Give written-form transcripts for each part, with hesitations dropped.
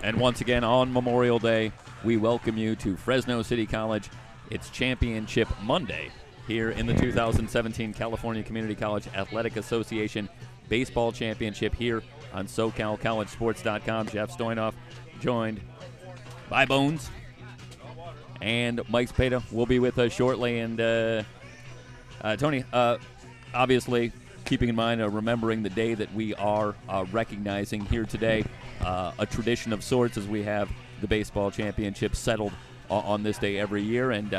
And once again, on Memorial Day, we welcome you to Fresno City College. It's Championship Monday here in the 2017 California Community College Athletic Association Baseball Championship here on SoCalCollegeSports.com. Jeff Stoynoff joined by Bones. And Mike Spada will be with us shortly. And Tony, obviously, keeping in mind, remembering the day that we are recognizing here today, a tradition of sorts as we have the baseball championship settled on this day every year. And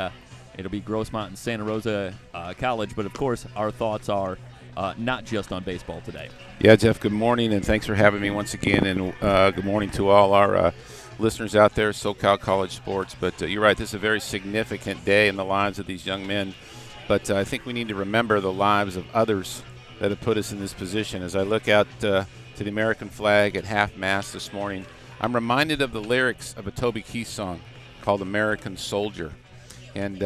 it'll be Grossmont and Santa Rosa College. But, of course, our thoughts are not just on baseball today. Yeah, Jeff, good morning, and thanks for having me once again. And good morning to all our listeners out there, SoCal College Sports. But you're right, this is a very significant day in the lives of these young men. But I think we need to remember the lives of others that have put us in this position. As I look out to the American flag at half-mast this morning, I'm reminded of the lyrics of a Toby Keith song called American Soldier. And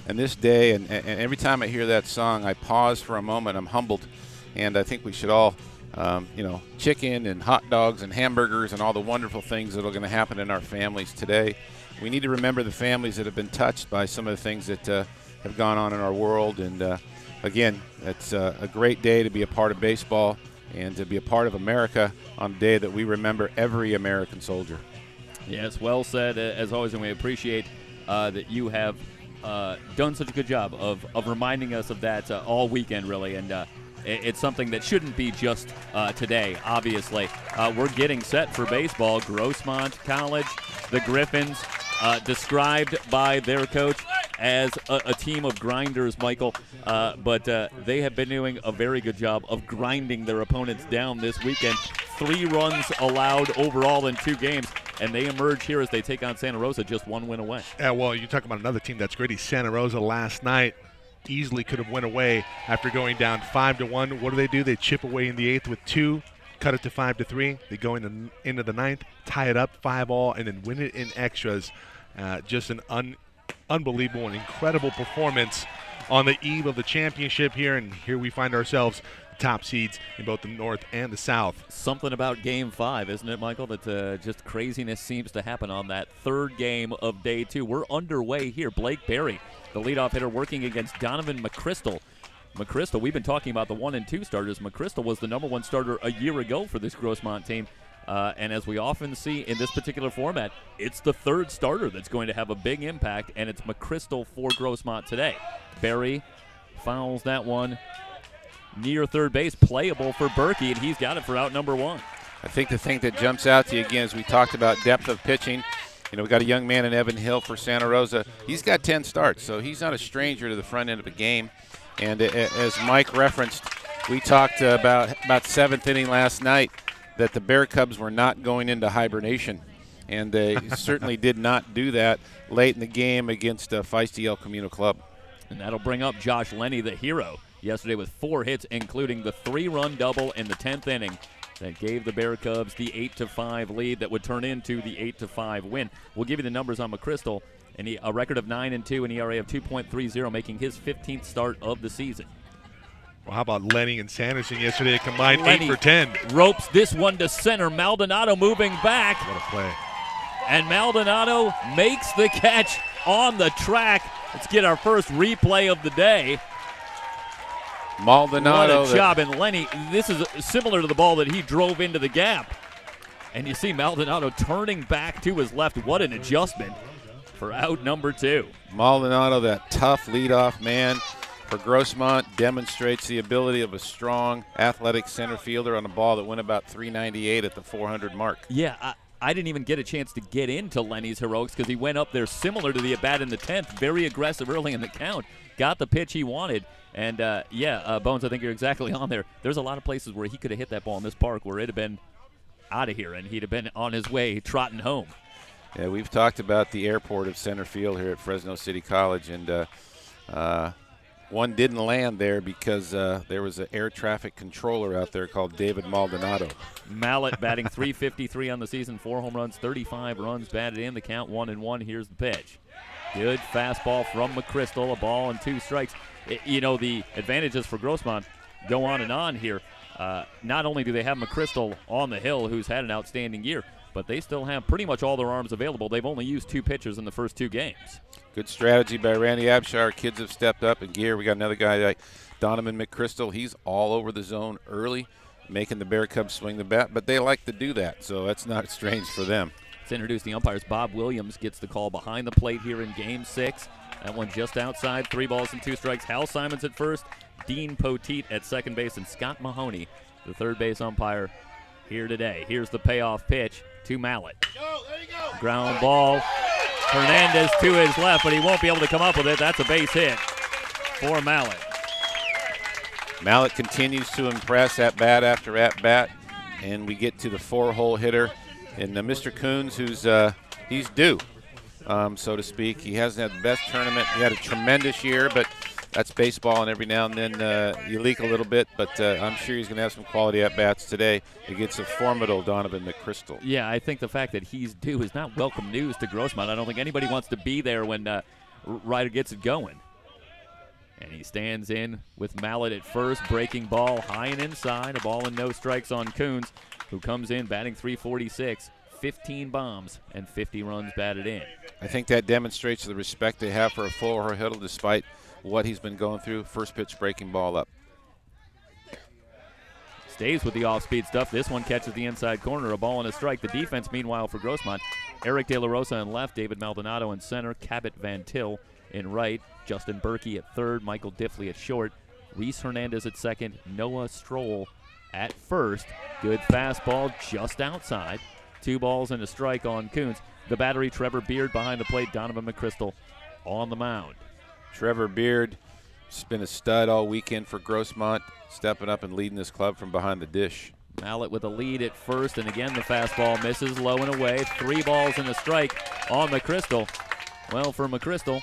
this day, and every time I hear that song, I pause for a moment. I'm humbled. And I think we should all, chicken and hot dogs and hamburgers and all the wonderful things that are going to happen in our families today. We need to remember the families that have been touched by some of the things that have gone on in our world. And again, it's a great day to be a part of baseball and to be a part of America on a day that we remember every American soldier. Yes, well said, as always, and we appreciate that you have done such a good job of reminding us of that all weekend, really. And it's something that shouldn't be just today, obviously. We're getting set for baseball. Grossmont College, the Griffins, described by their coach as a team of grinders, Michael. But they have been doing a very good job of grinding their opponents down this weekend. 3 runs allowed overall in 2 games. And they emerge here as they take on Santa Rosa, just 1 win away. Yeah, well, you talk about another team that's gritty. Santa Rosa last night easily could have went away after going down 5-1. What do? They chip away in the 8th with 2, cut it to 5-3. They go into the 9th, tie it up 5-all, and then win it in extras. Just an unbelievable and incredible performance on the eve of the championship here. And here we find ourselves top seeds in both the North and the South. Something about Game 5, isn't it, Michael, that just craziness seems to happen on that 3rd game of Day 2. We're underway here. Blake Berry, the leadoff hitter, working against Donovan McChrystal. McChrystal, we've been talking about the 1 and 2 starters. McChrystal was the number 1 starter a year ago for this Grossmont team. And as we often see in this particular format, it's the 3rd starter that's going to have a big impact, and it's McChrystal for Grossmont today. Berry fouls that one near third base, playable for Berkey, and he's got it for out number 1. I think the thing that jumps out to you again, as we talked about depth of pitching, we got a young man in Evan Hill for Santa Rosa. He's got 10 starts, so he's not a stranger to the front end of a game. And as Mike referenced, we talked about 7th inning last night that the Bear Cubs were not going into hibernation, and they certainly did not do that late in the game against Feisty El Camino Club. And that'll bring up Josh Lenny, the hero, yesterday with 4 hits, including the 3-run double in the 10th inning that gave the Bear Cubs the 8-5 lead that would turn into the 8-5 win. We'll give you the numbers on McChrystal, and a record of 9-2, an ERA of 2.30, making his 15th start of the season. Well, how about Lenny and Sanderson yesterday? Combined 8 for 10. Ropes this one to center. Maldonado moving back. What a play. And Maldonado makes the catch on the track. Let's get our first replay of the day. Maldonado. What a job. And Lenny, this is similar to the ball that he drove into the gap. And you see Maldonado turning back to his left. What an adjustment for out number 2. Maldonado, that tough leadoff man for Grossmont, demonstrates the ability of a strong, athletic center fielder on a ball that went about 398 at the 400 mark. Yeah, I didn't even get a chance to get into Lenny's heroics because he went up there similar to the at-bat in the 10th, very aggressive early in the count, got the pitch he wanted. And, Bones, I think you're exactly on there. There's a lot of places where he could have hit that ball in this park where it had been out of here and he'd have been on his way trotting home. Yeah, we've talked about the airport of center field here at Fresno City College, and one didn't land there because there was an air traffic controller out there called David Maldonado. Mallett batting .353 on the season, 4 home runs, 35 runs batted in. The count 1-1. Here's the pitch. Good fastball from McChrystal, a ball and 2 strikes. The advantages for Grossmont go on and on here. Not only do they have McChrystal on the hill, who's had an outstanding year, but they still have pretty much all their arms available. They've only used 2 pitchers in the first 2 games. Good strategy by Randy Abshire. Kids have stepped up in gear. We got another guy like Donovan McChrystal. He's all over the zone early, making the Bear Cubs swing the bat, but they like to do that, so that's not strange for them. Let's introduce the umpires. Bob Williams gets the call behind the plate here in Game 6. That one just outside, 3 balls and 2 strikes. Hal Simons at first, Dean Poteet at second base, and Scott Mahoney, the third base umpire, here today. Here's the payoff pitch to Mallett. Ground ball. Hernandez to his left, but he won't be able to come up with it. That's a base hit for Mallett. Mallett continues to impress at bat after at bat, and we get to the 4-hole hitter. And Mr. Coons, he's due, so to speak. He hasn't had the best tournament. He had a tremendous year, but that's baseball, and every now and then you leak a little bit. But I'm sure he's going to have some quality at-bats today against a formidable Donovan McChrystal. Yeah, I think the fact that he's due is not welcome news to Grossmont. I don't think anybody wants to be there when Ryder gets it going. And he stands in with Mallett at first, breaking ball high and inside. A ball and no strikes on Coons, who comes in batting .346, 15 bombs, and 50 runs batted in. I think that demonstrates the respect they have for a full hitter despite what he's been going through. First pitch breaking ball up. Stays with the off-speed stuff. This one catches the inside corner, a ball and a strike. The defense, meanwhile, for Grossmont, Eric De La Rosa in left, David Maldonado in center, Cabot Van Til in right, Justin Berkey at third, Michael Diffley at short, Reese Hernandez at second, Noah Stroll at first. Good fastball just outside. 2 balls and a strike on Coons. The battery, Trevor Beard behind the plate, Donovan McChrystal on the mound. Trevor Beard has been a stud all weekend for Grossmont, stepping up and leading this club from behind the dish. Mallett with a lead at first, and again the fastball misses low and away. 3 balls and a strike on McChrystal. Well, for McChrystal,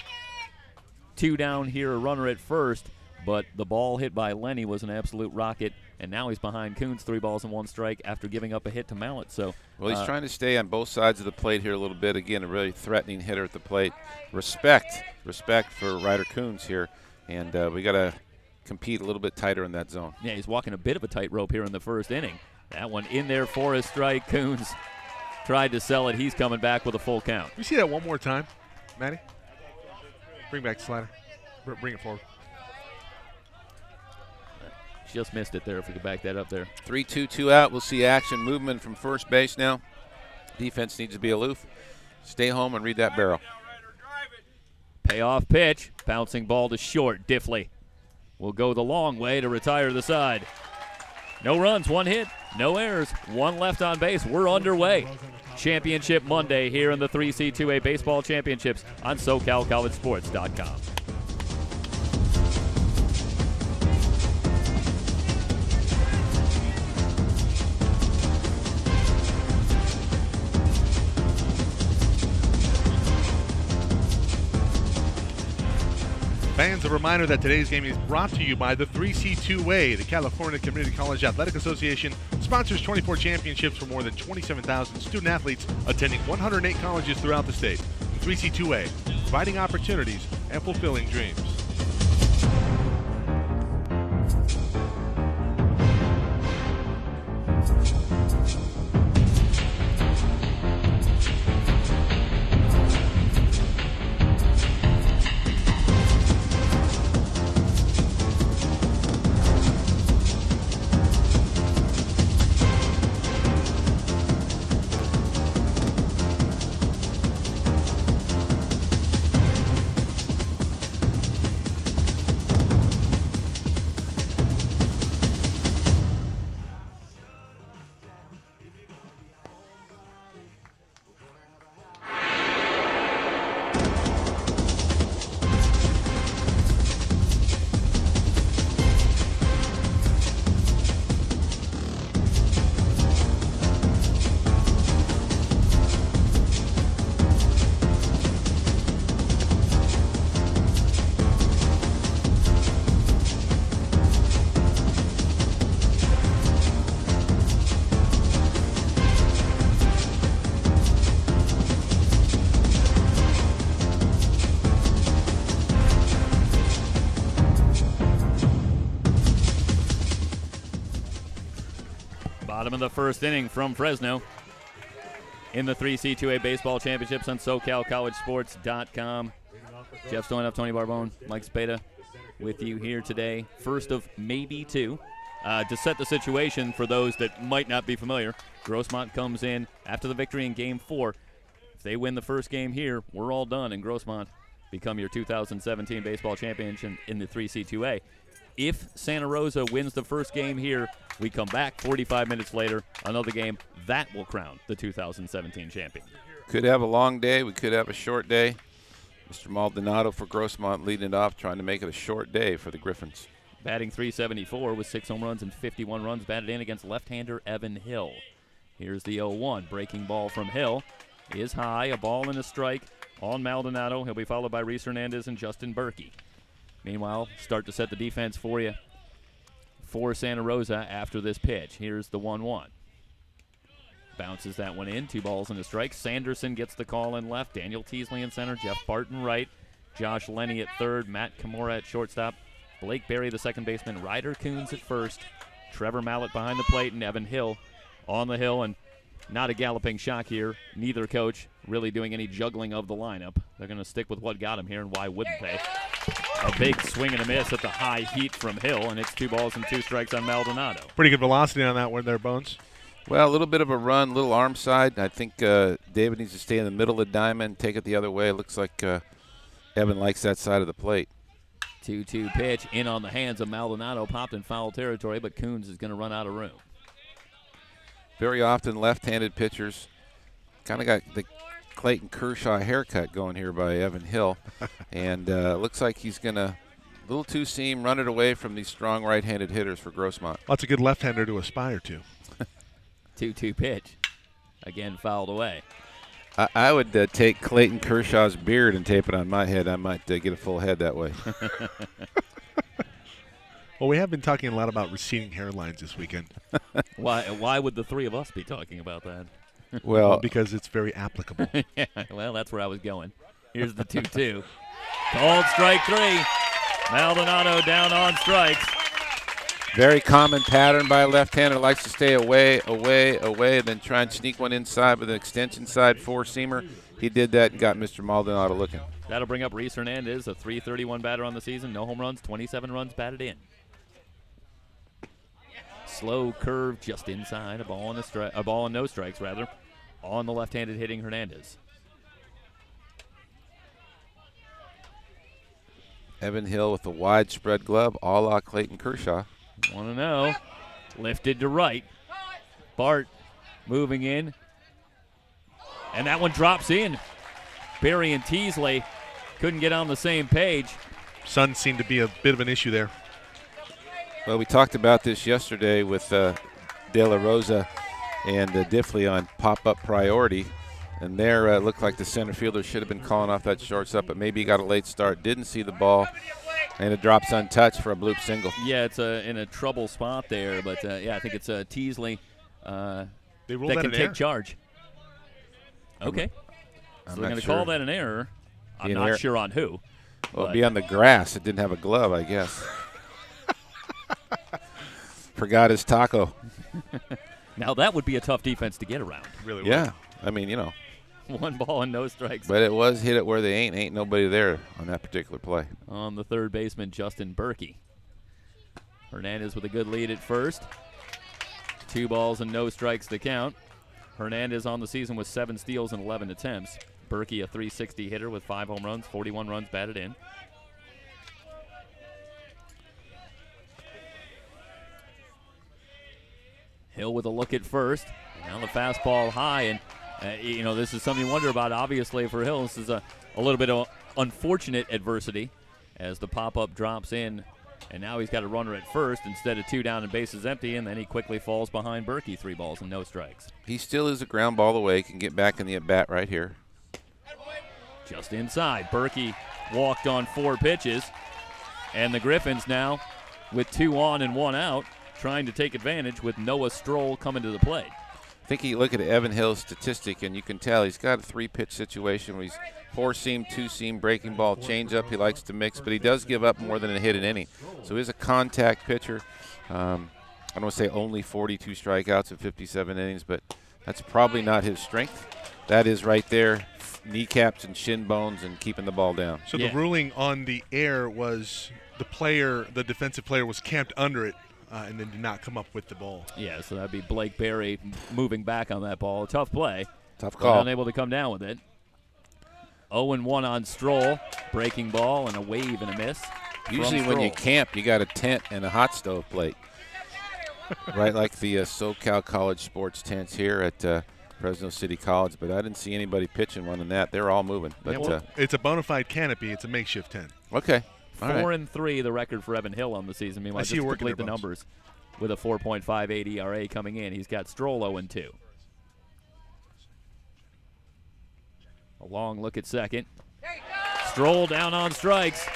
2 down here, a runner at first, but the ball hit by Lenny was an absolute rocket, and now he's behind Coons, 3 balls and 1 strike after giving up a hit to Mallett. So, well, he's trying to stay on both sides of the plate here a little bit. Again, a really threatening hitter at the plate. Respect for Ryder Coons here, and we got to compete a little bit tighter in that zone. Yeah, he's walking a bit of a tightrope here in the first inning. That one in there for a strike. Coons tried to sell it. He's coming back with a full count. Can we see that one more time, Matty? Bring back the slider. Bring it forward. Just missed it there if we could back that up there. 3-2, 2 out. We'll see action movement from first base now. Defense needs to be aloof. Stay home and read that barrel. Payoff pitch. Bouncing ball to short. Diffley will go the long way to retire the side. No runs, 1 hit, no errors, 1 left on base. We're underway. Championship Monday here in the 3C2A Baseball Championships on SoCalCollegeSports.com. Fans, a reminder that today's game is brought to you by the 3C2A. The California Community College Athletic Association sponsors 24 championships for more than 27,000 student athletes attending 108 colleges throughout the state. The 3C2A, providing opportunities and fulfilling dreams. Bottom of the first inning from Fresno. in the 3C2A Baseball Championships on SoCalCollegeSports.com. Jeff Stoynoff, Tony Barbone, Mike Spada with you here today. First of maybe two. To set the situation for those that might not be familiar, Grossmont comes in after the victory in Game 4. If they win the first game here, we're all done, and Grossmont become your 2017 baseball champion in the 3C2A. If Santa Rosa wins the first game here, we come back 45 minutes later, another game. That will crown the 2017 champion. Could have a long day. We could have a short day. Mr. Maldonado for Grossmont leading it off, trying to make it a short day for the Griffins. Batting .374 with 6 home runs and 51 runs batted in against left-hander Evan Hill. Here's the 0-1. Breaking ball from Hill is high. A ball and a strike on Maldonado. He'll be followed by Reese Hernandez and Justin Berkey. Meanwhile, start to set the defense for you for Santa Rosa after this pitch. Here's the 1-1. Bounces that one in. 2 balls and a strike. Sanderson gets the call in left. Daniel Teasley in center. Jeff Barton right. Josh Lenny at third. Matt Kimura at shortstop. Blake Berry, the second baseman. Ryder Coons at first. Trevor Mallett behind the plate. And Evan Hill on the hill. And not a galloping shock here. Neither coach really doing any juggling of the lineup. They're going to stick with what got him here, and why wouldn't they? A big swing and a miss at the high heat from Hill, and it's 2 balls and 2 strikes on Maldonado. Pretty good velocity on that one there, Bones. Well, a little bit of a run, little arm side. I think David needs to stay in the middle of the diamond, take it the other way. It looks like Evan likes that side of the plate. 2-2 pitch in on the hands of Maldonado, popped in foul territory, but Coons is going to run out of room. Very often left-handed pitchers kind of got the Clayton Kershaw haircut going here by Evan Hill. And looks like he's going to little two-seam, run it away from these strong right-handed hitters for Grossmont. That's a good left-hander to aspire to. 2-2 pitch. Again, fouled away. I would take Clayton Kershaw's beard and tape it on my head. I might get a full head that way. Well, we have been talking a lot about receding hairlines this weekend. Why would the three of us be talking about that? Well, because it's very applicable. Yeah, well, that's where I was going. Here's the 2-2. Called strike 3. Maldonado down on strikes. very common pattern by a left-hander. Likes to stay away, then try and sneak one inside with an extension side four-seamer. He did that and got Mr. Maldonado looking. That'll bring up Reese Hernandez, a .331 batter on the season. No home runs, 27 runs batted in. Slow curve just inside, a ball and no strikes rather, on the left-handed hitting Hernandez. Evan Hill with a widespread glove, a la Clayton Kershaw. 1-0, lifted to right. Bart moving in, and that one drops in. Berry and Teasley couldn't get on the same page. Sun seemed to be a bit of an issue there. Well, we talked about this yesterday with De La Rosa and Diffley on pop-up priority. And there it looked like the center fielder should have been calling off that shortstop, but maybe he got a late start, didn't see the ball, and it drops untouched for a bloop single. Yeah, it's in a trouble spot there, but yeah, I think it's Teasley that can take charge. Okay. So they're going to call that an error. I'm not sure on who. Well, it'd be on the grass. It didn't have a glove, I guess. Forgot his taco. Now that would be a tough defense to get around. Really would. Yeah. I mean, you know. 1 ball and no strikes. But it was hit it where they ain't nobody there on that particular play. On the third baseman, Justin Berkey. Hernandez with a good lead at first. 2 balls and no strikes to count. Hernandez on the season with 7 steals and 11 attempts. Berkey a .360 hitter with 5 home runs, 41 runs batted in. Hill with a look at first. Now the fastball high, and this is something you wonder about, obviously, for Hill. This is a little bit of unfortunate adversity as the pop-up drops in, and now he's got a runner at first instead of 2 down and bases empty, and then he quickly falls behind Berkey, 3 balls and no strikes. He still is a ground ball away, can get back in the at-bat right here. Just inside. Berkey walked on 4 pitches, and the Griffins now with 2 on and 1 out, trying to take advantage with Noah Stroll coming to the plate. I think you look at Evan Hill's statistic, and you can tell he's got a 3-pitch situation where he's 4-seam, 2-seam, breaking ball, changeup. He likes to mix, but he does give up more than a hit in inning. So he's a contact pitcher. I don't want to say only 42 strikeouts in 57 innings, but that's probably not his strength. that is right there, kneecaps and shin bones and keeping the ball down. So the ruling on the air was the defensive player was camped under it and then did not come up with the ball. Yeah, so that'd be Blake Berry moving back on that ball. Tough play. Tough call. Unable to come down with it. 0-1 on Stroll. Breaking ball and a wave and a miss. Usually when you camp, you got a tent and a hot stove plate. Right, like the SoCal College sports tents here at Fresno City College, but I didn't see anybody pitching one in that. They're all moving. But it's a bona fide canopy. It's a makeshift tent. Okay. 4-3, the record for Evan Hill on the season. Meanwhile, I see you working complete the numbers with a 4.58 ERA coming in. He's got Stroll 0-2. A long look at second. Stroll down on strikes.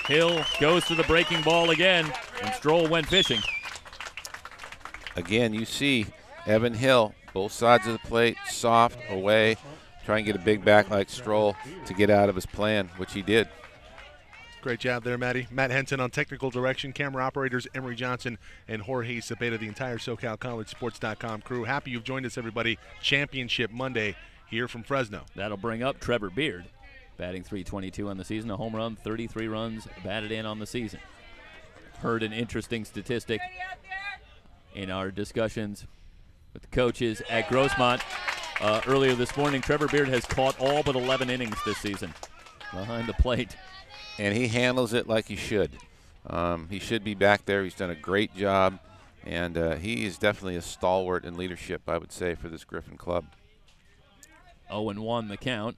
Hill goes to the breaking ball again, and Stroll went fishing. Again, you see Evan Hill, both sides of the plate, soft, away, try and get a big back like Stroll to get out of his plan, which he did. Great job there, Matty. Matt Henson on technical direction, camera operators Emery Johnson and Jorge Cepeda, the entire SoCalCollegeSports.com crew. Happy you've joined us, everybody. Championship Monday here from Fresno. That'll bring up Trevor Beard, batting .322 on the season, a home run, 33 runs batted in on the season. Heard an interesting statistic in our discussions with the coaches at Grossmont earlier this morning. Trevor Beard has caught all but 11 innings this season behind the plate. And he handles it like he should. He should be back there. He's done a great job, and he is definitely a stalwart in leadership, I would say, for this Griffin club. 0-1 the count.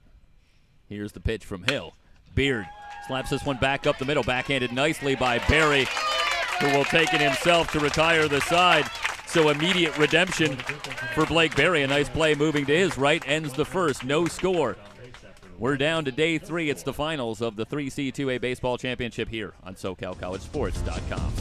Here's the pitch from Hill. Beard slaps this one back up the middle, backhanded nicely by Berry, who will take it himself to retire the side. So immediate redemption for Blake Berry. A nice play moving to his right, ends the first, no score. We're down to day 3. It's the finals of the 3C2A Baseball Championship here on SoCalCollegeSports.com.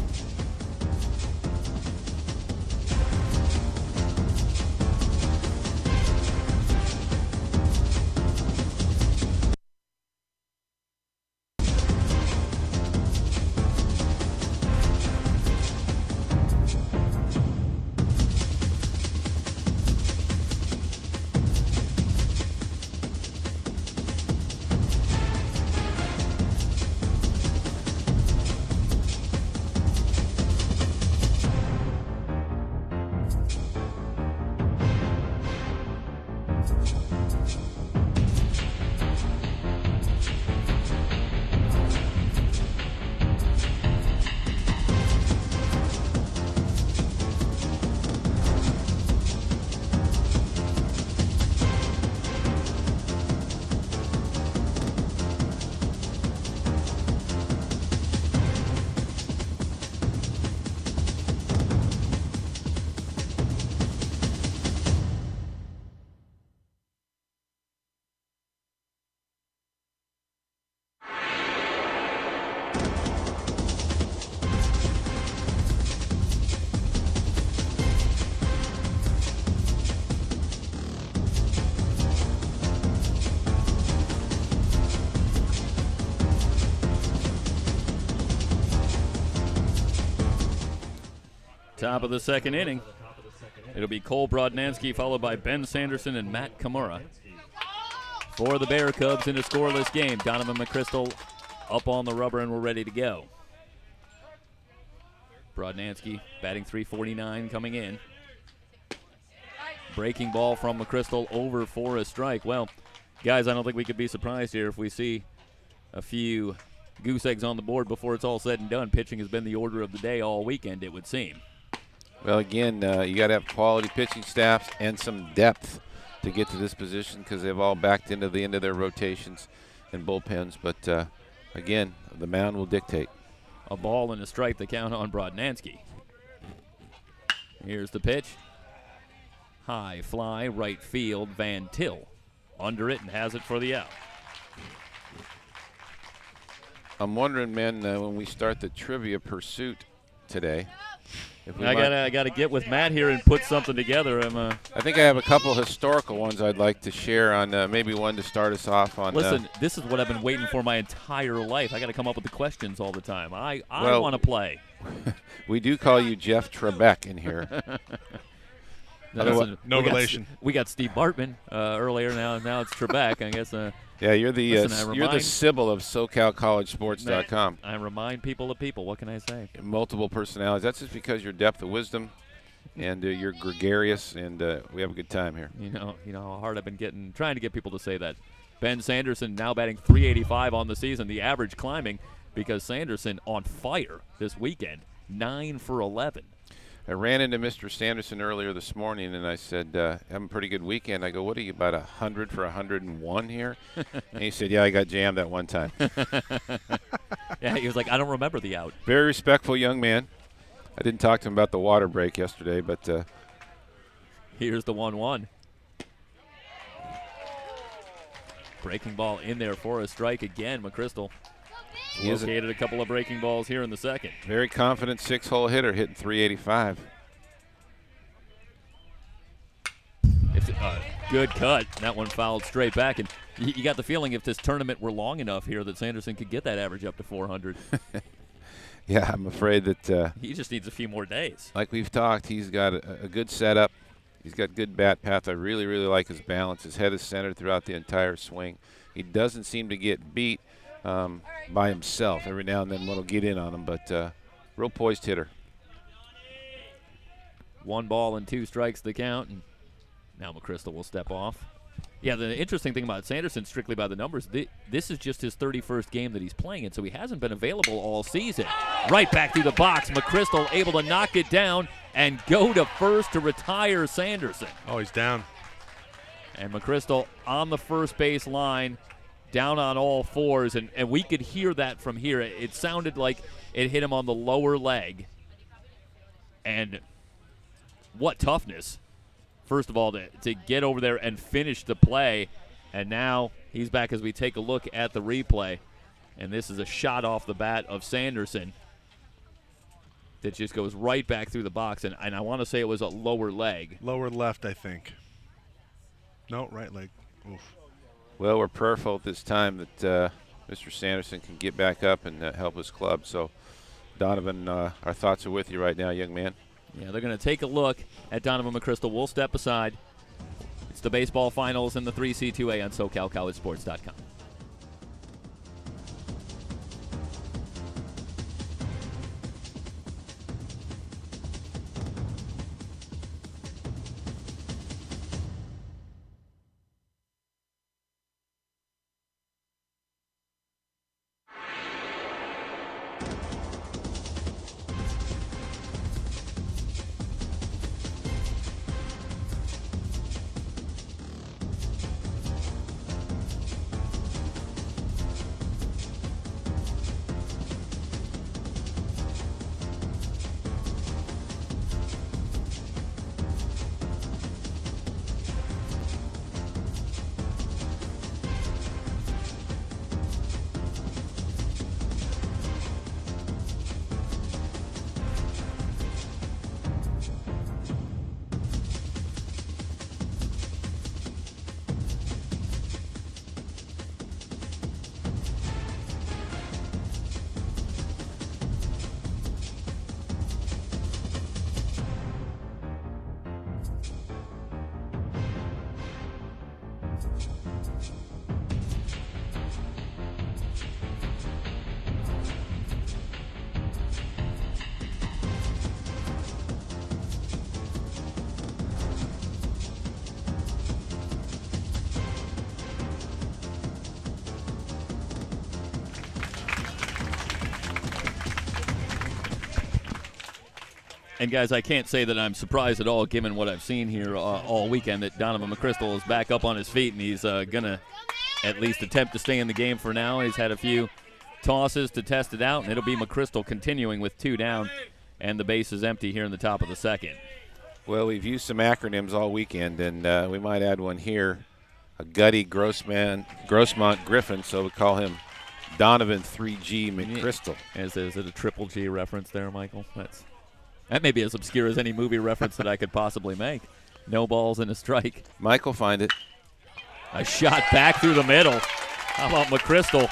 Top of the second inning. It'll be Cole Brodnansky followed by Ben Sanderson and Matt Kimura. For the Bear Cubs in a scoreless game. Donovan McChrystal up on the rubber and we're ready to go. Brodnansky batting .349 coming in. Breaking ball from McChrystal over for a strike. Well, guys, I don't think we could be surprised here if we see a few goose eggs on the board before it's all said and done. Pitching has been the order of the day all weekend, it would seem. Well, again, you got to have quality pitching staffs and some depth to get to this position because they've all backed into the end of their rotations and bullpens. But, again, the mound will dictate. A ball and a strike, the count on Brodnansky. Here's the pitch. High fly, right field, Van Til under it and has it for the out. I'm wondering, man, when we start the trivia pursuit today, if we I gotta get with Matt here and put something together. I think I have a couple historical ones I'd like to share on. Maybe one to start us off on. Listen, this is what I've been waiting for my entire life. I got to come up with the questions all the time. I want to play. We do call you Jeff Trebek in here. No relation. We got Steve Bartman earlier. Now it's Trebek. I guess. Yeah, you're the Sybil of SoCalCollegeSports.com. I remind people of people. What can I say? Multiple personalities. That's just because your depth of wisdom, and you're gregarious, and we have a good time here. You know how hard I've been trying to get people to say that. Ben Sanderson now batting .385 on the season. The average climbing because Sanderson on fire this weekend. 9 for 11. I ran into Mr. Sanderson earlier this morning, and I said, having a pretty good weekend. I go, what are you, about 100 for 101 here? And he said, yeah, I got jammed that one time. Yeah, he was like, I don't remember the out. Very respectful young man. I didn't talk to him about the water break yesterday, but here's the 1-1. Breaking ball in there for a strike again. McChrystal located a couple of breaking balls here in the second. Very confident 6-hole hitter hitting .385. It's a good cut. That one fouled straight back. And you got the feeling if this tournament were long enough here that Sanderson could get that average up to 400. Yeah, I'm afraid that he just needs a few more days. Like we've talked, he's got a good setup. He's got good bat path. I really, really like his balance. His head is centered throughout the entire swing. He doesn't seem to get beat by himself. Every now and then one will get in on him, but real poised hitter. 1 ball and 2 strikes the count, and now McChrystal will step off. Yeah, the interesting thing about Sanderson, strictly by the numbers, this is just his 31st game that he's playing in, so he hasn't been available all season. Right back through the box. McChrystal able to knock it down and go to first to retire Sanderson. Oh, he's down. And McChrystal on the first base line, down on all fours, and we could hear that from here. It sounded like it hit him on the lower leg. And what toughness. First of all, to get over there and finish the play. And now he's back as we take a look at the replay. And this is a shot off the bat of Sanderson that just goes right back through the box. And I want to say it was a lower leg. Lower left, I think. No, right leg. Oof. Well, we're prayerful at this time that Mr. Sanderson can get back up and help his club. So, Donovan, our thoughts are with you right now, young man. Yeah, they're going to take a look at Donovan McChrystal. We'll step aside. It's the baseball finals in the 3C2A on SoCalCollegeSports.com. And, guys, I can't say that I'm surprised at all, given what I've seen here all weekend, that Donovan McChrystal is back up on his feet, and he's going to at least attempt to stay in the game for now. He's had a few tosses to test it out, and it'll be McChrystal continuing with 2 down, and the base is empty here in the top of the second. Well, we've used some acronyms all weekend, and we might add one here. A gutty Grossmont Griffin, so we call him Donovan 3G McChrystal. Is it a triple G reference there, Michael? That may be as obscure as any movie reference that I could possibly make. No balls and a strike. Michael, find it. A shot back through the middle. How about McChrystal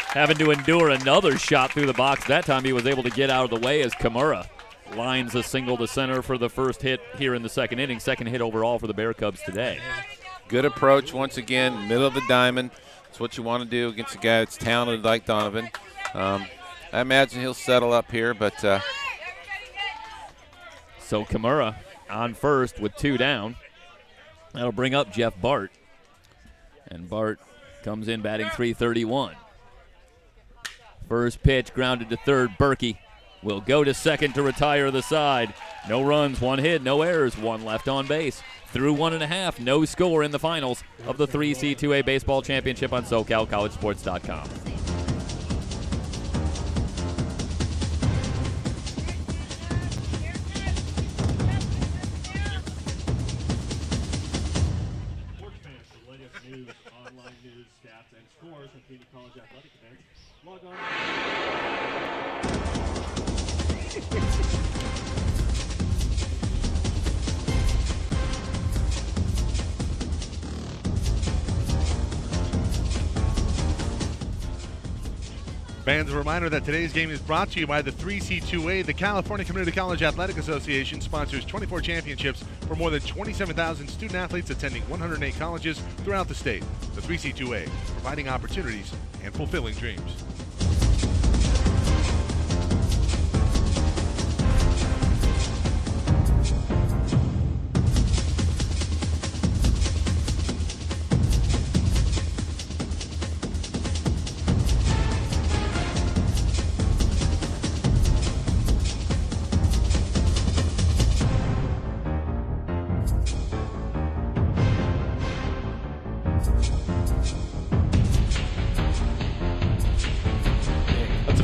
having to endure another shot through the box? That time he was able to get out of the way as Kimura lines a single to center for the first hit here in the second inning. Second hit overall for the Bear Cubs today. Good approach once again, middle of the diamond. It's what you want to do against a guy that's talented like Donovan. I imagine he'll settle up here, but so Kimura on first with 2 down. That'll bring up Jeff Bart. And Bart comes in batting .331. First pitch grounded to third. Berkey will go to second to retire the side. No runs, 1 hit, no errors, 1 left on base. Through 1.5, no score in the finals of the 3C2A Baseball Championship on SoCalCollegeSports.com. News, online news, stats, and scores from community college athletic events. Log on. Fans, a reminder that today's game is brought to you by the 3C2A. The California Community College Athletic Association sponsors 24 championships for more than 27,000 student-athletes attending 108 colleges throughout the state. The 3C2A, providing opportunities and fulfilling dreams.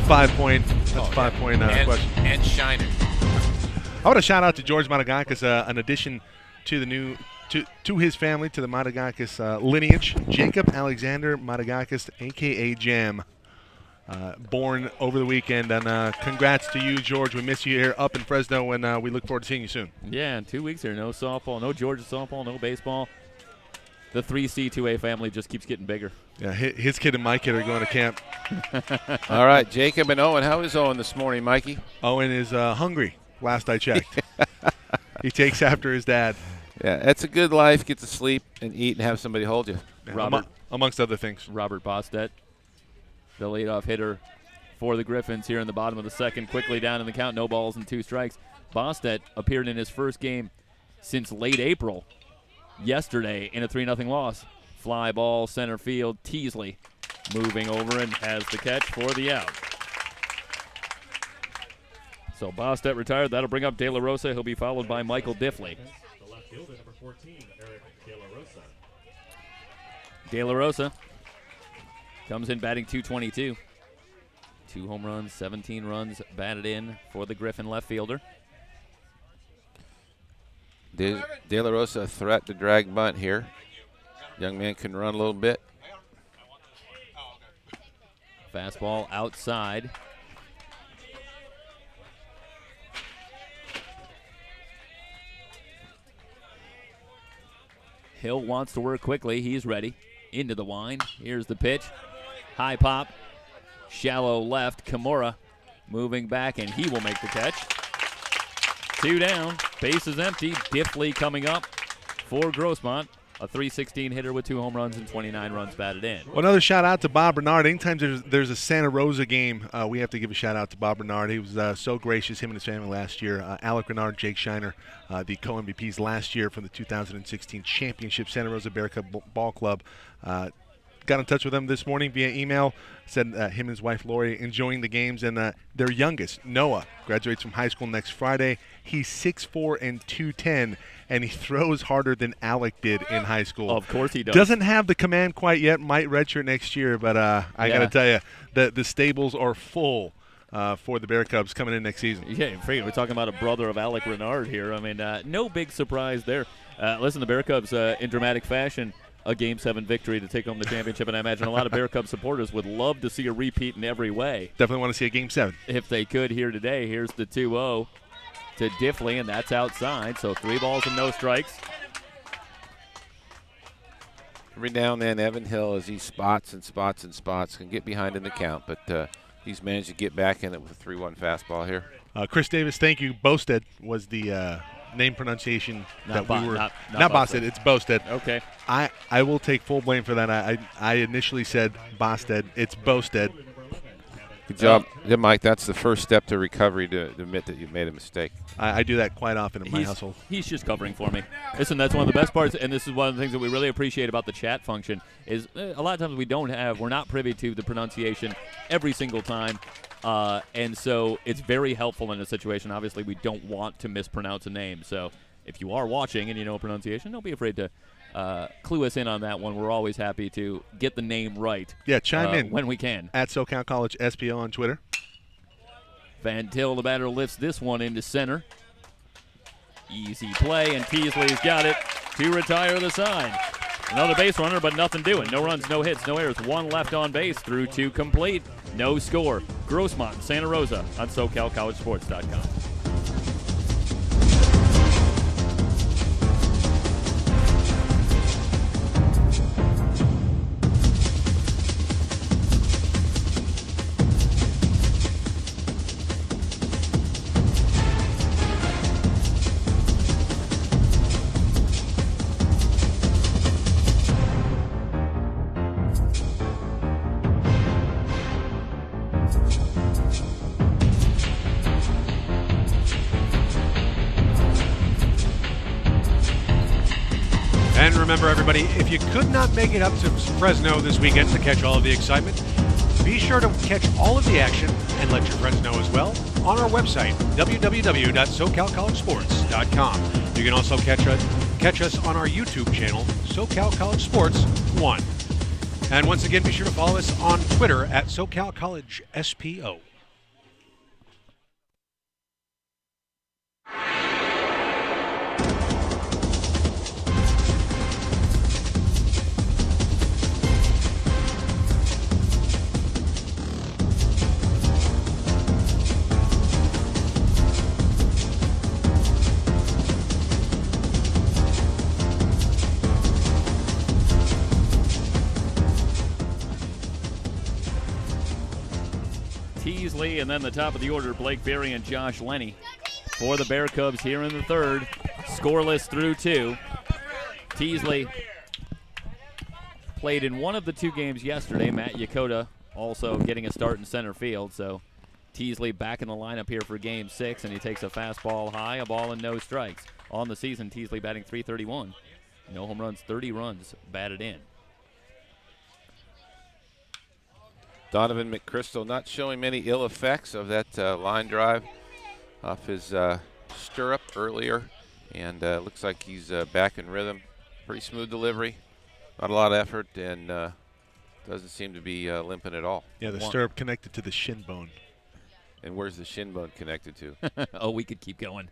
Five-point question. And Shiner. I want to shout out to George Matagakis, an addition to the to his family, to the Matagakis lineage. Jacob Alexander Matagakis, a.k.a. Jam, born over the weekend. And congrats to you, George. We miss you here up in Fresno, and we look forward to seeing you soon. Yeah, in 2 weeks here, no softball, no Georgia softball, no baseball. The 3C2A family just keeps getting bigger. Yeah, his kid and my kid are going to camp. All right, Jacob and Owen. How is Owen this morning, Mikey? Owen is hungry, last I checked. He takes after his dad. Yeah, that's a good life. Get to sleep and eat and have somebody hold you. Robert, amongst other things. Robert Bostet, the leadoff hitter for the Griffins here in the bottom of the second. Quickly down in the count, no balls and 2 strikes. Bostet appeared in his first game since late April yesterday in a 3-0 loss. Fly ball, center field. Teasley moving over and has the catch for the out. So Bostet retired. That'll bring up De La Rosa. He'll be followed by Michael Diffley. The left fielder, number 14, Eric De La Rosa. De La Rosa comes in batting .222. 2 home runs, 17 runs batted in for the Griffin left fielder. De La Rosa, a threat to drag bunt here. Young man can run a little bit. Fastball outside. Hill wants to work quickly. He's ready. Into the wind. Here's the pitch. High pop. Shallow left. Kimura moving back, and he will make the catch. 2 down. Base is empty. Diffley coming up for Grossmont. A .316 hitter with 2 home runs and 29 runs batted in. Well, another shout out to Bob Bernard. Anytime there's a Santa Rosa game, we have to give a shout out to Bob Bernard. He was so gracious, him and his family last year. Alec Renard, Jake Shiner, the co-MVPs last year from the 2016 championship Santa Rosa Bear Cub Ball Club. Got in touch with them this morning via email. Said him and his wife Lori enjoying the games, and their youngest Noah graduates from high school next Friday. He's 6'4" and 210, and he throws harder than Alec did in high school. Of course he does. Doesn't have the command quite yet. Might redshirt next year, but I got to tell you, the stables are full for the Bear Cubs coming in next season. Yeah, we're talking about a brother of Alec Renard here. I mean, no big surprise there. Listen, the Bear Cubs in dramatic fashion. A Game 7 victory to take home the championship, and I imagine a lot of Bear Cubs supporters would love to see a repeat in every way. Definitely want to see a Game 7. If they could here today. Here's the 2-0 to Diffley, and that's outside, so 3 balls and no strikes. Every now and then, Evan Hill, as he spots and spots and spots, can get behind in the count, but he's managed to get back in it with a 3-1 fastball here. Chris Davis, thank you. Bosted was the name pronunciation Not that we were. Not Bosted, it's Bosted. Okay. I will take full blame for that. I initially said Bosted. It's Bosted. Good job. Yeah, Mike, that's the first step to recovery, to admit that you've made a mistake. I do that quite often in my household. He's just covering for me. Listen, that's one of the best parts, and this is one of the things that we really appreciate about the chat function, is a lot of times we're not privy to the pronunciation every single time, and so it's very helpful in a situation. Obviously, we don't want to mispronounce a name, so if you are watching and you know pronunciation, don't be afraid to clue us in on that one. We're always happy to get the name right. Yeah, chime in when we can. At SoCal College SPO on Twitter. Van Til, the batter, lifts this one into center. Easy play, and Teasley's got it to retire the side. Another base runner, but nothing doing. No runs, no hits, no errors. One left on base through 2 complete. No score. Grossmont, Santa Rosa on SoCalCollegeSports.com. And remember, everybody, if you could not make it up to Fresno this weekend to catch all of the excitement, be sure to catch all of the action and let your friends know as well on our website, www.socalcollegesports.com. You can also catch us on our YouTube channel, SoCal College Sports 1. And once again, be sure to follow us on Twitter at SoCal College SPO. Teasley, and then the top of the order, Blake Berry and Josh Lenny for the Bear Cubs here in the third. Scoreless through 2. Teasley played in one of the 2 games yesterday. Matt Yokota also getting a start in center field. So Teasley back in the lineup here for game 6, and he takes a fastball high, a ball, and no strikes. On the season, Teasley batting .331. No home runs, 30 runs batted in. Donovan McChrystal not showing many ill effects of that line drive off his stirrup earlier, and looks like he's back in rhythm. Pretty smooth delivery, not a lot of effort, and doesn't seem to be limping at all. Yeah, the stirrup connected to the shin bone. And where's the shin bone connected to? Oh, we could keep going.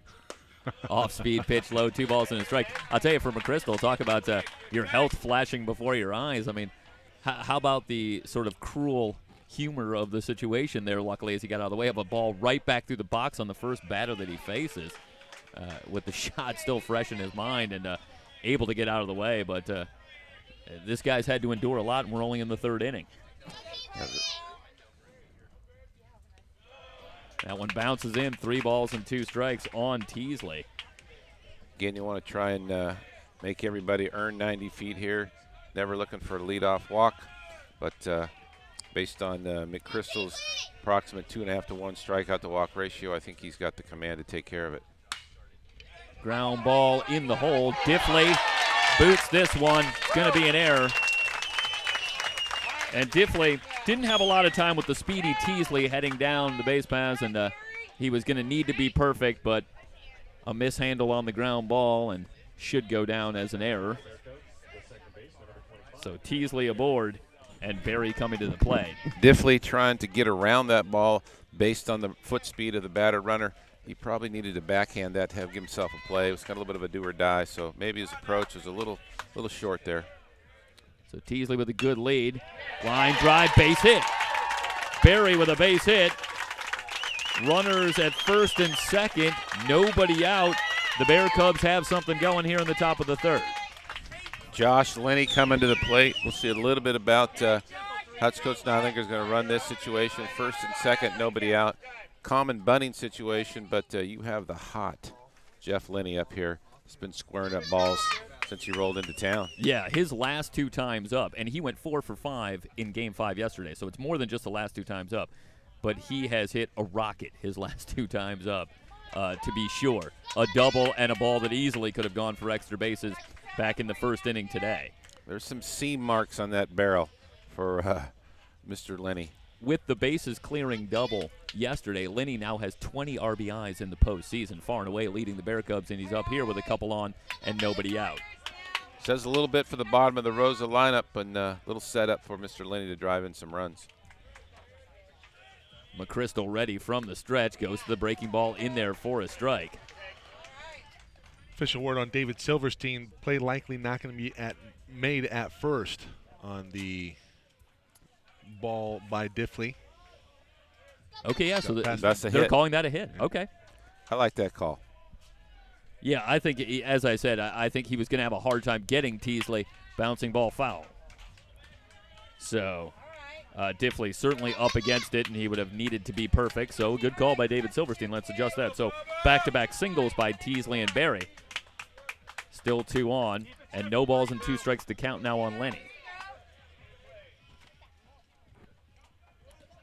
Off-speed pitch, low, 2 balls and a strike. I'll tell you, for McChrystal, talk about your health flashing before your eyes. I mean, how about the sort of cruel humor of the situation there, luckily, as he got out of the way of a ball right back through the box on the first batter that he faces, with the shot still fresh in his mind and able to get out of the way. But this guy's had to endure a lot, and we're only in the 3rd inning. That one bounces in, 3 balls and 2 strikes on Teasley. Again, you want to try and make everybody earn 90 feet here. Never looking for a leadoff walk, but based on McChrystal's approximate 2.5 to 1 strikeout to walk ratio, I think he's got the command to take care of it. Ground ball in the hole. Diffley boots this one. It's going to be an error. And Diffley didn't have a lot of time with the speedy Teasley heading down the base paths, and he was going to need to be perfect, but a mishandle on the ground ball and should go down as an error. So Teasley aboard, and Berry coming to the plate. Diffley trying to get around that ball based on the foot speed of the batter runner. He probably needed to backhand that to give himself a play. It was kind of a little bit of a do or die, so maybe his approach was a little short there. So Teasley with a good lead. Line drive, base hit. Berry with a base hit. Runners at first and second. Nobody out. The Bear Cubs have something going here in the top of the 3rd. Josh Lenny coming to the plate. We'll see a little bit about Hutch coach now I think is going to run this situation. First and second, nobody out. Common bunting situation, but you have the hot Jeff Linney up here. He's been squaring up balls since he rolled into town. Yeah, his last 2 times up, and he went 4 for 5 in Game 5 yesterday, so it's more than just the last 2 times up. But he has hit a rocket his last 2 times up, to be sure. A double and a ball that easily could have gone for extra bases back in the first inning today. There's some seam marks on that barrel for Mr. Linney. With the bases clearing double yesterday, Linney now has 20 RBIs in the postseason, far and away leading the Bear Cubs, and he's up here with a couple on and nobody out. Says a little bit for the bottom of the Rosa lineup, and a little setup for Mr. Linney to drive in some runs. McChrystal ready from the stretch, goes to the breaking ball in there for a strike. Official word on David Silverstein, play likely not going to be made at first on the ball by Diffley. Okay, yeah, so that's a they're hit. calling that a hit. Okay. I like that call. Yeah, I think, as I said, I think he was going to have a hard time getting Teasley. Bouncing ball foul. So Diffley certainly up against it, and he would have needed to be perfect. So good call by David Silverstein. Let's adjust that. So back-to-back singles by Teasley and Barry. Still 2 on, and no balls and 2 strikes to count now on Lenny.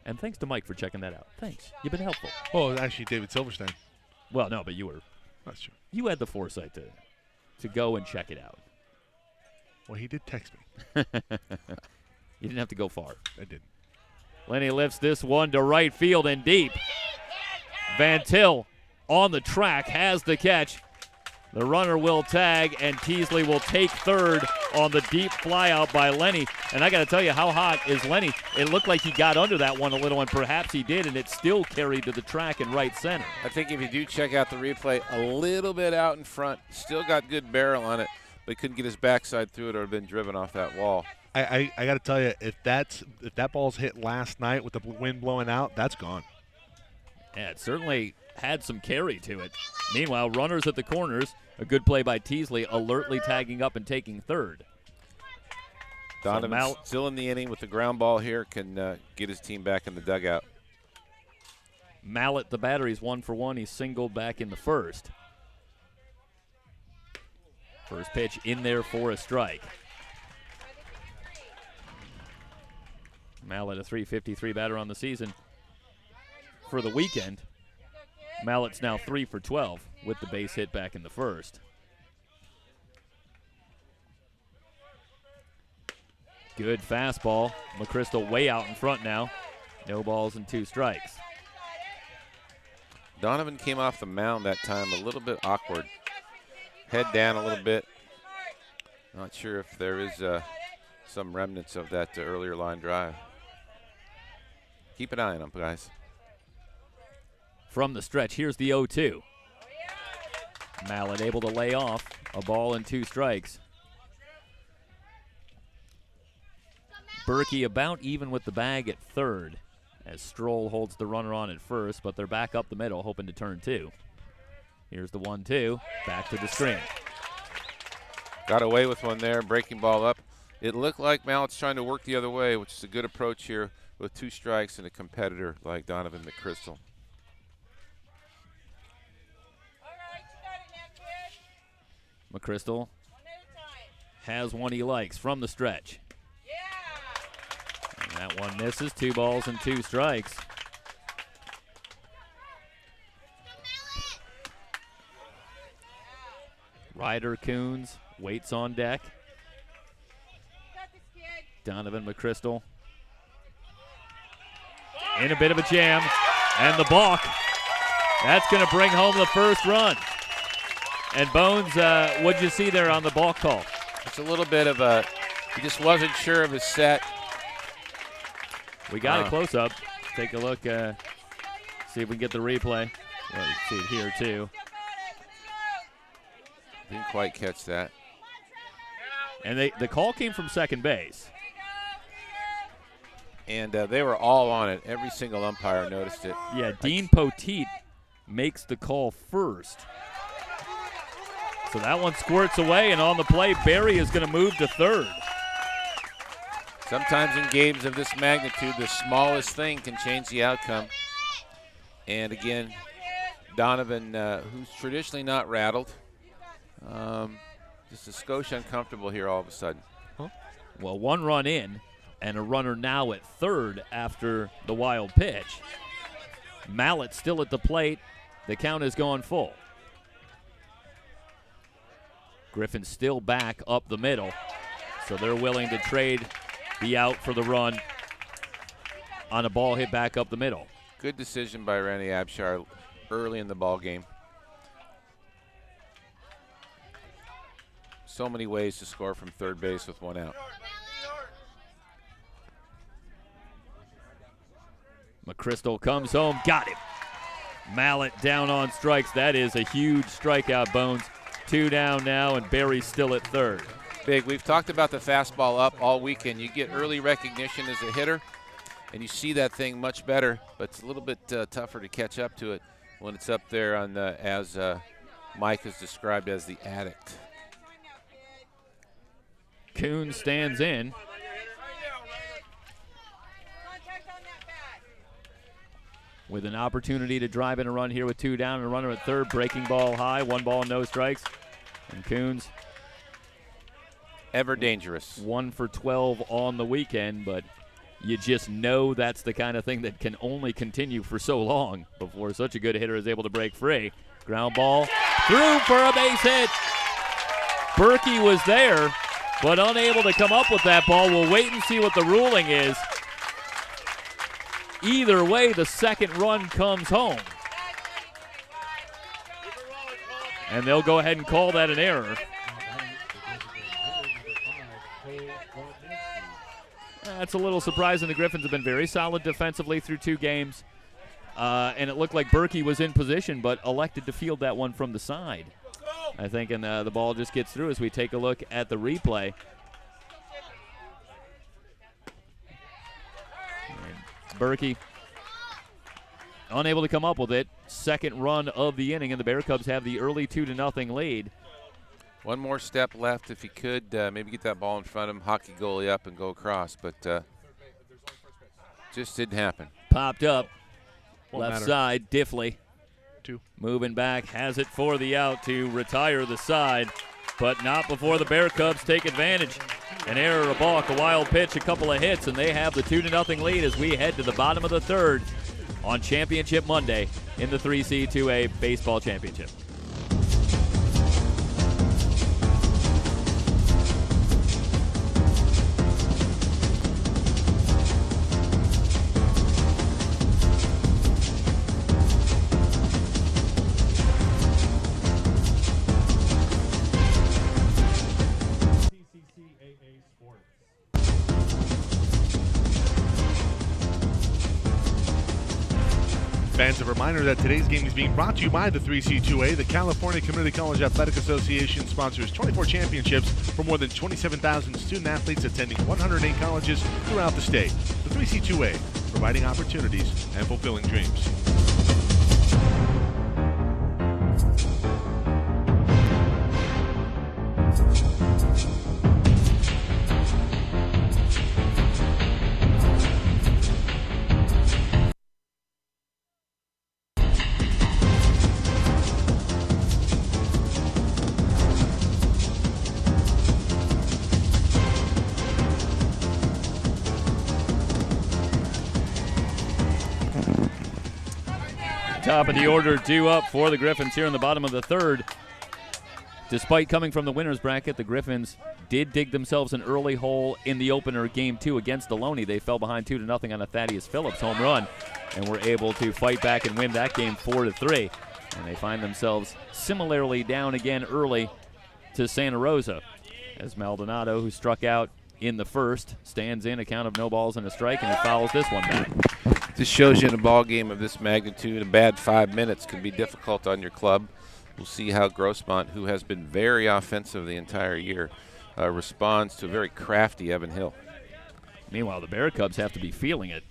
And thanks to Mike for checking that out. Thanks. You've been helpful. Oh, actually David Silverstein. Well, no, but you were. That's true. You had the foresight to go and check it out. Well, he did text me. You didn't have to go far. I didn't. Lenny lifts this one to right field and deep. Van Til on the track has the catch. The runner will tag, and Teasley will take third on the deep flyout by Lenny. And I got to tell you, how hot is Lenny? It looked like he got under that one a little, and perhaps he did, and it still carried to the track in right center. I think if you do check out the replay, a little bit out in front, still got good barrel on it, but couldn't get his backside through it or have been driven off that wall. I got to tell you, if that ball's hit last night with the wind blowing out, that's gone. Yeah, it certainly had some carry to it. Meanwhile, runners at the corners, a good play by Teasley, alertly tagging up and taking third. Donovan still in the inning with the ground ball here, can get his team back in the dugout. Mallett, the batter, he's 1 for 1. He's singled back in the first. First pitch in there for a strike. Mallett, a .353 batter on the season. For the weekend, Mallett's now 3 for 12 with the base hit back in the first. Good fastball. McChrystal way out in front now. No balls and 2 strikes. Donovan came off the mound that time a little bit awkward. Head down a little bit. Not sure if there is some remnants of that earlier line drive. Keep an eye on him, guys. From the stretch, here's the 0-2. Mallett able to lay off. A ball and 2 strikes. Berkey about even with the bag at third as Stroll holds the runner on at first, but they're back up the middle hoping to turn 2. Here's the 1-2. Back to the screen. Got away with one there, breaking ball up. It looked like Mallett's trying to work the other way, which is a good approach here with 2 strikes and a competitor like Donovan McChrystal. McChrystal has one he likes from the stretch. And that one misses. 2 balls and 2 strikes. Ryder Coons waits on deck. Donovan McChrystal in a bit of a jam, and the balk. That's going to bring home the first run. And Bones, what'd you see there on the balk call? It's a little bit of he just wasn't sure of his set. We got a close-up. Take a look, see if we can get the replay. Well, you can see it here, too. Didn't quite catch that. And the call came from second base. And they were all on it. Every single umpire noticed it. Yeah, Dean Poteet makes the call first. So that one squirts away, and on the play, Barry is going to move to third. Sometimes in games of this magnitude, the smallest thing can change the outcome. And again, Donovan, who's traditionally not rattled, just a skosh uncomfortable here all of a sudden. Well, 1 run in and a runner now at third after the wild pitch. Mallett still at the plate. The count is going full. Griffin still back up the middle, so they're willing to trade the out for the run on a ball hit back up the middle. Good decision by Randy Abshire early in the ball game. So many ways to score from third base with 1 out. McChrystal comes home, got him. Mallett down on strikes. That is a huge strikeout, Bones. 2 down now, and Barry's still at third. Big. We've talked about the fastball up all weekend. You get early recognition as a hitter, and you see that thing much better, but it's a little bit tougher to catch up to it when it's up there on as Mike has described as the addict. Kuhn stands in. With an opportunity to drive in a run here with 2 down and a runner at third. Breaking ball high, 1 ball, no strikes. And Kuhn's ever dangerous. 1 for 12 on the weekend, but you just know that's the kind of thing that can only continue for so long before such a good hitter is able to break free. Ground ball through for a base hit. Berkey was there, but unable to come up with that ball. We'll wait and see what the ruling is. Either way, the second run comes home. And they'll go ahead and call that an error. That's a little surprising. The Griffins have been very solid defensively through 2 games. And it looked like Berkey was in position, but elected to field that one from the side, I think, and the ball just gets through as we take a look at the replay. Berkey unable to come up with it. Second run of the inning, and the Bear Cubs have the early 2-0 lead. 1 more step left if he could maybe get that ball in front of him, hockey goalie up and go across, but just didn't happen. Popped up. Won't Left matter. side, Diffley. 2. Moving back, has it for the out to retire the side, but not before the Bear Cubs take advantage. An error, a balk, a wild pitch, a couple of hits, and they have the 2-0 lead as we head to the bottom of the third on Championship Monday in the 3C2A Baseball Championship. CCCAA Sports. Fans, a reminder that today's game is being brought to you by the 3C2A. The California Community College Athletic Association sponsors 24 championships for more than 27,000 student-athletes attending 108 colleges throughout the state. The 3C2A, providing opportunities and fulfilling dreams. Top of the order due up for the Griffins here in the bottom of the third. Despite coming from the winner's bracket, the Griffins did dig themselves an early hole in the opener Game 2 against Deloney. They fell behind 2-0 on a Thaddeus Phillips home run and were able to fight back and win that game 4-3. And they find themselves similarly down again early to Santa Rosa as Maldonado, who struck out in the first, stands in a count of no balls and a strike, and he fouls this one back. This shows you in a ball game of this magnitude, a bad 5 minutes can be difficult on your club. We'll see how Grossmont, who has been very offensive the entire year, responds to a very crafty Evan Hill. Meanwhile, the Bear Cubs have to be feeling it.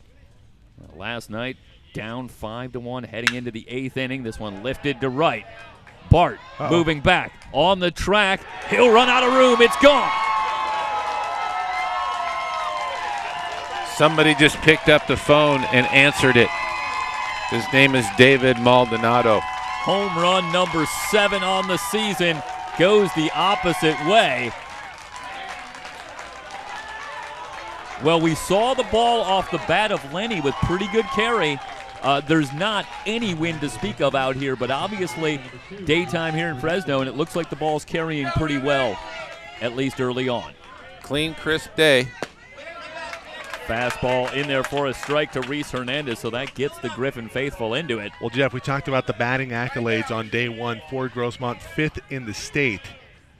Last night, down 5-1 heading into the 8th inning. This one lifted to right. Bart moving back on the track. He'll run out of room. It's gone. Somebody just picked up the phone and answered it. His name is David Maldonado. Home run number 7 on the season goes the opposite way. Well, we saw the ball off the bat of Lenny with pretty good carry. There's not any wind to speak of out here, but obviously daytime here in Fresno, and it looks like the ball's carrying pretty well, at least early on. Clean, crisp day. Fastball in there for a strike to Reese Hernandez, so that gets the Griffin faithful into it. Well, Jeff, we talked about the batting accolades on day one. Ford Grossmont 5th in the state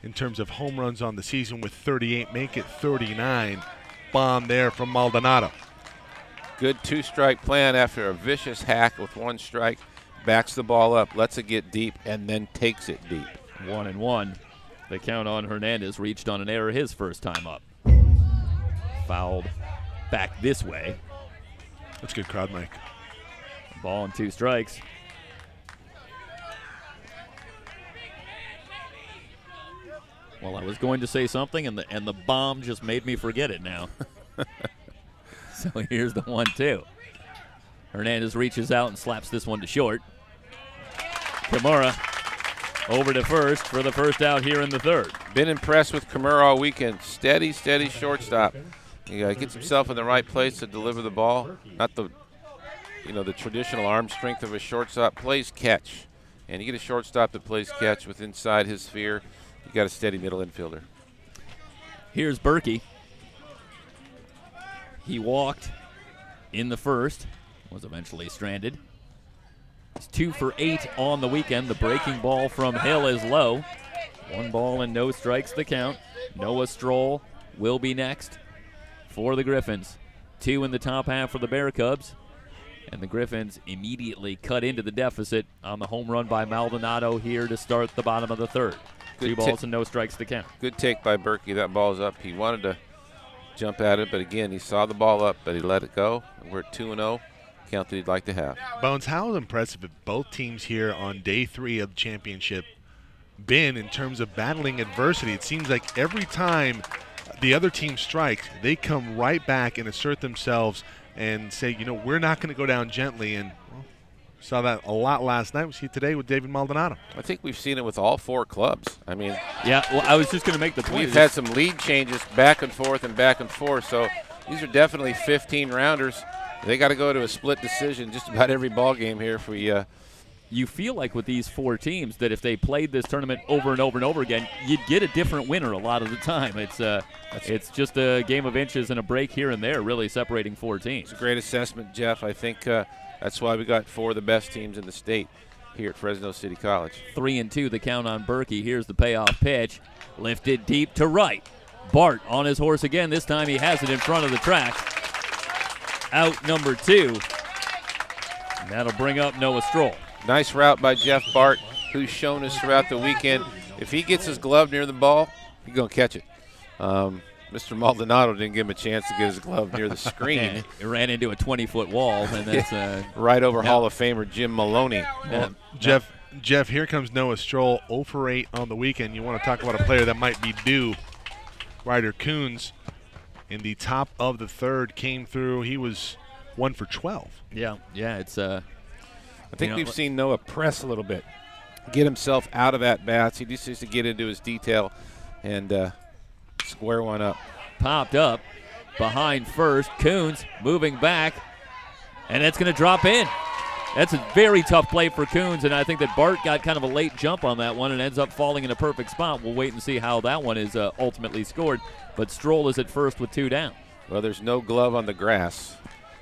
in terms of home runs on the season with 38, make it 39. Bomb there from Maldonado. Good 2-strike plan after a vicious hack with 1 strike. Backs the ball up, lets it get deep, and then takes it deep. 1-1. The count on Hernandez reached on an error his first time up. Fouled back this way. That's good crowd, Mike. Ball and 2 strikes. Well, I was going to say something, and the bomb just made me forget it now. So here's the 1-2. Hernandez reaches out and slaps this one to short. Kimura over to first for the first out here in the 3rd. Been impressed with Kimura all weekend. Steady shortstop. He gets himself in the right place to deliver the ball. Not the traditional arm strength of a shortstop. Plays catch. And you get a shortstop that plays catch with inside his sphere. You got a steady middle infielder. Here's Berkey. He walked in the 1st, was eventually stranded. He's 2 for 8 on the weekend. The breaking ball from Hill is low. 1 ball and no strikes the count. Noah Stroll will be next for the Griffins. 2 in the top half for the Bear Cubs. And the Griffins immediately cut into the deficit on the home run by Maldonado here to start the bottom of the 3rd. Good 2 balls and no strikes to count. Good take by Berkey. That ball's up. He wanted to jump at it, but again, he saw the ball up, but he let it go. We're at 2-0. Count that he'd like to have. Bones, how impressive have both teams here on day 3 of the championship been in terms of battling adversity? It seems like every time the other team strikes, they come right back and assert themselves and say, we're not going to go down gently. And saw that a lot last night. We see it today with David Maldonado. I think we've seen it with all 4 clubs. I mean, yeah, well, I was just going to make the point. We've had some lead changes back and forth, so these are definitely 15-rounders. They got to go to a split decision just about every ball game here if we you feel like with these 4 teams that if they played this tournament over and over and over again, you'd get a different winner a lot of the time. It's just a game of inches and a break here and there, really separating 4 teams. It's a great assessment, Jeff. I think that's why we got 4 of the best teams in the state here at Fresno City College. 3-2 the count on Berkey. Here's the payoff pitch. Lifted deep to right. Bart on his horse again. This time he has it in front of the track. Out number 2. And that'll bring up Noah Stroll. Nice route by Jeff Bart, who's shown us throughout the weekend. If he gets his glove near the ball, he's going to catch it. Mr. Maldonado didn't give him a chance to get his glove near the screen. He ran into a 20-foot wall, and that's right over Hall of Famer Jim Maloney. Well, Jeff, here comes Noah Stroll, 0 for 8 on the weekend. You want to talk about a player that might be due. Ryder Coons in the top of the 3rd came through. He was 1 for 12. Yeah, it's I think we've seen Noah press a little bit, get himself out of at-bats. He just needs to get into his detail and square one up. Popped up behind first. Coons moving back, and it's going to drop in. That's a very tough play for Coons, and I think that Bart got kind of a late jump on that one and ends up falling in a perfect spot. We'll wait and see how that one is ultimately scored, but Stroll is at first with 2 down. Well, there's no glove on the grass,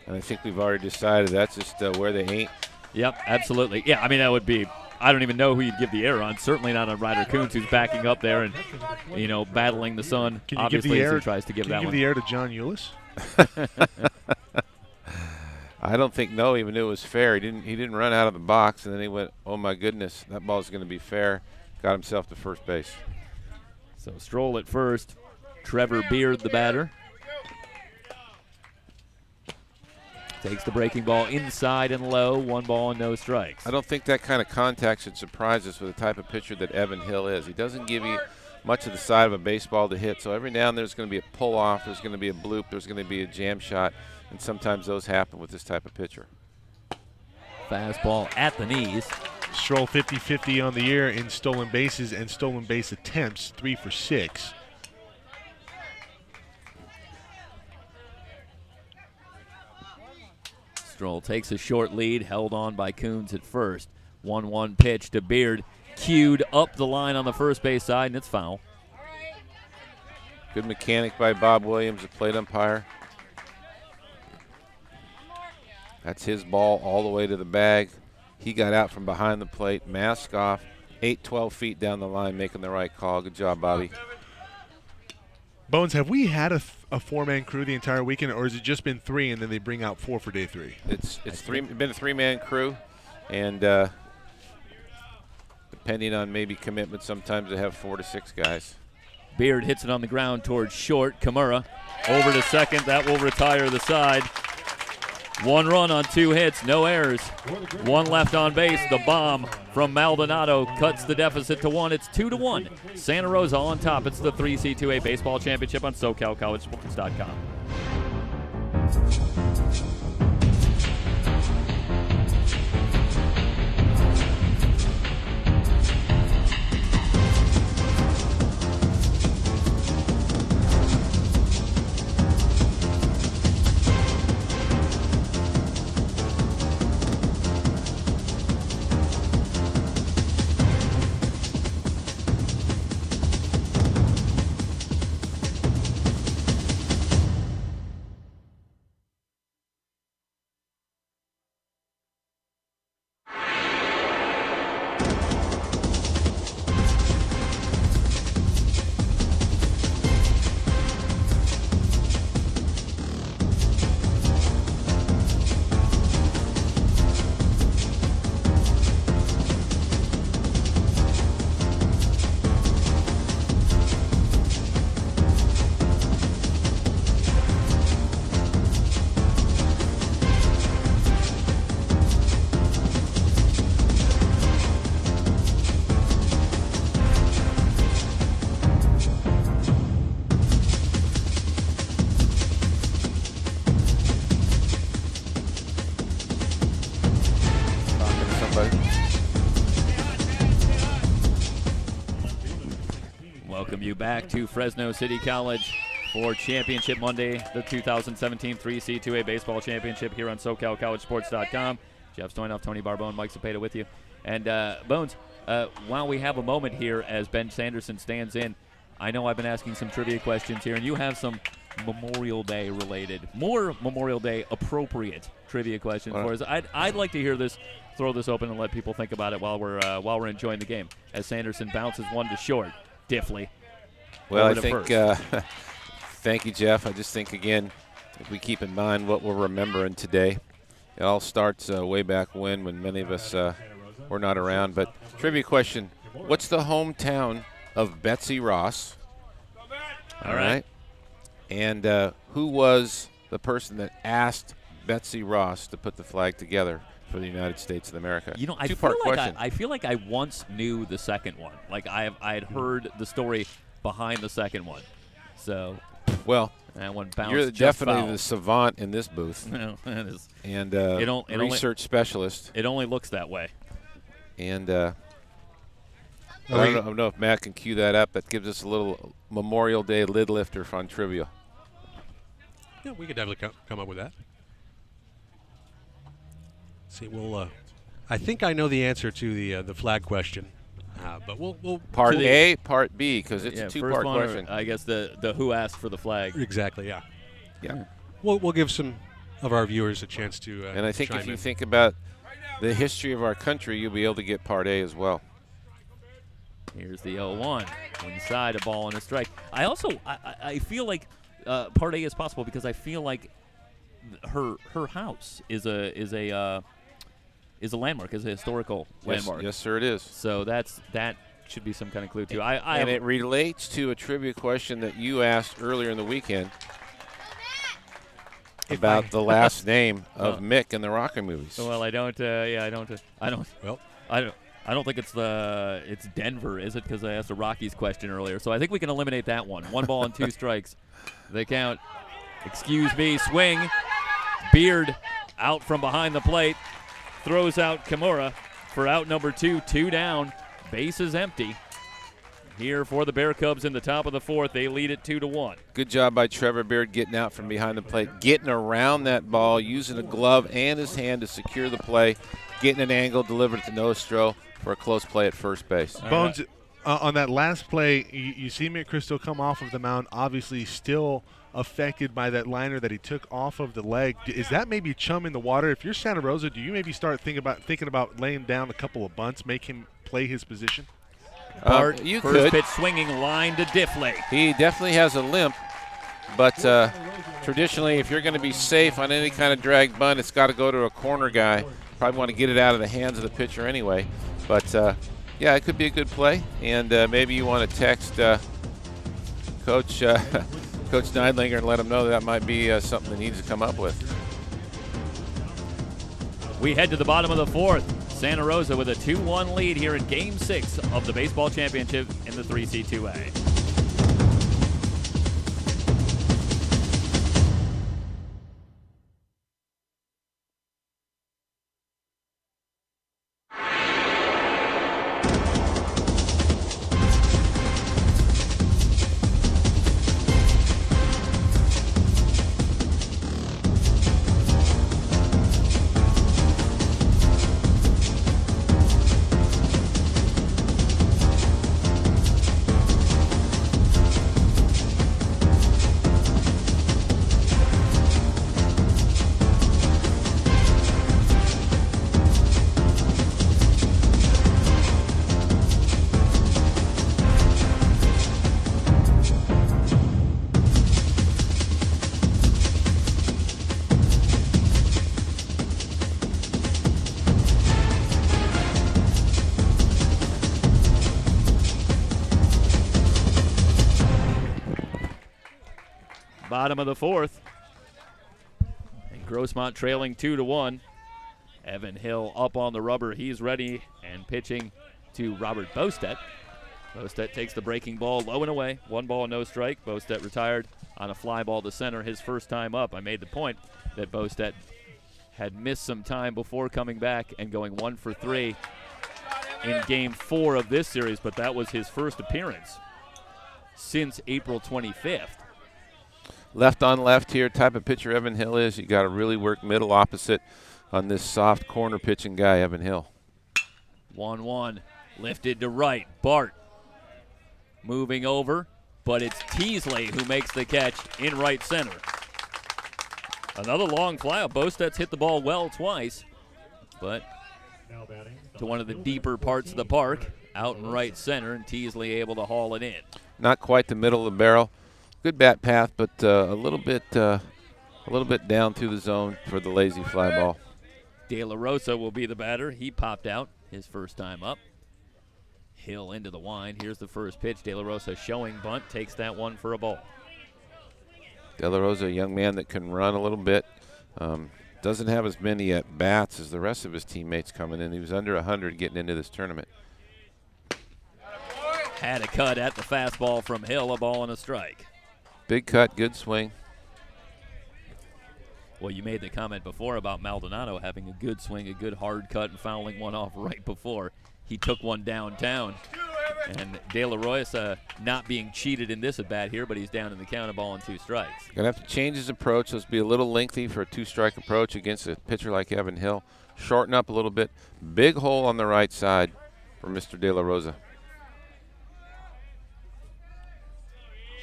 and I think we've already decided that's just where they ain't. Yep, absolutely. Yeah, I mean, that would be – I don't even know who you'd give the error on. Certainly not on Ryder Coons, who's backing up there and, battling the sun. Can you obviously, give the error, he tries to give that one. Can you give the error to John Eulis? I don't think Noah even knew it was fair. He didn't run out of the box, and then he went, oh, my goodness, that ball's going to be fair. Got himself to first base. So Stroll at first. Trevor Beard, the batter. Takes the breaking ball inside and low, 1 ball and no strikes. I don't think that kind of contact should surprise us with the type of pitcher that Evan Hill is. He doesn't give you much of the side of a baseball to hit, so every now and then there's going to be a pull-off, there's going to be a bloop, there's going to be a jam shot. and sometimes those happen with this type of pitcher. Fastball at the knees. Stroll 50-50 on the year in stolen bases and stolen base attempts, 3 for 6. Stroll takes a short lead, held on by Coons at first. 1-1 pitch to Beard, cued up the line on the first base side, and it's foul. Good mechanic by Bob Williams, the plate umpire. That's his ball all the way to the bag. He got out from behind the plate, mask off, 12 feet down the line, making the right call. Good job, Bobby. Bones, have we had a four-man crew the entire weekend, or has it just been 3 and then they bring out 4 for day 3? It's been a 3-man crew, and depending on maybe commitment, sometimes they have 4 to 6 guys. Beard hits it on the ground towards short. Kimura over to second. That will retire the side. 1 run on 2 hits, no errors. 1 left on base. The bomb from Maldonado cuts the deficit to 1. It's 2-1. Santa Rosa on top. It's the 3C2A Baseball Championship on SoCalCollegeSports.com. Welcome you back to Fresno City College for Championship Monday, the 2017 3C2A Baseball Championship here on SoCalCollegeSports.com. Jeff Stoynoff, Tony Barbone, Mike Cepeda with you. And Bones, while we have a moment here as Ben Sanderson stands in, I know I've been asking some trivia questions here, and you have some Memorial Day related, more Memorial Day appropriate trivia questions for us. I'd like to hear this, throw this open and let people think about it while we're enjoying the game. As Sanderson bounces 1 to short, Diffley. Well, I think, thank you, Jeff. I just think, again, if we keep in mind what we're remembering today, it all starts way back when many of us were not around. But trivia question, what's the hometown of Betsy Ross? All right. And who was the person that asked Betsy Ross to put the flag together for the United States of America? You know, I feel like I once knew the second one. Like I had heard the story behind the second one. So, well, that one bounced. You're just definitely foul. the savant in this booth. No, it is. And research specialist. It only looks that way. And I don't know if Matt can cue that up. That gives us a little Memorial Day lid lifter fun trivia. Yeah, we could definitely come up with that. See, I think I know the answer to the flag question, but we'll part A, part B, because it's a 2-part question. I guess the who asked for the flag. Exactly. Yeah. Yeah. We'll give some of our viewers a chance to. And I think if you in. think about the history of our country, you'll be able to get part A as well. Here's the 0-1 inside, a ball and a strike. I also I feel like part A is possible because I feel like her house is a landmark, is a historical landmark. Yes, sir, it is. So that should be some kind of clue too. And it relates to a trivia question that you asked earlier in the weekend about the last name of Mick in the Rocker movies. Well, I don't think it's Denver, is it? Because I asked a Rockies question earlier. So I think we can eliminate that one. 1 ball and 2 strikes. They count. Excuse me, swing. Beard out from behind the plate, throws out Kimura for out number 2, 2 down, bases empty. Here for the Bear Cubs in the top of the 4th, they lead it 2-1. Good job by Trevor Beard getting out from behind the plate, getting around that ball, using a glove and his hand to secure the play, getting an angle, delivered to Nostro for a close play at first base. Bones, on that last play, you see Cristo come off of the mound, obviously still affected by that liner that he took off of the leg. Is that maybe chum in the water? If you're Santa Rosa, do you maybe start thinking about laying down a couple of bunts, make him play his position? Bart, you first could. pitch swinging line to Diffley. He definitely has a limp, but traditionally, if you're going to be safe on any kind of drag bunt, it's got to go to a corner guy. Probably want to get it out of the hands of the pitcher anyway. But, yeah, it could be a good play, and maybe you want to text Coach Neidlinger and let him know that might be something that he needs to come up with. We head to the bottom of the 4th. Santa Rosa with a 2-1 lead here in Game 6 of the baseball championship in the 3C2A. Bottom of the 4th. And Grossmont trailing 2-1. Evan Hill up on the rubber. He's ready and pitching to Robert Bostedt. Bostedt takes the breaking ball low and away. 1 ball, no strike. Bostedt retired on a fly ball to center his first time up. I made the point that Bostedt had missed some time before coming back and going 1 for 3 in Game 4 of this series, but that was his first appearance since April 25th. Left on left here, type of pitcher Evan Hill is. You got to really work middle opposite on this soft corner pitching guy, Evan Hill. 1-1, lifted to right. Bart moving over, but it's Teasley who makes the catch in right center. Another long flyout. Bostedt's hit the ball well twice, but to one of the deeper parts of the park, out in right center, and Teasley able to haul it in. Not quite the middle of the barrel. Good bat path, but a little bit down through the zone for the lazy fly ball. De La Rosa will be the batter. He popped out his first time up. Hill into the wind. Here's the first pitch. De La Rosa showing bunt, takes that one for a ball. De La Rosa, a young man that can run a little bit. Doesn't have as many at bats as the rest of his teammates coming in. He was under 100 getting into this tournament. Had a cut at the fastball from Hill, a ball and a strike. Big cut, good swing. Well, you made the comment before about Maldonado having a good swing, a good hard cut, and fouling one off right before. He took one downtown. And De La Rosa not being cheated in this at-bat here, but he's down in the count, a ball and 2 strikes. Going to have to change his approach. Let's be a little lengthy for a 2-strike approach against a pitcher like Evan Hill. Shorten up a little bit. Big hole on the right side for Mr. De La Rosa.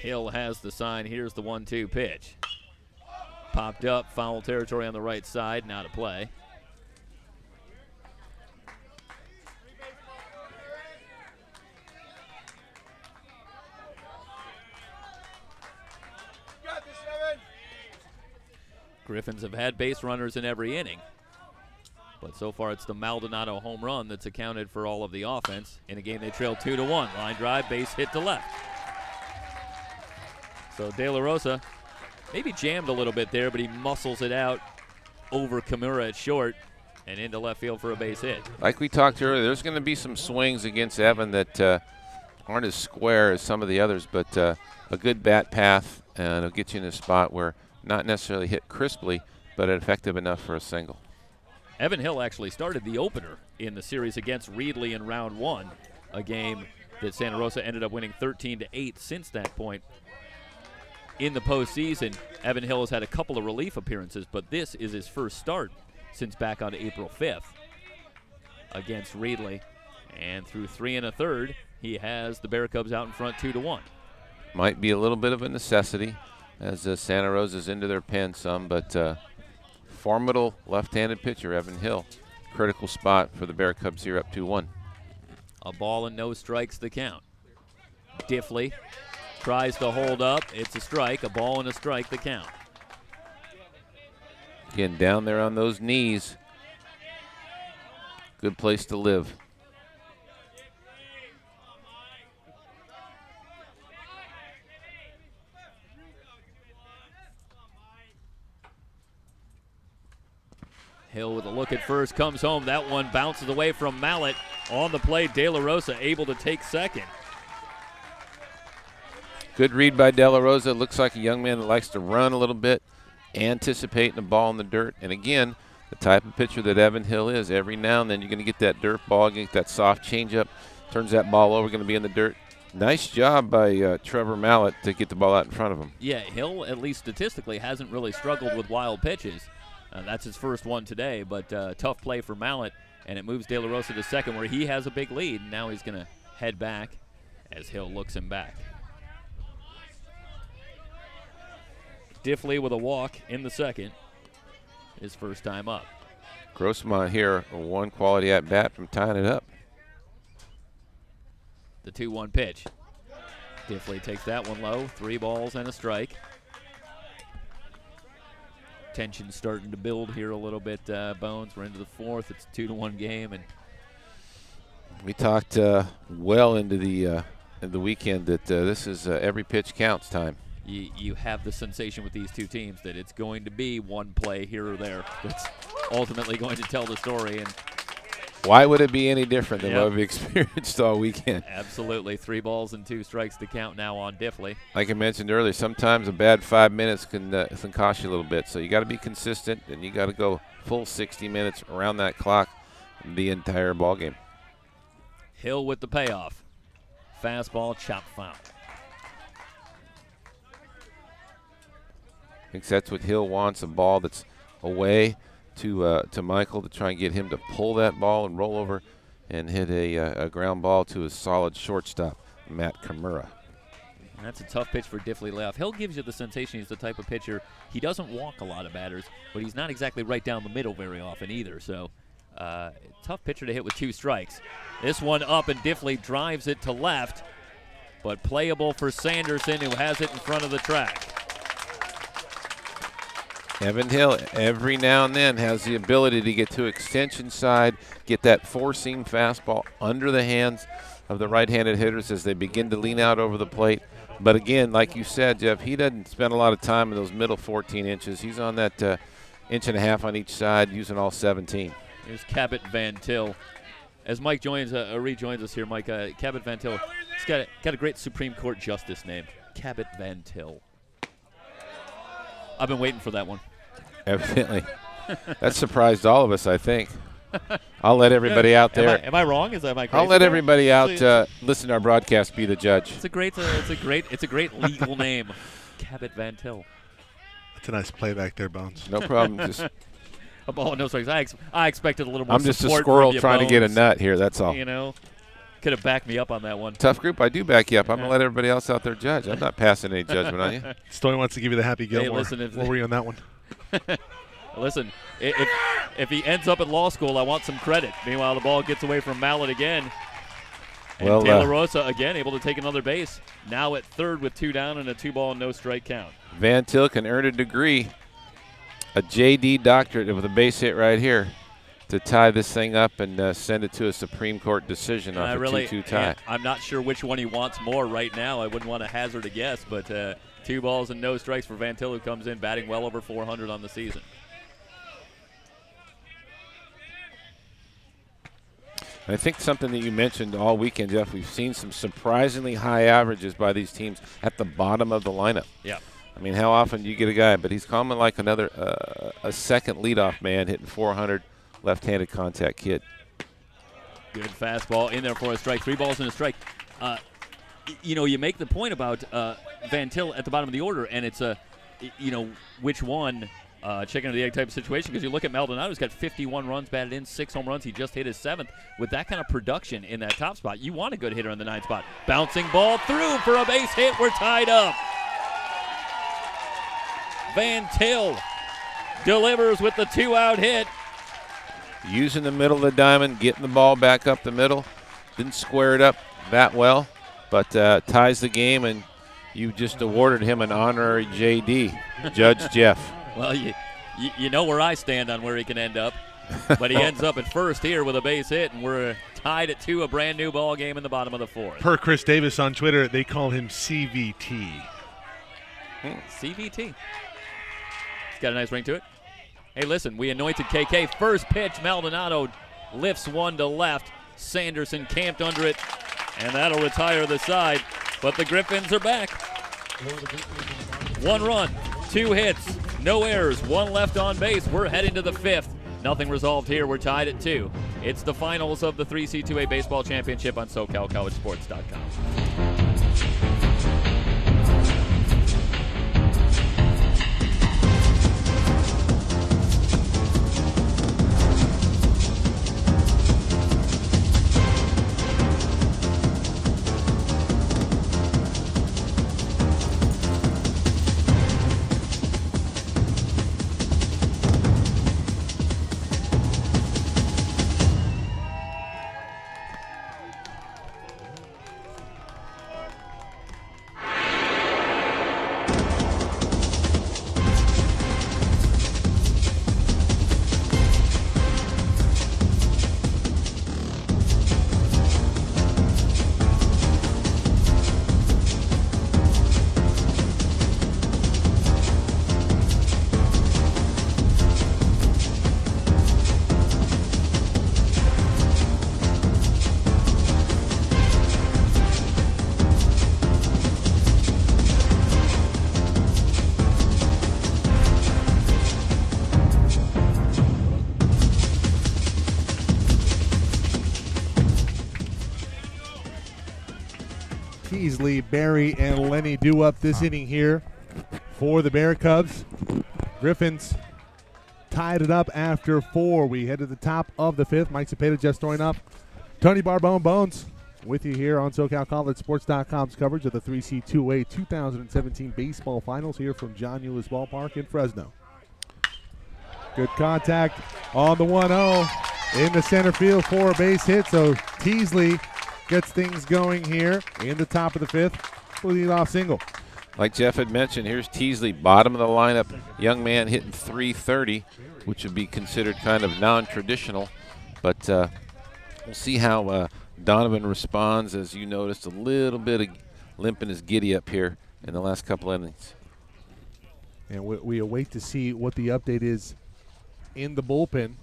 Hill has the sign. Here's the 1-2 pitch. Popped up, foul territory on the right side, not a play. Griffins have had base runners in every inning, but so far it's the Maldonado home run that's accounted for all of the offense. In a game they trail 2-1. Line drive, base hit to left. So De La Rosa maybe jammed a little bit there, but he muscles it out over Kimura at short and into left field for a base hit. Like we talked earlier, there's going to be some swings against Evan that aren't as square as some of the others, but a good bat path, and it'll get you in a spot where not necessarily hit crisply, but effective enough for a single. Evan Hill actually started the opener in the series against Reedley in round 1, a game that Santa Rosa ended up winning 13-8 since that point. In the postseason, Evan Hill has had a couple of relief appearances, but this is his first start since back on April 5th against Reedley. And through 3 1/3, he has the Bear Cubs out in front 2-1. Might be a little bit of a necessity as Santa Rosa's into their pen some, but formidable left-handed pitcher, Evan Hill. Critical spot for the Bear Cubs here up 2-1. A ball and no strikes the count. Diffley tries to hold up. It's a strike. A ball and a strike the count. Again, down there on those knees. Good place to live. Hill with a look at first, comes home. That one bounces away from Mallett. On the play, De La Rosa able to take second. Good read by De La Rosa. Looks like a young man that likes to run a little bit, anticipating the ball in the dirt. And again, the type of pitcher that Evan Hill is, every now and then you're going to get that dirt ball, get that soft changeup, turns that ball over, going to be in the dirt. Nice job by Trevor Mallett to get the ball out in front of him. Yeah, Hill, at least statistically, hasn't really struggled with wild pitches. That's his first one today, but tough play for Mallett, and it moves De La Rosa to second where he has a big lead. Now he's going to head back as Hill looks him back. Diffley with a walk in the second, his first time up. Grossmont here, one quality at bat from tying it up. The 2-1 pitch. Diffley takes that one low, 3 balls and a strike. Tension starting to build here a little bit, Bones. We're into the 4th. It's a 2-1 game, and we talked well into the weekend that this is every pitch counts time. You have the sensation with these two teams that it's going to be one play here or there that's ultimately going to tell the story. And why would it be any different than what we've experienced all weekend? Absolutely. 3 balls and 2 strikes to count now on Diffley. Like I mentioned earlier, sometimes a bad 5 minutes can cost you a little bit. So you got to be consistent, and you got to go full 60 minutes around that clock the entire ball game. Hill with the payoff. Fastball, chop foul. I think that's what Hill wants, a ball that's away to Michael to try and get him to pull that ball and roll over and hit a ground ball to his solid shortstop, Matt Kimura. That's a tough pitch for Diffley layoff. Hill gives you the sensation he's the type of pitcher, he doesn't walk a lot of batters, but he's not exactly right down the middle very often either. So tough pitcher to hit with 2 strikes. This one up, and Diffley drives it to left, but playable for Sanderson, who has it in front of the track. Evan Hill every now and then has the ability to get to extension side, get that 4-seam fastball under the hands of the right-handed hitters as they begin to lean out over the plate. But again, like you said, Jeff, he doesn't spend a lot of time in those middle 14 inches. He's on that inch and a half on each side, using all 17. Here's Cabot Van Til. As Mike rejoins us here, Mike, Cabot Van Til, he's got a great Supreme Court justice name, Cabot Van Til. I've been waiting for that one. Evidently. That surprised all of us, I think. I'll let everybody out there. Am I wrong? Am I crazy? I'll let everybody out listen to our broadcast be the judge. It's a great legal name, Cabot Van Til. That's a nice play back there, Bones. No problem. Just a ball, no strikes. I expected a little more. I'm just a squirrel trying to get a nut here. That's all. You know, could have backed me up on that one. Tough group. I do back you up. I'm gonna let everybody else out there judge. I'm not passing any judgment on you. Story wants to give you the Happy Gilmore. Hey, listen, what were you on that one? Listen, if he ends up at law school, I want some credit. Meanwhile, the ball gets away from Mallett again. And De La Rosa again able to take another base. Now at third with 2 down and a 2-ball, no strike count. Van Til can earn a degree, a JD doctorate with a base hit right here to tie this thing up and send it to a Supreme Court decision off a 2-2 tie. Yeah, I'm not sure which one he wants more right now. I wouldn't want to hazard a guess, but 2 balls and no strikes for Van Til, who comes in batting well over 400 on the season. I think something that you mentioned all weekend, Jeff, we've seen some surprisingly high averages by these teams at the bottom of the lineup. Yeah. I mean, how often do you get a guy? But he's coming like another a second leadoff man hitting 400 left-handed contact kid. Good fastball in there for a strike. 3 balls and a strike. You make the point about Van Til at the bottom of the order, and it's which one chicken or the egg type of situation, because you look at Maldonado's got 51 runs batted in, 6 home runs. He just hit his 7th. With that kind of production in that top spot, you want a good hitter in the 9th spot. Bouncing ball through for a base hit. We're tied up. Van Til delivers with the 2-out hit. Using the middle of the diamond, getting the ball back up the middle. Didn't square it up that well, but ties the game, and you just awarded him an honorary JD, Judge Jeff. Well, you know where I stand on where he can end up, but he ends up at first here with a base hit, and we're tied at 2, a brand new ball game in the bottom of the 4th. Per Chris Davis on Twitter, they call him CVT. CVT. It's got a nice ring to it. Hey, listen, we anointed KK. First pitch, Maldonado lifts one to left. Sanderson camped under it, and that'll retire the side. But the Griffins are back. 1 run, 2 hits, no errors, 1 left on base. We're heading to the 5th. Nothing resolved here. We're tied at 2. It's the finals of the 3C2A Baseball Championship on SoCalCollegeSports.com. Teasley, Barry, and Lenny do up this inning here for the Bear Cubs. Griffins tied it up after 4. We head to the top of the 5th. Mike Cepeda just joined up. Tony Barbone Bones with you here on SoCalCollegeSports.com's coverage of the 3C2A 2017 baseball finals here from John Eulis Ballpark in Fresno. Good contact on the 1-0 in the center field for a base hit. So Teasley gets things going here in the top of the 5th. Lead-off single. Like Jeff had mentioned, here's Teasley, bottom of the lineup. Young man hitting .330, which would be considered kind of non-traditional. But we'll see how Donovan responds, as you noticed a little bit of limp in his giddy up here in the last couple innings. And we await to see what the update is in the bullpen.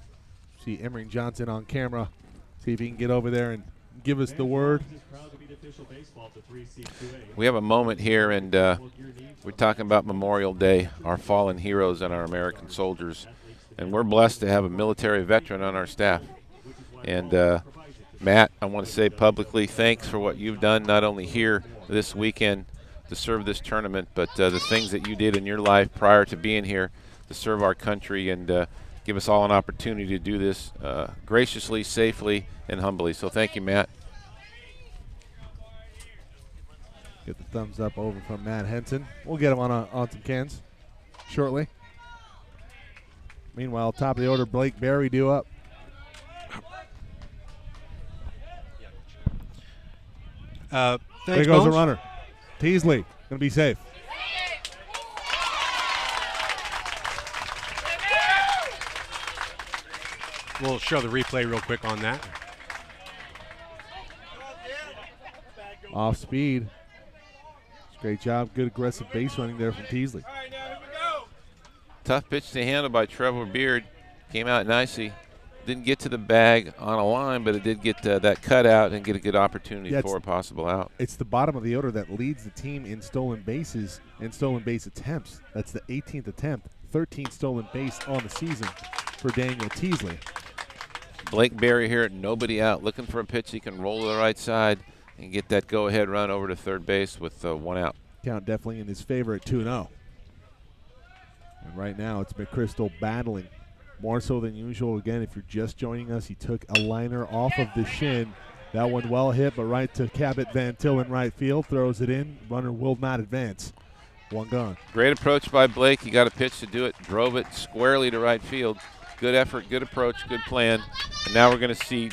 See Emery Johnson on camera. See if he can get over there and give us the word. We have a moment here, and we're talking about Memorial Day, our fallen heroes and our American soldiers. And we're blessed to have a military veteran on our staff. And Matt, I want to say publicly thanks for what you've done, not only here this weekend to serve this tournament, but the things that you did in your life prior to being here to serve our country and give us all an opportunity to do this graciously, safely, and humbly. So thank you, Matt. Get the thumbs up over from Matt Henson. We'll get him on some cans shortly. Meanwhile, top of the order, Blake Berry due up. Thanks, there goes Bones. the runner. Teasley going to be safe. We'll show the replay real quick on that. Off speed. Great job. Good aggressive base running there from Teasley. Tough pitch to handle by Trevor Beard. Came out nicely. Didn't get to the bag on a line, but it did get that cutout and get a good opportunity for a possible out. It's the bottom of the order that leads the team in stolen bases and stolen base attempts. That's the 18th attempt, 13 stolen base on the season for Daniel Teasley. Blake Berry here, nobody out, looking for a pitch he can roll to the right side and get that go-ahead run over to third base with one out. Count definitely in his favor at 2-0. And right now it's McChrystal battling more so than usual. Again, if you're just joining us, he took a liner off of the shin. That one well hit, but right to Cabot Van Til in right field. Throws it in. Runner will not advance. One gone. Great approach by Blake. He got a pitch to do it. Drove it squarely to right field. Good effort, good approach, good plan. And now we're going to see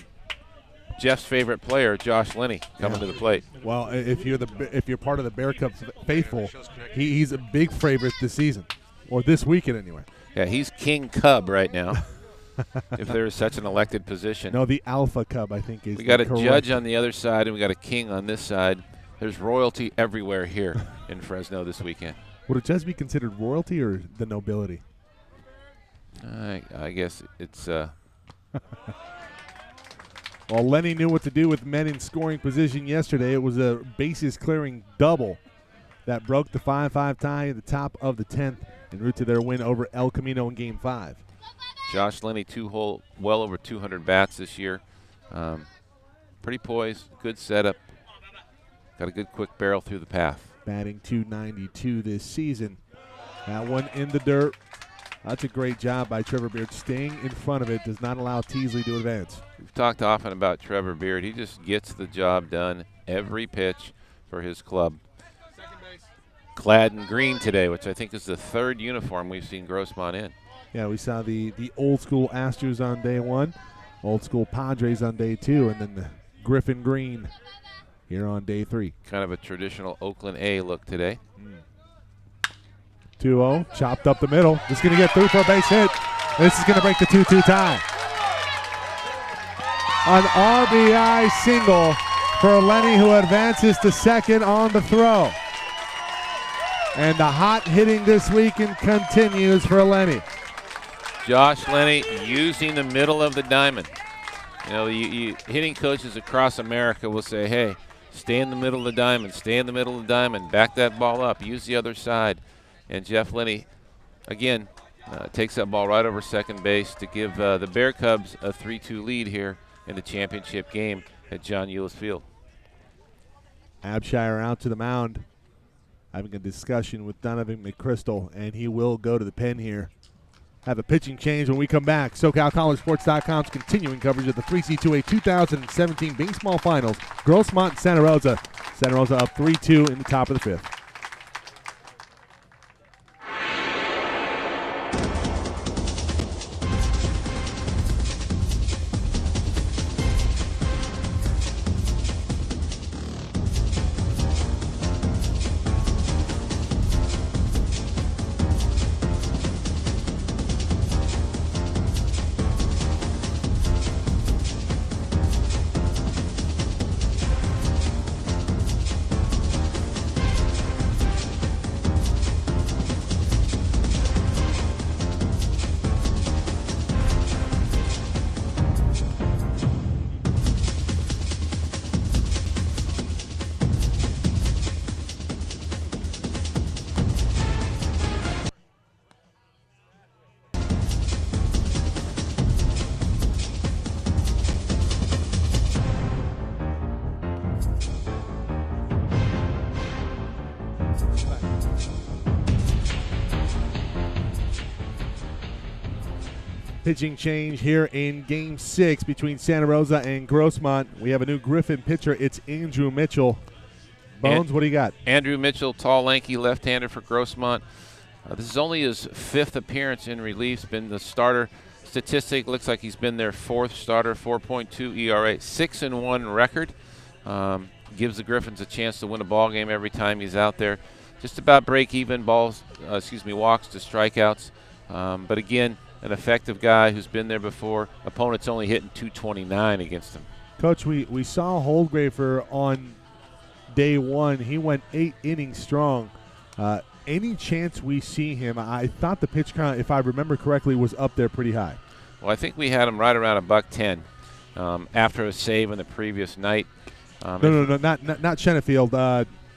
Jeff's favorite player, Josh Lenny, coming to the plate. Well, if you're part of the Bear Cubs faithful, he's a big favorite this season, or this weekend anyway. Yeah, he's King Cub right now, if there is such an elected position. No, the Alpha Cub, I think, is we got a correct. judge on the other side, and we got a king on this side. There's royalty everywhere here in Fresno this weekend. Would it just be considered royalty or the nobility? I guess it's Well, Lenny knew what to do with men in scoring position yesterday. It was a bases-clearing double that broke the 5-5 tie at the top of the 10th en route to their win over El Camino in Game 5. Josh Lenny, well over 200 bats this year. Pretty poised, good setup. Got a good quick barrel through the path. Batting .292 this season. That one in the dirt. That's a great job by Trevor Beard. Staying in front of it does not allow Teasley to advance. We've talked often about Trevor Beard. He just gets the job done every pitch for his club. Clad in green today, which I think is the third uniform we've seen Grossmont in. Yeah, we saw the old school Astros on day one, old school Padres on day two, and then the Griffin green here on day 3. Kind of a traditional Oakland A look today. 2-0, chopped up the middle. Just going to get through for a base hit. This is going to break the 2-2 tie. An RBI single for Lenny, who advances to second on the throw. And the hot hitting this weekend continues for Lenny. Josh Lenny using the middle of the diamond. You know, hitting coaches across America will say, hey, stay in the middle of the diamond, stay in the middle of the diamond, back that ball up, use the other side. And Jeff Lenny, again, takes that ball right over second base to give the Bear Cubs a 3-2 lead here in the championship game at John Eulis Field. Abshire out to the mound, having a discussion with Donovan McChrystal, and he will go to the pen here. Have a pitching change when we come back. SoCalCollegeSports.com's continuing coverage of the 3C2A 2017 Baseball Finals. Grossmont and Santa Rosa. Santa Rosa up 3-2 in the top of the 5th. Pitching change here in Game 6 between Santa Rosa and Grossmont. We have a new Griffin pitcher. It's Andrew Mitchell. Bones, what do you got? Andrew Mitchell, tall, lanky left-hander for Grossmont. This is only his 5th appearance in relief. He's been the starter. Statistic looks like he's been their 4th starter, 4.2 ERA, 6-1 record. Gives the Griffins a chance to win a ball game every time he's out there. Just about break even walks to strikeouts. But again, an effective guy who's been there before. Opponents only hitting .229 against him. Coach, we saw Holdgrafer on day 1. He went 8 innings strong. Any chance we see him? I thought the pitch count, if I remember correctly, was up there pretty high. Well, I think we had him right around $110 after a save on the previous night. No, not Shenefield.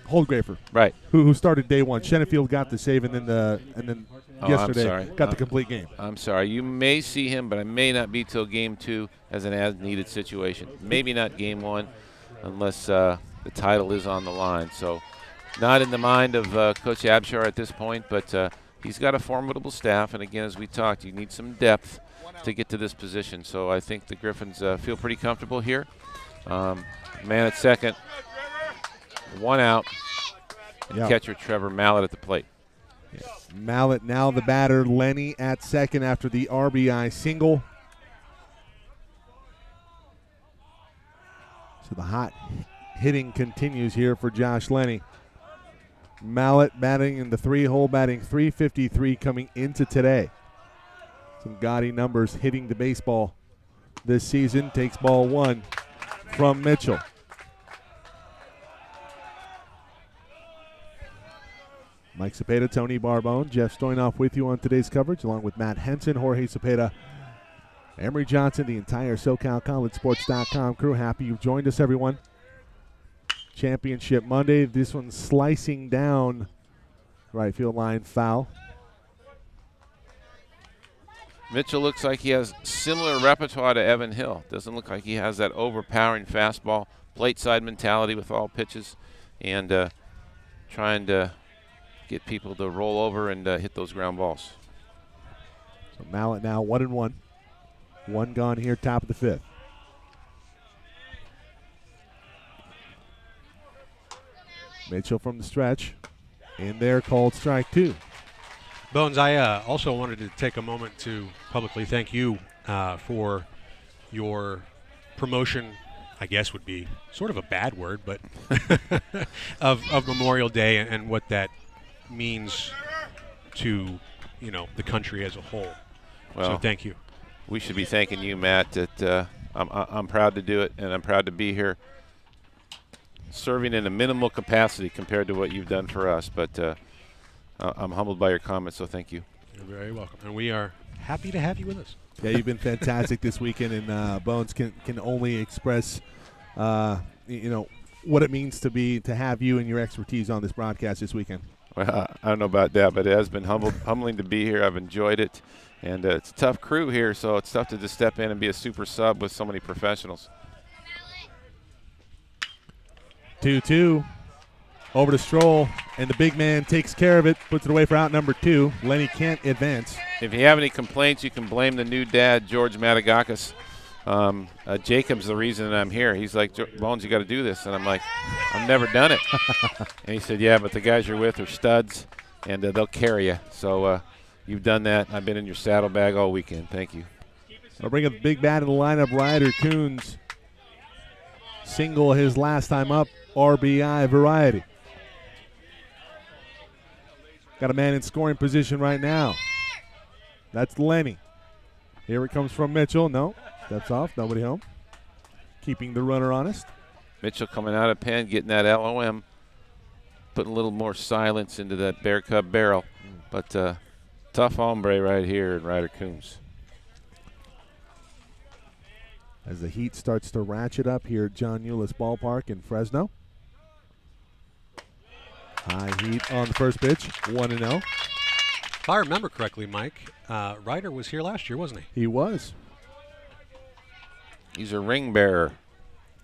Holdgrafer, Right. Who started day one. Shenefield got the save, and then yesterday got the complete game. I'm sorry. You may see him, but I may not be till game 2 as an as-needed situation. Maybe not game 1 unless the title is on the line. So not in the mind of Coach Abshar at this point, but he's got a formidable staff. And, again, as we talked, you need some depth to get to this position. So I think the Griffins feel pretty comfortable here. Man at second. 1 out. And catcher Trevor Mallett at the plate. Yeah. Mallett now the batter. Lenny at second after the RBI single. So the hot hitting continues here for Josh Lenny. Mallett batting in the 3-hole, batting .353 coming into today. Some gaudy numbers hitting the baseball this season. Takes ball 1 from Mitchell. Mike Cepeda, Tony Barbone, Jeff Stoynoff with you on today's coverage, along with Matt Henson, Jorge Cepeda, Emery Johnson, the entire SoCalCollegeSports.com crew. Happy you've joined us, everyone. Championship Monday. This one's slicing down right field line, foul. Mitchell looks like he has similar repertoire to Evan Hill. Doesn't look like he has that overpowering fastball, plate side mentality with all pitches, and trying to get people to roll over and hit those ground balls. So Mallett now 1-1. 1 gone here, top of the 5th. Mitchell from the stretch. In there, called strike 2. Bones, I also wanted to take a moment to publicly thank you for your promotion, I guess would be sort of a bad word, but of Memorial Day and what that means to, the country as a whole. Well, so thank you. We should be thanking you, Matt. That I'm proud to do it, and I'm proud to be here serving in a minimal capacity compared to what you've done for us. But I'm humbled by your comments, so thank you. You're very welcome. And we are happy to have you with us. Yeah, you've been fantastic this weekend, and Bones can only express, what it means to have you and your expertise on this broadcast this weekend. Well, I don't know about that, but it has been humbling to be here. I've enjoyed it, and it's a tough crew here, so it's tough to just step in and be a super sub with so many professionals. 2-2. Over to Stroll, and the big man takes care of it, puts it away for out number 2. Lenny can't advance. If you have any complaints, you can blame the new dad, George Matagakis. Jacob's the reason that I'm here. He's like, Bones, you got to do this. And I'm like, I've never done it. And he said, yeah, but the guys you're with are studs, and they'll carry you. So you've done that. I've been in your saddlebag all weekend. Thank you. I'll bring a big bat in the lineup. Ryder Coons single his last time up, RBI variety. Got a man in scoring position right now. That's Lenny. Here it comes from Mitchell. No, steps off, nobody home. Keeping the runner honest. Mitchell coming out of pen, getting that LOM, putting a little more silence into that Bear Cub barrel. But tough hombre right here in Ryder Coons. As the heat starts to ratchet up here at John Euless Ballpark in Fresno. High heat on the first pitch, 1-0. If I remember correctly, Mike, Ryder was here last year, wasn't he? He was. He's a ring bearer.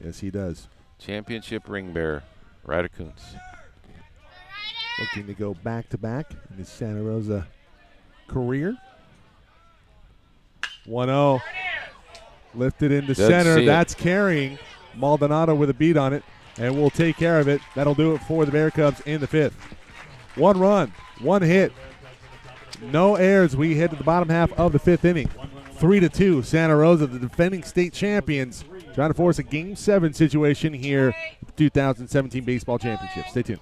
Yes, he does. Championship ring bearer, Ryder Coons. Looking to go back-to-back in his Santa Rosa career. 1-0. Lifted into center. That's carrying. Maldonado with a beat on it, and we'll take care of it. That'll do it for the Bear Cubs in the 5th. 1 run, 1 hit. No errors. We head to the bottom half of the 5th inning. 3-2, Santa Rosa, the defending state champions, trying to force a Game 7 situation here at the 2017 Baseball Championship. Stay tuned.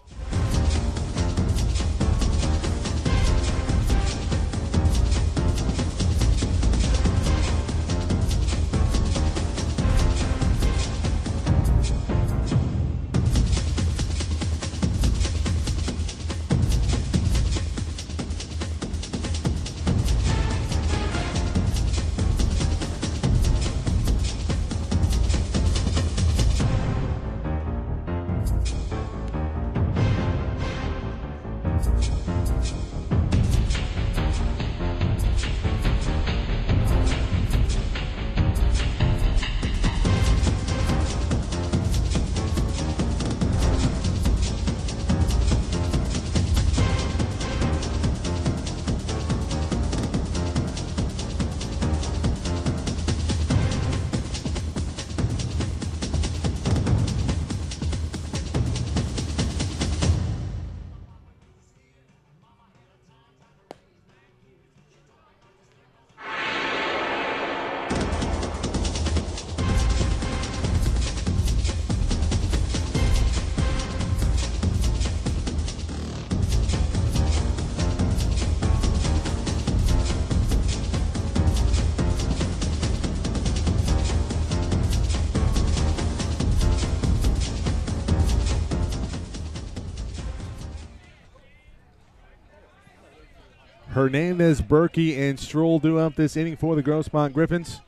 Hernandez, Berkey, and Stroll do up this inning for the Grossmont Griffins.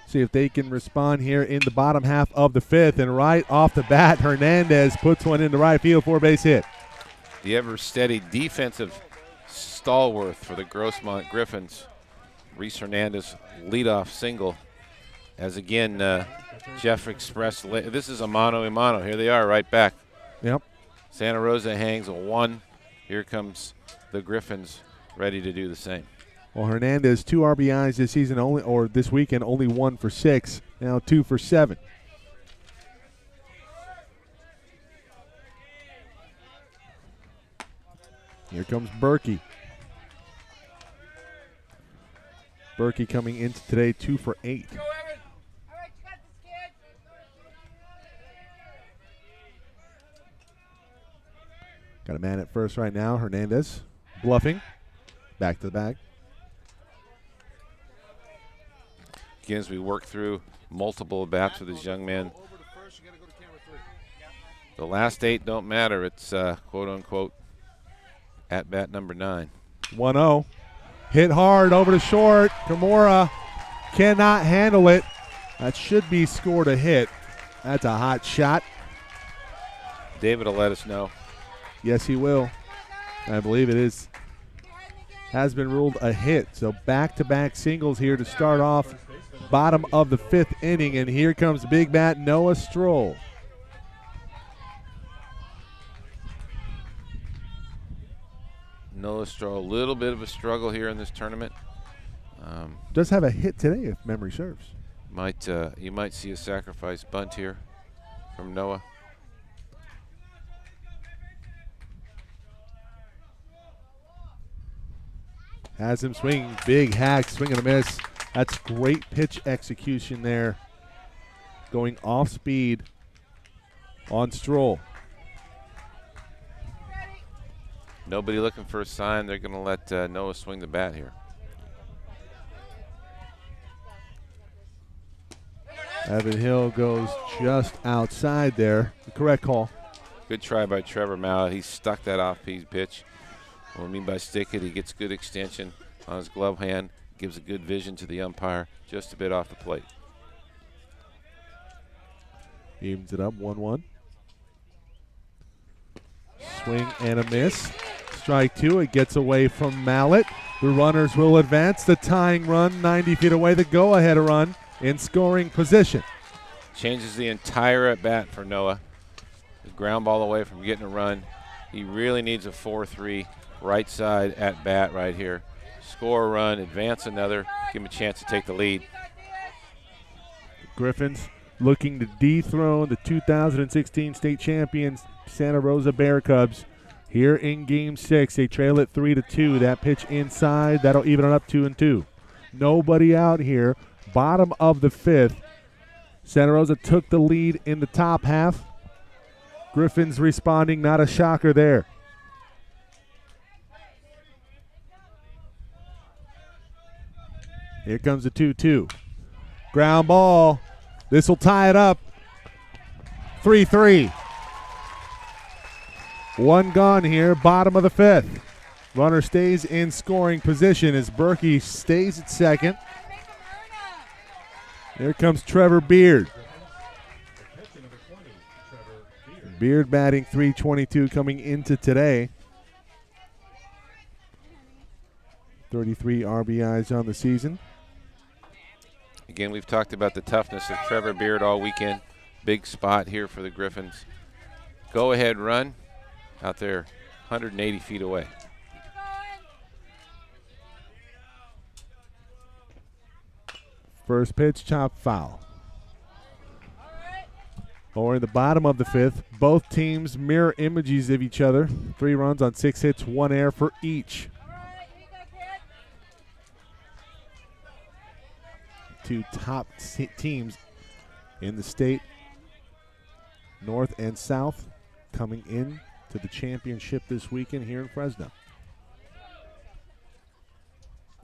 See if they can respond here in the bottom half of the fifth. And right off the bat, Hernandez puts one into right field for a base hit. The ever-steady defensive stalwart for the Grossmont Griffins. Reese Hernandez leadoff single. As again, Jeff expressed, this is a mano-a-mano. Here they are right back. Yep. Santa Rosa hangs a 1. Here comes the Griffins ready to do the same. Well, Hernandez, 2 RBIs this season, this weekend, only 1 for 6. Now 2 for 7. Here comes Berkey. Berkey coming into today 2 for 8. Got a man at first right now. Hernandez bluffing. Back to the bag. Again, as we work through multiple at-bats with this young man, the last 8 don't matter. It's quote-unquote at-bat number 9. 1-0. Hit hard over to short. Kimura cannot handle it. That should be scored a hit. That's a hot shot. David will let us know. Yes, he will. I believe it is. Has been ruled a hit. So back-to-back singles here to start off bottom of the 5th inning. And here comes big bat Noah Stroll. Noah Stroll, a little bit of a struggle here in this tournament. Does have a hit today, if memory serves. You might see a sacrifice bunt here from Noah. Has him swinging, big hack, swing and a miss. That's great pitch execution there. Going off speed on Stroll. Nobody looking for a sign. They're going to let Noah swing the bat here. Evan Hill goes just outside there. The correct call. Good try by Trevor Mallett. He stuck that off-speed pitch. What I mean by stick it, he gets good extension on his glove hand, gives a good vision to the umpire, just a bit off the plate. Evens it up, 1-1. Swing and a miss. Strike 2, it gets away from Mallett. The runners will advance. The tying run, 90 feet away, the go-ahead run in scoring position. Changes the entire at-bat for Noah. The ground ball away from getting a run. He really needs a 4-3 right side at-bat right here. Score a run, advance another, give him a chance to take the lead. Griffins looking to dethrone the 2016 state champions Santa Rosa Bear Cubs here in Game 6. They trail it 3-2. That pitch inside, that'll even it up 2-2. Nobody out here. Bottom of the 5th. Santa Rosa took the lead in the top half. Griffins responding, not a shocker there. Here comes the 2-2. Ground ball. This will tie it up. 3-3. One gone here, bottom of the 5th. Runner stays in scoring position as Berkey stays at second. Here comes Trevor Beard. Beard batting .322 coming into today. 33 RBIs on the season. Again, we've talked about the toughness of Trevor Beard all weekend. Big spot here for the Griffins. Go-ahead run out there 180 feet away. First pitch, chop foul. Or in the bottom of the 5th, both teams mirror images of each other. 3 runs on 6 hits, 1 error for each. Two top teams in the state, North and South, coming in to the championship this weekend here in Fresno.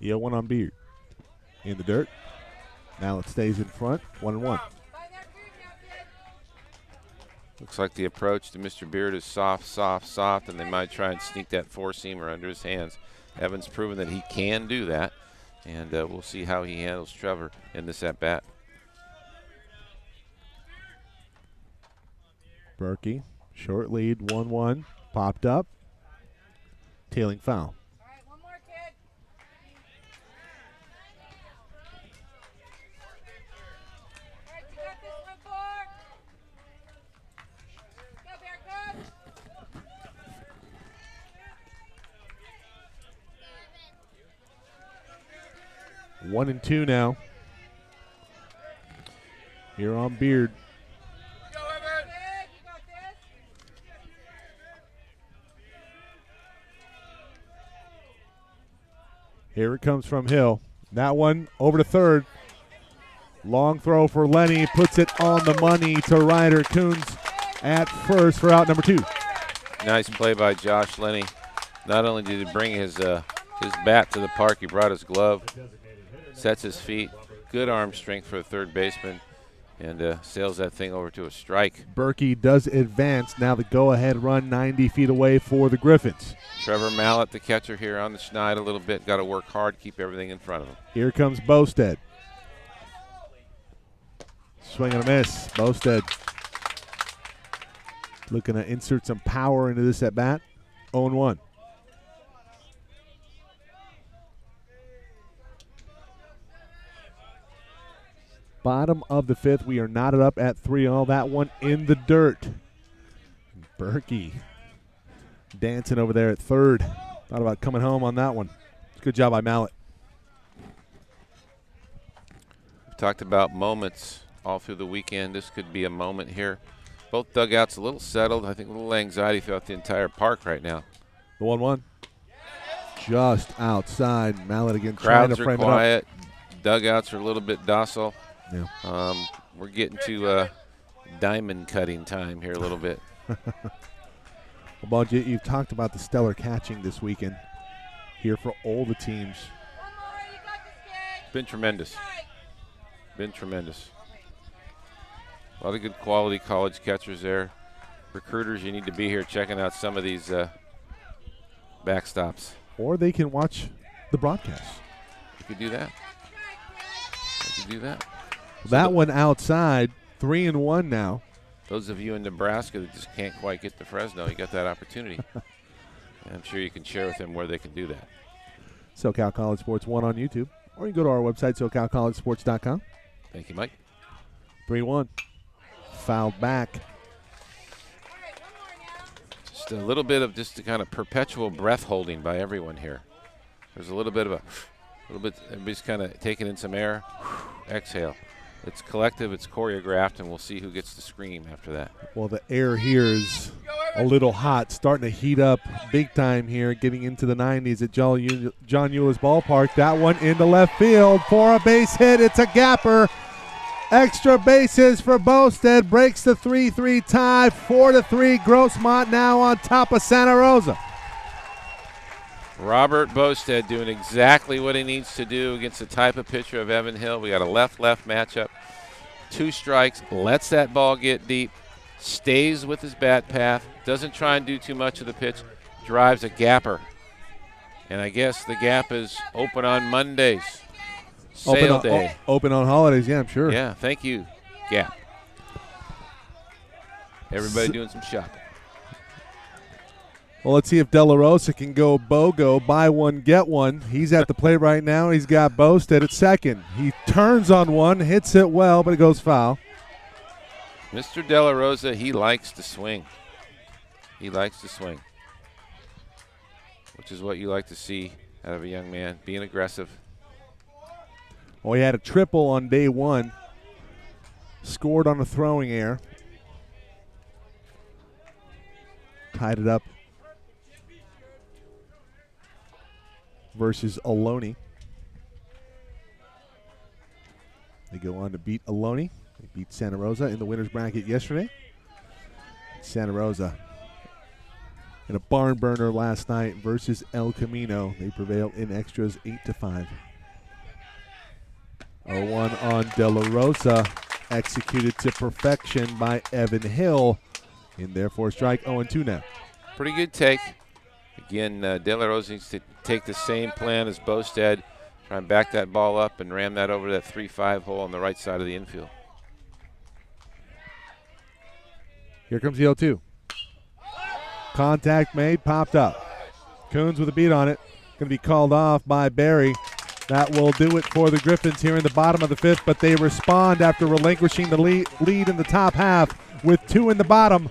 1 on Beard. In the dirt. Now it stays in front, 1-1. Looks like the approach to Mr. Beard is soft, soft, soft, and they might try and sneak that four-seamer under his hands. Evan's proven that he can do that, and we'll see how he handles Trevor in this at-bat. Berkey, short lead, 1-1, popped up, tailing foul. One and two now. Here on Beard. Here it comes from Hill. That one over to third. Long throw for Lenny. Puts it on the money to Ryder Coons at first for out number 2. Nice play by Josh Lenny. Not only did he bring his bat to the park, he brought his glove, sets his feet, good arm strength for a third baseman, and sails that thing over to a strike. Berkey does advance. Now the go-ahead run 90 feet away for the Griffins. Trevor Mallett, the catcher, here on the schneid a little bit. Got to work hard, keep everything in front of him. Here comes Bosted. Swing and a miss. Bosted looking to insert some power into this at-bat. 0-1. Bottom of the 5th. We are knotted up at 3-all. That one in the dirt. Berkey dancing over there at third. Thought about coming home on that one. Good job by Mallett. We've talked about moments all through the weekend. This could be a moment here. Both dugouts a little settled. I think a little anxiety throughout the entire park right now. The 1-1. Just outside. Mallett again Crowds trying to frame are quiet. Dugouts are a little bit docile. Yeah. We're getting to diamond cutting time here a little bit. Well, Bud, you've talked about the stellar catching this weekend here for all the teams. Been tremendous. Been tremendous. A lot of good quality college catchers there. Recruiters, you need to be here checking out some of these backstops. Or they can watch the broadcast. You could do that. You could do that. That one outside, 3-1 now. Those of you in Nebraska that just can't quite get to Fresno, you got that opportunity. And I'm sure you can share with them where they can do that. SoCal College Sports 1 on YouTube. Or you can go to our website, SoCalCollegeSports.com. Thank you, Mike. 3-1. Fouled back. Just a little bit of just the kind of perpetual breath holding by everyone here. There's a little bit, everybody's kind of taking in some air, exhale. It's collective, it's choreographed, and we'll see who gets to scream after that. Well, the air here is a little hot, starting to heat up big time here, getting into the 90s at John Euless Ballpark. That one into left field for a base hit. It's a gapper. Extra bases for Bosted. Breaks the 3-3 tie. 4-3. Grossmont now on top of Santa Rosa. Robert Bosted doing exactly what he needs to do against the type of pitcher of Evan Hill. We got a left-left matchup. 2 strikes, lets that ball get deep, stays with his bat path, doesn't try and do too much of the pitch, drives a gapper. And I guess the gap is open on Mondays. Sale day. Open on holidays, yeah, I'm sure. Yeah, thank you, Gap. Everybody doing some shopping. Well, let's see if De La Rosa can go BOGO, buy one, get one. He's at the plate right now. He's got Bosted at second. He turns on one, hits it well, but it goes foul. Mr. De La Rosa, he likes to swing. He likes to swing, which is what you like to see out of a young man, being aggressive. Well, he had a triple on day 1. Scored on a throwing error. Tied it up versus Aloni. They go on to beat Aloni. They beat Santa Rosa in the winner's bracket yesterday. Santa Rosa in a barn burner last night versus El Camino. They prevailed in extras 8-5. 0-1 on De La Rosa, executed to perfection by Evan Hill. In there for a strike, 0-2 now. Pretty good take. Again, De La Rosa needs to take the same plan as Bostad, try and back that ball up and ram that over that 3-5 hole on the right side of the infield. Here comes the 0-2. Contact made, popped up. Coons with a beat on it. Going to be called off by Barry. That will do it for the Griffins here in the bottom of the 5th, but they respond after relinquishing the lead in the top half with 2 in the bottom.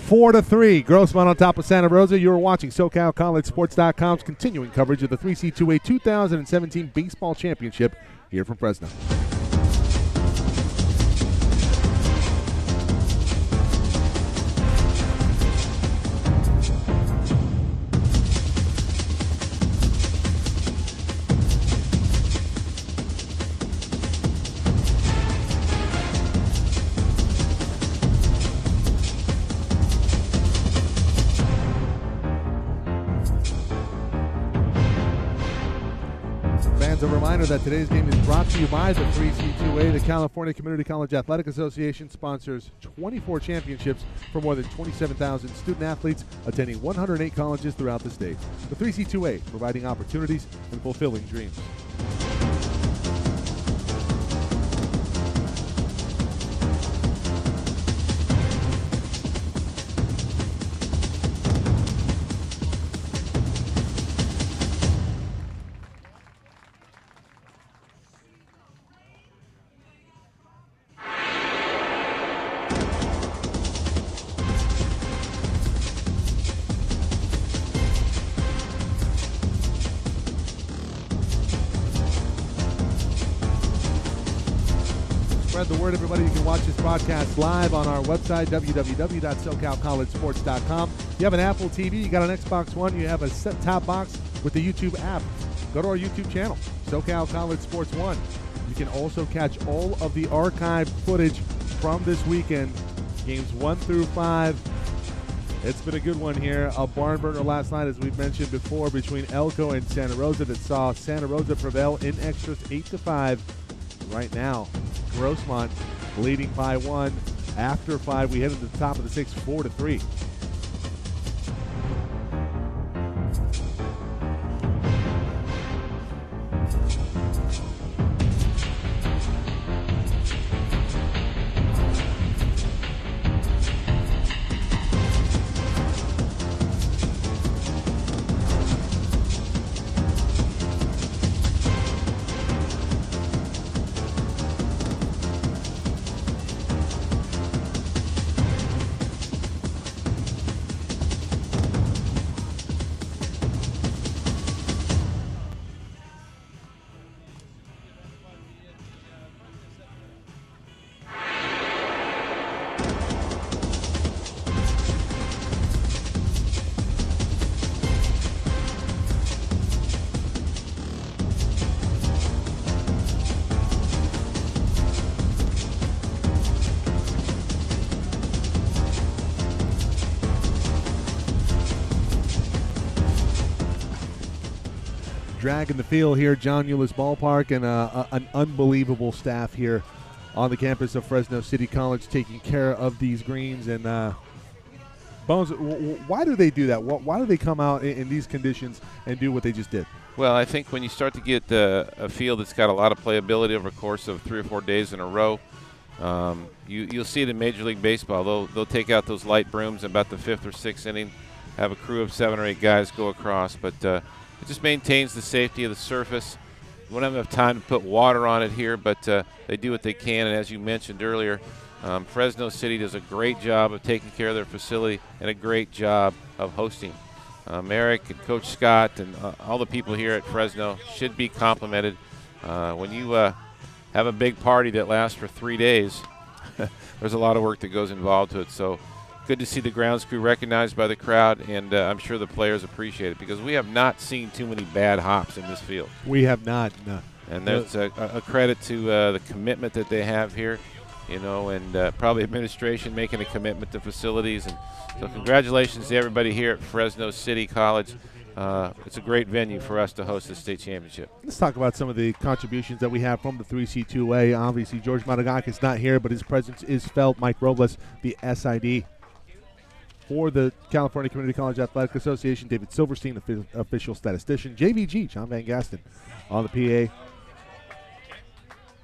4-3. Grossmont on top of Santa Rosa. You are watching SoCalCollegeSports.com's continuing coverage of the 3C2A 2017 Baseball Championship here from Fresno. A reminder that today's game is brought to you by the 3C2A. The California Community College Athletic Association sponsors 24 championships for more than 27,000 student athletes attending 108 colleges throughout the state. The 3C2A, providing opportunities and fulfilling dreams. Spread the word, everybody. You can watch this broadcast live on our website, www.socalcollegesports.com. You have an Apple TV, you got an Xbox One, you have a set-top box with the YouTube app. Go to our YouTube channel, SoCal College Sports 1. You can also catch all of the archived footage from this weekend, games 1 through 5. It's been a good one here. A barn burner last night, as we've mentioned before, between Elko and Santa Rosa that saw Santa Rosa prevail in extras 8-5. Right now, Grossmont leading by 1. After 5, we head to the top of the 6th, 4-3. Dragging the field here, John Eulis Ballpark, and an unbelievable staff here on the campus of Fresno City College taking care of these greens. And Bones, why do they do that? Why do they come out in these conditions and do what they just did? Well, I think when you start to get a field that's got a lot of playability over the course of 3 or 4 days in a row, you'll see it in Major League Baseball. They'll take out those light brooms in about the 5th or 6th inning, have a crew of 7 or 8 guys go across, but it just maintains the safety of the surface. We don't have enough time to put water on it here, but they do what they can. And as you mentioned earlier, Fresno City does a great job of taking care of their facility and a great job of hosting. Eric and Coach Scott and all the people here at Fresno should be complimented. When you have a big party that lasts for 3 days, there's a lot of work that goes involved to it. So good to see the grounds crew recognized by the crowd, and I'm sure the players appreciate it because we have not seen too many bad hops in this field. We have not, no. And there's a credit to the commitment that they have here, and probably administration making a commitment to facilities. And so congratulations to everybody here at Fresno City College. It's a great venue for us to host the state championship. Let's talk about some of the contributions that we have from the 3C2A. Obviously, George Matagakis not here, but his presence is felt. Mike Robles, the SID. For the California Community College Athletic Association, David Silverstein, official statistician. JVG, John Van Gaston, on the PA.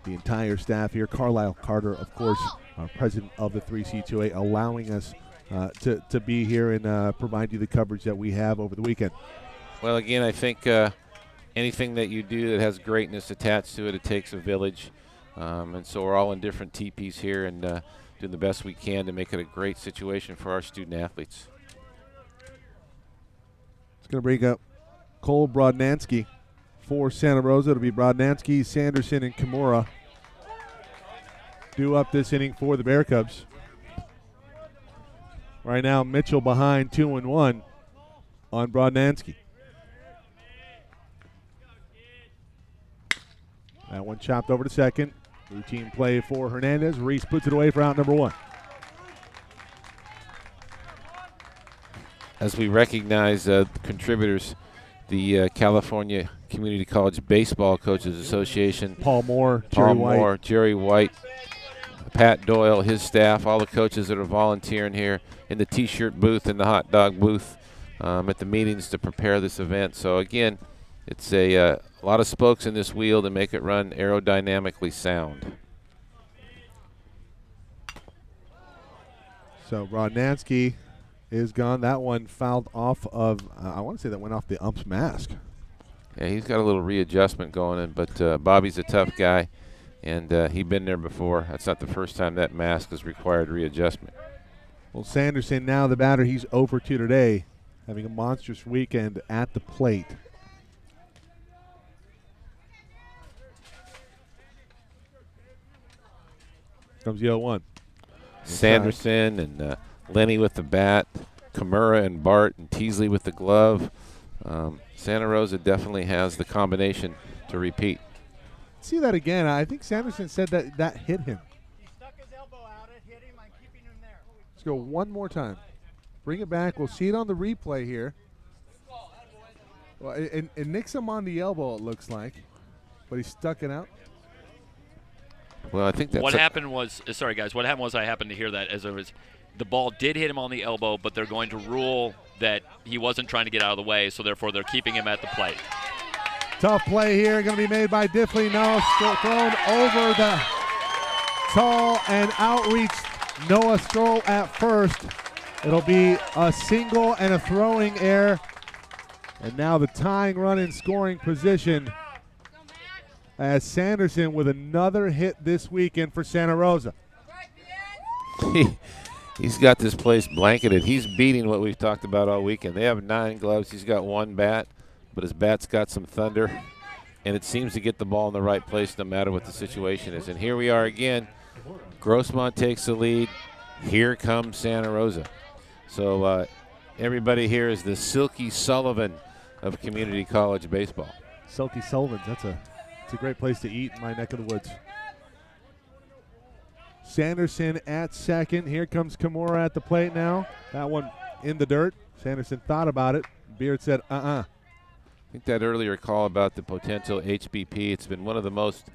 The entire staff here. Carlisle Carter, of course, our president of the 3C2A, allowing us to be here and provide you the coverage that we have over the weekend. Well, again, I think anything that you do that has greatness attached to it, it takes a village. And so we're all in different teepees here and doing the best we can to make it a great situation for our student athletes. It's going to bring up Cole Brodnansky for Santa Rosa. It'll be Brodnansky, Sanderson, and Kimura due up this inning for the Bear Cubs. Right now, Mitchell behind 2-1 on Brodnansky. That one chopped over to second. Routine play for Hernandez. Reese puts it away for out number 1. As we recognize contributors, the California Community College Baseball Coaches Association. Paul Moore, Jerry White, Pat Doyle, his staff, all the coaches that are volunteering here in the T-shirt booth and the hot dog booth at the meetings to prepare this event. So again, it's a lot of spokes in this wheel to make it run aerodynamically sound. So Brodnansky is gone. That one fouled off of, I want to say that went off the ump's mask. Yeah, he's got a little readjustment going in, but Bobby's a tough guy, and he's been there before. That's not the first time that mask has required readjustment. Well, Sanderson now the batter. He's over 2 today, having a monstrous weekend at the plate. Comes the 0-1. Sanderson and Lenny with the bat, Kimura and Bart and Teasley with the glove. Santa Rosa definitely has the combination to repeat. See that again. I think Sanderson said that hit him. He stuck his elbow out. It hit him. I'm keeping him there. Let's go one more time. Bring it back. We'll see it on the replay here. Well, it nicks him on the elbow, it looks like. But he stuck it out. Well, I think that's what happened was, sorry guys, what happened was I happened to hear that as it was, the ball did hit him on the elbow, but they're going to rule that he wasn't trying to get out of the way, so therefore they're keeping him at the plate. Tough play here, going to be made by Diffley. No, thrown over the tall and outreach Noah Stroll at first. It'll be a single and a throwing error. And now the tying run in scoring position as Sanderson with another hit this weekend for Santa Rosa. He's got this place blanketed. He's beating what we've talked about all weekend. They have 9 gloves. He's got 1 bat, but his bat's got some thunder, and it seems to get the ball in the right place no matter what the situation is. And here we are again. Grossmont takes the lead. Here comes Santa Rosa. So everybody here is the Silky Sullivan of community college baseball. Silky Sullivan's, it's a great place to eat in my neck of the woods. Sanderson at second. Here comes Kimura at the plate now. That one in the dirt. Sanderson thought about it. Beard said, I think that earlier call about the potential HBP, it's been one of the most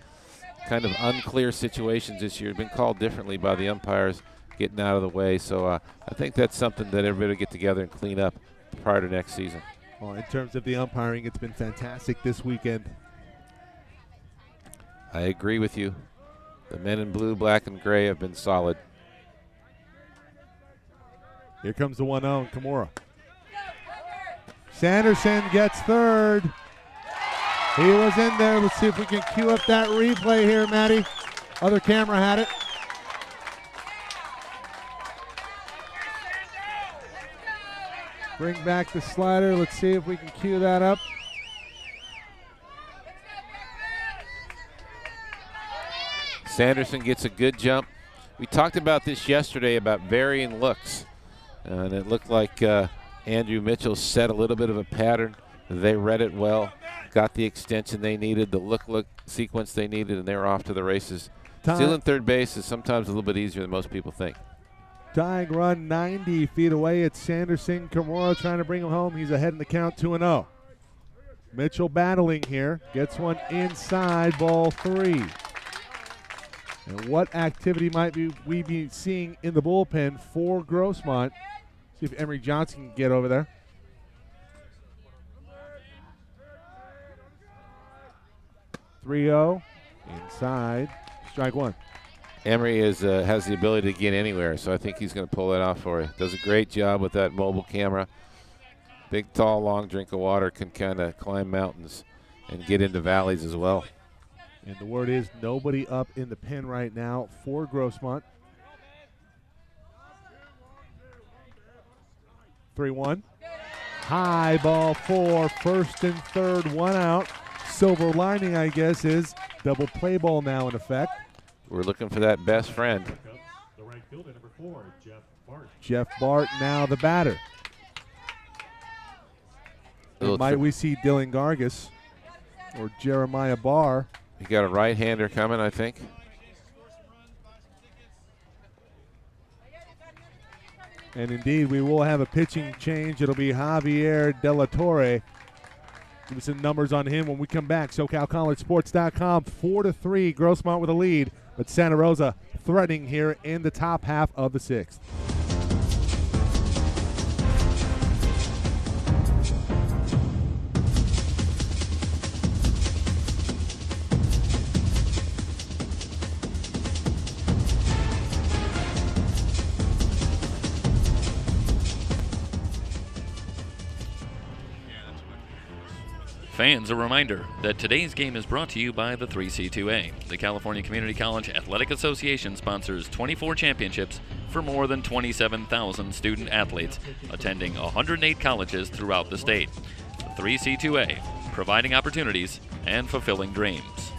kind of unclear situations this year. It's been called differently by the umpires getting out of the way. So I think that's something that everybody will get together and clean up prior to next season. Well, in terms of the umpiring, it's been fantastic this weekend. I agree with you. The men in blue, black, and gray have been solid. Here comes the 1-0, Kimura. Sanderson gets third. He was in there. Let's see if we can cue up that replay here, Maddie. Other camera had it. Bring back the slider. Let's see if we can cue that up. Sanderson gets a good jump. We talked about this yesterday about varying looks, and it looked like Andrew Mitchell set a little bit of a pattern. They read it well, got the extension they needed, the look sequence they needed, and they were off to the races. Stealing third base is sometimes a little bit easier than most people think. Tying run 90 feet away. It's Sanderson. Kimura trying to bring him home. He's ahead in the count, 2-0. Mitchell battling here. Gets one inside, ball 3. And what activity might we be seeing in the bullpen for Grossmont? See if Emery Johnson can get over there. (3-0) inside. Strike one. Emery has the ability to get anywhere, so I think he's going to pull that off for you. Does a great job with that mobile camera. Big, tall, long drink of water, can kind of climb mountains and get into valleys as well. And the word is nobody up in the pen right now for Grossmont. 3-1. High ball for first and third, one out. Silver lining, I guess, is double play ball now in effect. We're looking for that best friend. The right fielder, number 4, Jeff Bart. Jeff Bart now the batter. And might we see Dylan Gargis or Jeremiah Barr? You got a right-hander coming, I think. And indeed, we will have a pitching change. It'll be Javier De La Torre. Give me some numbers on him when we come back. SoCalCollegeSports.com, 4-3, Grossmont with a lead, but Santa Rosa threatening here in the top half of the sixth. Fans, a reminder that today's game is brought to you by the 3C2A. The California Community College Athletic Association sponsors 24 championships for more than 27,000 student athletes attending 108 colleges throughout the state. The 3C2A, providing opportunities and fulfilling dreams.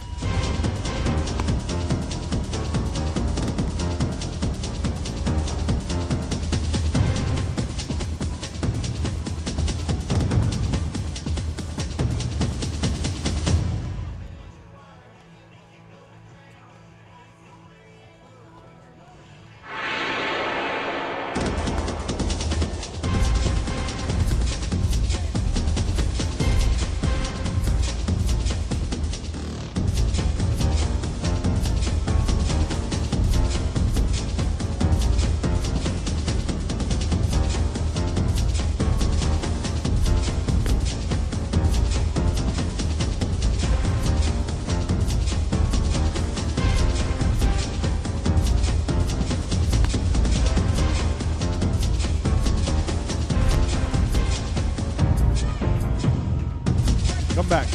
Come back.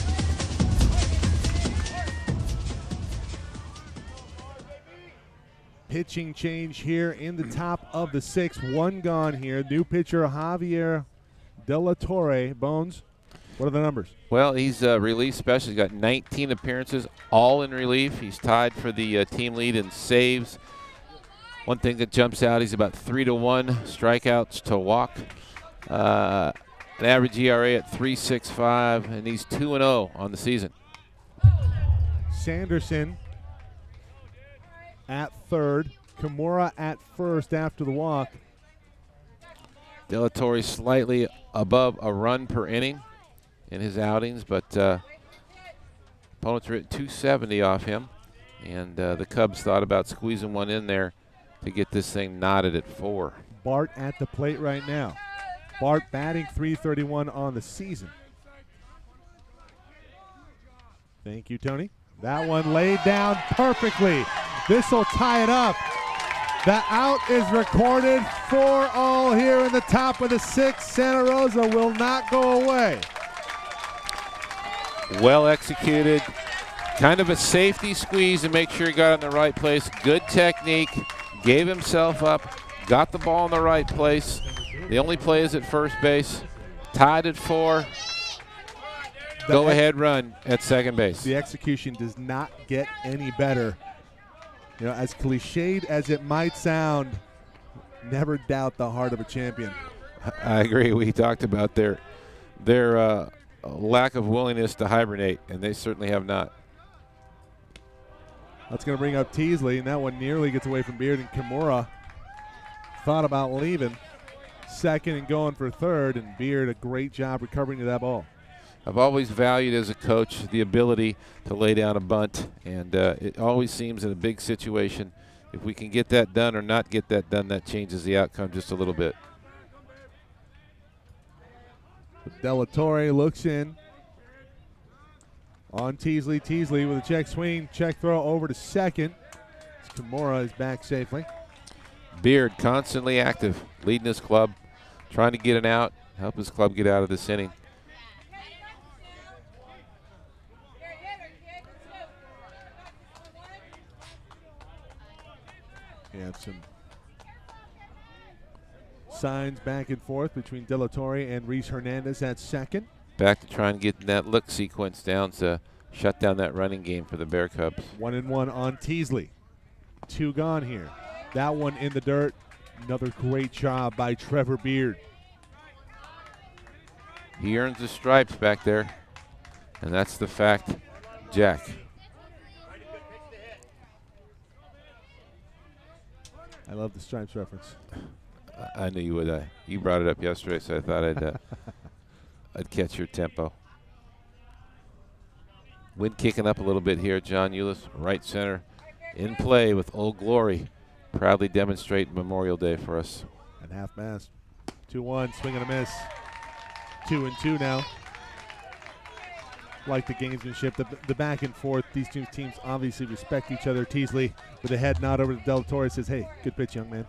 Pitching change here in the top of the sixth. One gone here. New pitcher Javier De La Torre. Bones, what are the numbers? Well, he's relief special. He's got 19 appearances, all in relief. He's tied for the team lead in saves. One thing that jumps out, he's about 3-1 strikeouts to walk. An average ERA at 3.65, and he's 2-0 on the season. Sanderson at third. Kimura at first after the walk. De La Torre slightly above a run per inning in his outings, but opponents are at 270 off him, and the Cubs thought about squeezing one in there to get this thing knotted at 4. Bart at the plate right now. Bart batting .331 on the season. Thank you, Tony. That one laid down perfectly. This will tie it up. The out is recorded. 4-all here in the top of the sixth. Santa Rosa will not go away. Well executed. Kind of a safety squeeze to make sure he got it in the right place. Good technique. Gave himself up. Got the ball in the right place. The only play is at first base. Tied at 4. Go ahead run at second base. The execution does not get any better. You know, as cliched as it might sound, never doubt the heart of a champion. I agree. We talked about their lack of willingness to hibernate, and they certainly have not. That's going to bring up Teasley, and that one nearly gets away from Beard, and Kimura thought about leaving second and going for third, and Beard a great job recovering to that ball. I've always valued as a coach the ability to lay down a bunt, and it always seems in a big situation, if we can get that done or not get that done, that changes the outcome just a little bit. Della Torre looks in on Teasley. Teasley with a check swing, check throw over to second. Kimura is back safely. Beard constantly active, leading his club, trying to get an out, help his club get out of this inning. We have some signs back and forth between De La Torre and Reese Hernandez at second. Back to try and get that look sequence down to shut down that running game for the Bear Cubs. 1-1 on Teasley. 2 gone here. That one in the dirt. Another great job by Trevor Beard. He earns the stripes back there, and that's the fact, Jack. I love the stripes reference. I knew you would. You brought it up yesterday, so I thought I'd catch your tempo. Wind kicking up a little bit here. John Eulis, right center, in play with Old Glory. Proudly demonstrate Memorial Day for us. At half mast. 2-1, swing and a miss. 2-2 now. Like the gamesmanship, the back and forth. These two teams obviously respect each other. Teasley with a head nod over to Del Torre says, hey, good pitch, young man.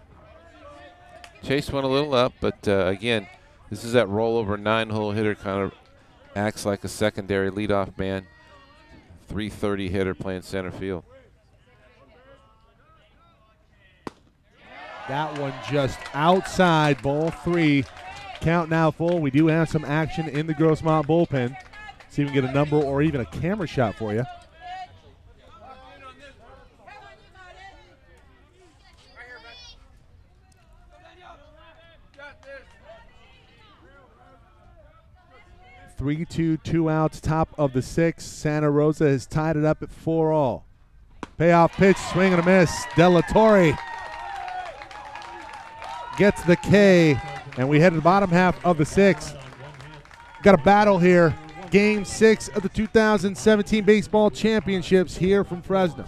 Chase went a little up, but again, this is that rollover 9-hole hitter, kind of acts like a secondary leadoff man. 330 hitter playing center field. That one just outside, ball 3. Count now full. We do have some action in the Grossmont bullpen. See if we can get a number or even a camera shot for you. Three, two outs, top of the 6th. Santa Rosa has tied it up at 4-all. Payoff pitch, swing and a miss. De La Torre gets the K, and we head to the bottom half of the 6th. Got a battle here. Game 6 of the 2017 Baseball Championships here from Fresno.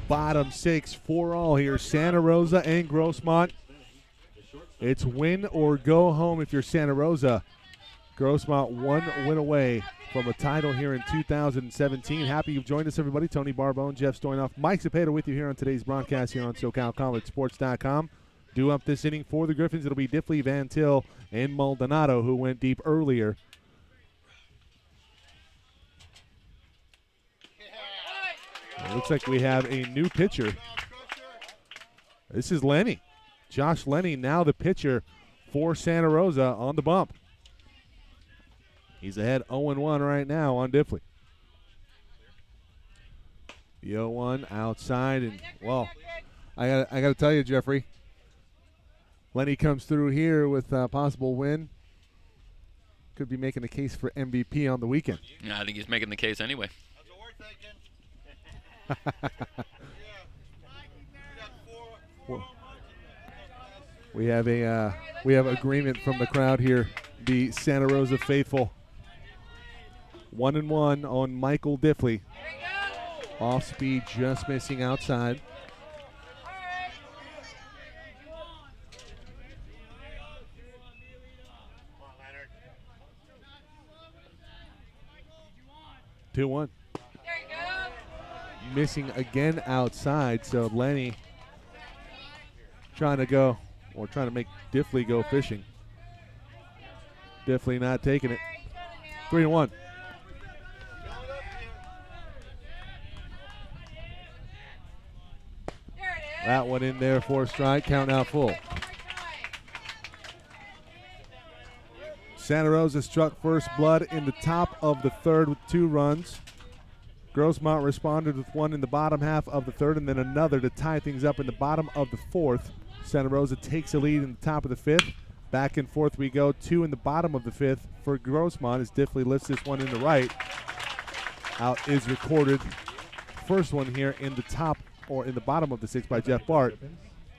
Bottom 6, 4-all here. Santa Rosa and Grossmont. It's win or go home if you're Santa Rosa. Grossmont 1 win away from a title here in 2017. Happy you've joined us, everybody. Tony Barbone, Jeff Stoynoff, Mike Cepeda with you here on today's broadcast here on SoCalCollegeSports.com. Due up this inning for the Griffins, it'll be Diffley, Van Til, and Maldonado, who went deep earlier. It looks like we have a new pitcher. This is Lenny. Josh Lenny, now the pitcher for Santa Rosa on the bump. He's ahead 0-1 right now on Diffley. The 0-1 outside, and well, I got to tell you, Jeffrey, Lenny comes through here with a possible win. Could be making the case for MVP on the weekend. Yeah, I think he's making the case anyway. We have agreement from the crowd here. The Santa Rosa faithful. 1-1 on Michael Diffley. Off speed, just missing outside. Two one. Missing again outside, so Lenny trying to make Diffley go fishing. Diffley not taking it. 3-1. That one in there for a strike, count out full. Santa Rosa struck first blood in the top of the third with 2 runs. Grossmont responded with one in the bottom half of the third and then another to tie things up in the bottom of the fourth. Santa Rosa takes a lead in the top of the fifth. Back and forth we go, 2 in the bottom of the fifth for Grossmont as Diffley lifts this one in the right. Out is recorded. First one here in the top or in the bottom of the sixth by Jeff Bart.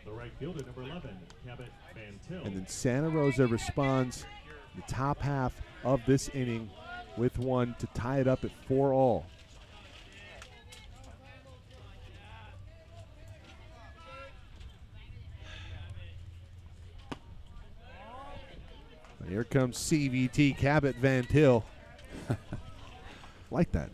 The right fielder, number 11, Cabot Van Til. And then Santa Rosa responds the top half of this inning with one to tie it up at 4-all. Here comes CVT Cabot Van Til. Like that.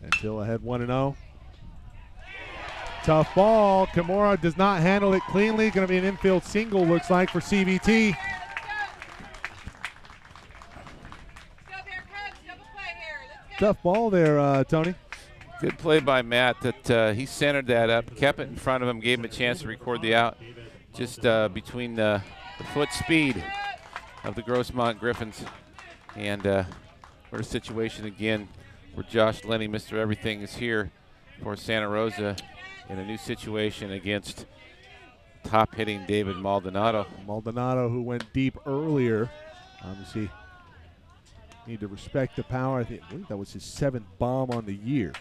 Van Til ahead 1-0. Tough ball. Kimura does not handle it cleanly. Going to be an infield single, looks like, for CVT. Tough ball there, Tony. Good play by Matt that he centered that up, kept it in front of him, gave him a chance to record the out just between the foot speed of the Grossmont Griffins. And we're in a situation again where Josh Lenny, Mr. Everything, is here for Santa Rosa in a new situation against top-hitting David Maldonado. Maldonado, who went deep earlier. Obviously, need to respect the power. I believe that was his 7th bomb on the year.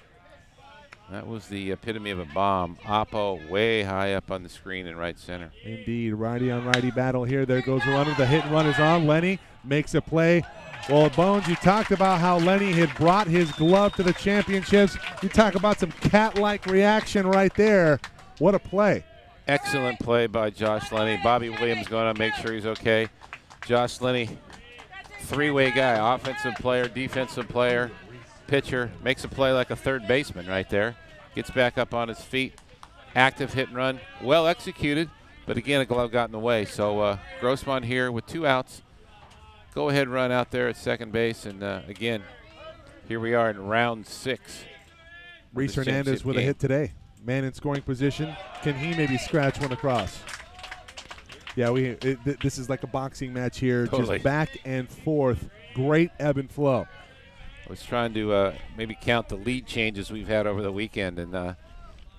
That was the epitome of a bomb. Oppo way high up on the screen in right center. Indeed, righty on righty battle here. There goes the runner. The hit and run is on. Lenny makes a play. Well, Bones, you talked about how Lenny had brought his glove to the championships. You talk about some cat-like reaction right there. What a play. Excellent play by Josh Lenny. Bobby Williams going to make sure he's okay. Josh Lenny, 3-way guy, offensive player, defensive player, pitcher, makes a play like a third baseman right there. Gets back up on his feet. Active hit and run. Well executed, but again, a glove got in the way. So Grossmont here with 2 outs. Go ahead run out there at second base. And again, here we are in round 6. Reese Hernandez with a hit today. Man in scoring position. Can he maybe scratch one across? Yeah, this is like a boxing match here. Totally. Just back and forth. Great ebb and flow. I was trying to maybe count the lead changes we've had over the weekend, and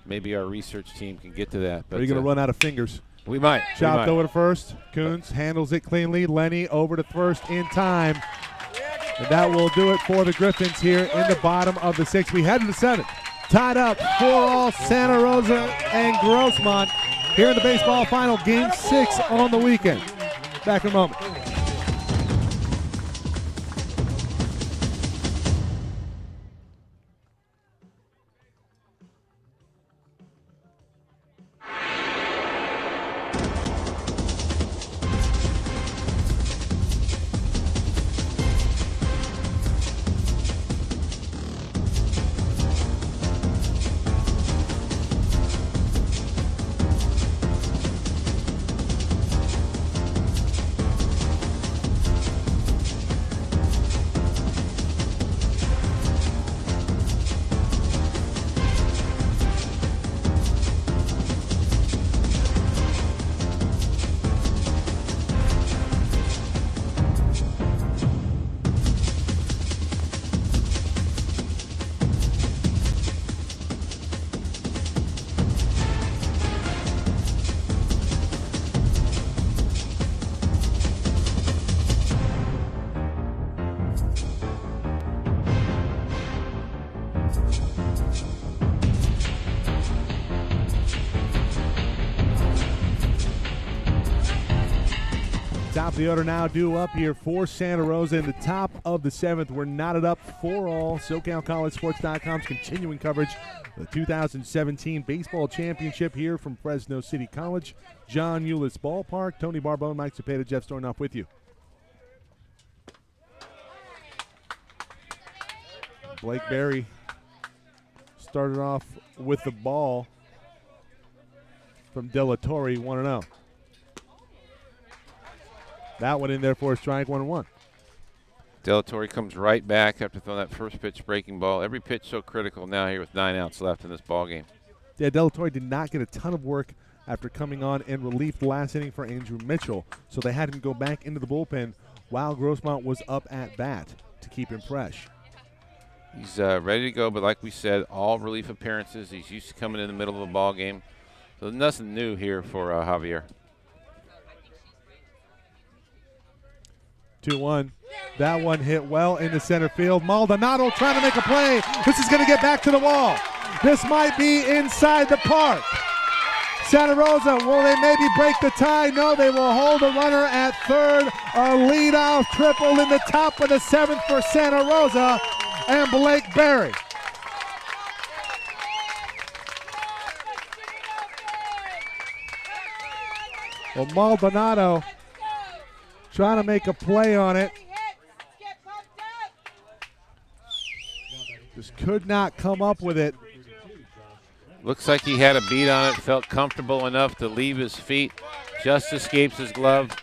maybe our research team can get to that. But are you going to run out of fingers? We might. Chopped over to first. Coons handles it cleanly. Lenny over to first in time. And that will do it for the Griffins here in the bottom of the 6th. We head to the 7th. Tied up 4-all, Santa Rosa and Grossmont here in the baseball final, game 6 on the weekend. Back in a moment. Top of the order now due up here for Santa Rosa in the top of the 7th. We're knotted up for all. SoCalCollegeSports.com's continuing coverage of the 2017 Baseball Championship here from Fresno City College. John Eulis Ballpark. Tony Barbone, Mike Cepeda, Jeff Stornoff with you. Blake Berry started off with the ball from De La Torre, 1-0. That one in there for a strike, 1-1. De La Torre comes right back after throwing that first pitch breaking ball. Every pitch so critical now here with 9 outs left in this ball game. Yeah, De La Torre did not get a ton of work after coming on in relief the last inning for Andrew Mitchell, so they had him go back into the bullpen while Grossmont was up at bat to keep him fresh. He's ready to go, but like we said, all relief appearances. He's used to coming in the middle of a ball game. So nothing new here for Javier. 2-1. That one hit well into center field. Maldonado trying to make a play. This is going to get back to the wall. This might be inside the park. Santa Rosa, will they maybe break the tie? No, they will hold the runner at third. A leadoff triple in the top of the 7th for Santa Rosa and Blake Berry. Well, Maldonado trying to make a play on it. Just could not come up with it. Looks like he had a beat on it, felt comfortable enough to leave his feet, just escapes his glove.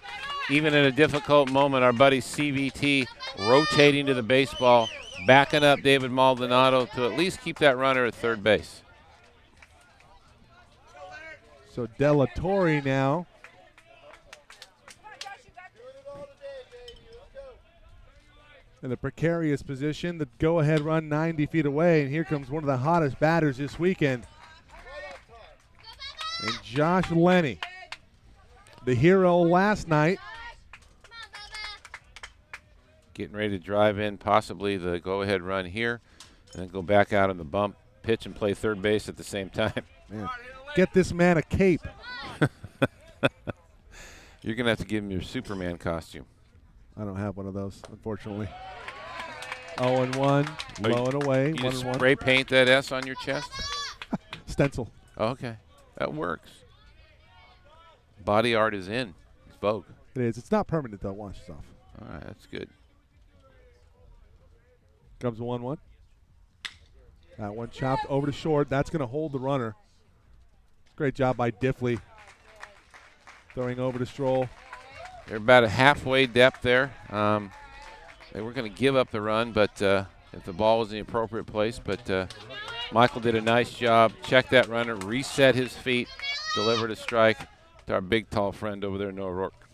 Even in a difficult moment, our buddy CVT rotating to the baseball, backing up David Maldonado to at least keep that runner at third base. So De La Torre now in a precarious position. The go-ahead run 90 feet away, and here comes one of the hottest batters this weekend. And Josh Lenny, the hero last night. Getting ready to drive in possibly the go-ahead run here and then go back out on the bump, pitch and play third base at the same time. Man, get this man a cape. You're going to have to give him your Superman costume. I don't have one of those, unfortunately. 0-1, low and away, You just 1-1. spray paint that S on your chest? Stencil. Oh, okay, that works. Body art is in. It's vogue. It is. It's not permanent, though. Wash this off. All right, that's good. Comes 1-1. That one chopped over to short. That's going to hold the runner. Great job by Diffley. Throwing over to Stroll. They're about a halfway depth there. They were going to give up the run, but if the ball was in the appropriate place. But Michael did a nice job. Checked that runner, reset his feet, delivered a strike to our big, tall friend over there, Noah Rourke.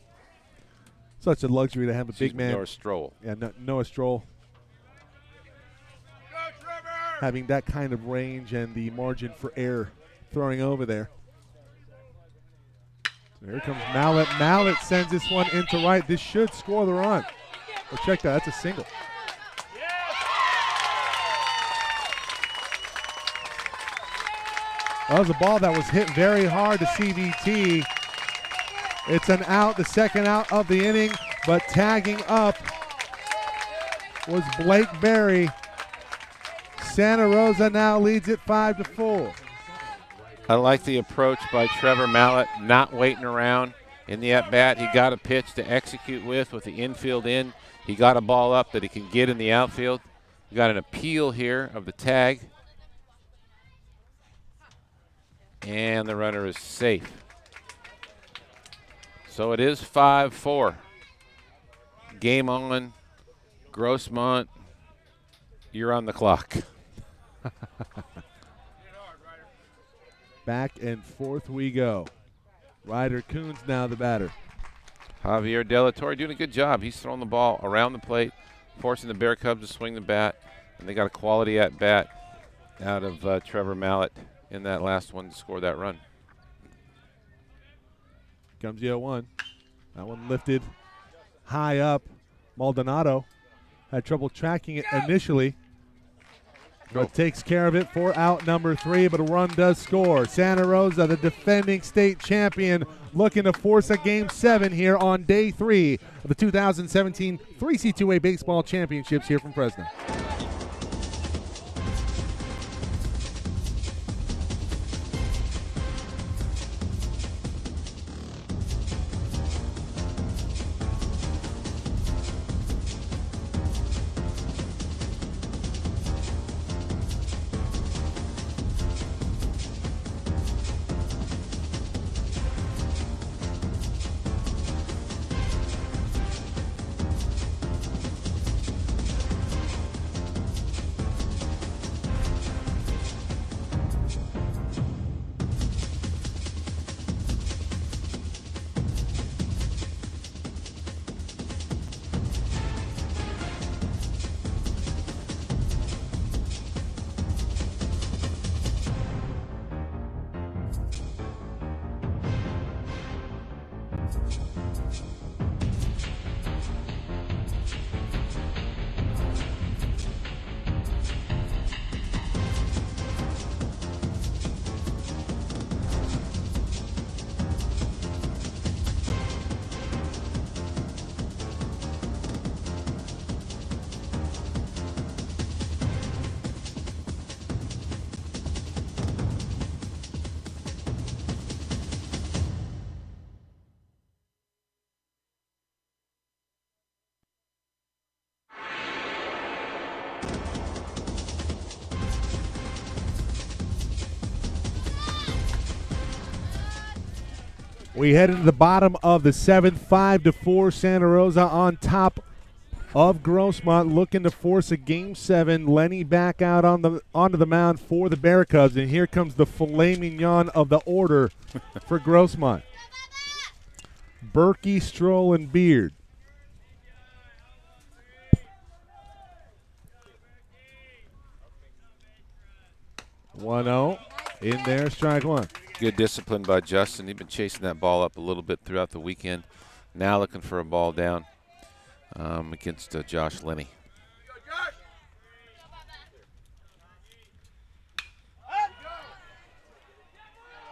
Such a luxury to have a big man. Noah Stroll. Yeah, Noah Stroll. Having that kind of range and the margin for error throwing over there. So here comes Mallett. Mallett sends this one into right. This should score the run. Well, check that. That's a single. That was a ball that was hit very hard to CVT. It's an out, the second out of the inning, but tagging up was Blake Berry. Santa Rosa now leads it 5-4. I like the approach by Trevor Mallett, not waiting around in the at-bat. He got a pitch to execute with the infield in. He got a ball up that he can get in the outfield. We got an appeal here of the tag. And the runner is safe. So it is 5-4. Game on. Grossmont, you're on the clock. Back and forth we go. Ryder Coons now the batter. Javier De La Torre doing a good job. He's throwing the ball around the plate, forcing the Bear Cubs to swing the bat. And they got a quality at bat out of Trevor Mallett in that last one to score that run. Comes the 0-1. That one lifted high up. Maldonado had trouble tracking it initially. but takes care of it for out number 3, but a run does score. Santa Rosa, the defending state champion, looking to force a Game 7 here on day 3 of the 2017 3C2A Baseball Championships here from Fresno. We head into the bottom of the 7th, 5-4. Santa Rosa on top of Grossmont, looking to force a Game 7. Lenny back out onto the mound for the Bear Cubs, and here comes the filet mignon of the order for Grossmont. Berkey, Stroll, and Beard. One-0 in there, strike one. Good discipline by Justin. He's been chasing that ball up a little bit throughout the weekend. Now looking for a ball down against Josh Lenny.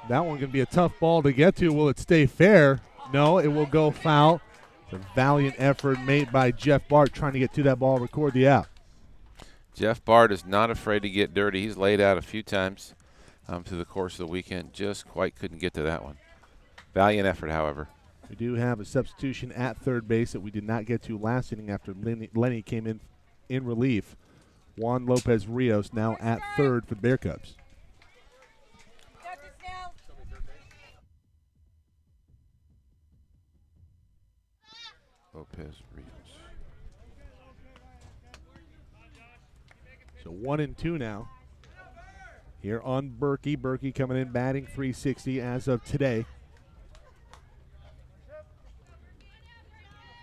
That one going to be a tough ball to get to. Will it stay fair? No, it will go foul. It's a valiant effort made by Jeff Bart trying to get to that ball, record the out. Jeff Bart is not afraid to get dirty. He's laid out a few times through the course of the weekend. Just quite couldn't get to that one. Valiant effort, however. We do have a substitution at third base that we did not get to last inning after Lenny came in relief. Juan Lopez Rios now at third for the Bear Cubs. Lopez Rios. So 1-2 now. Here on Berkey. Berkey coming in batting .360 as of today.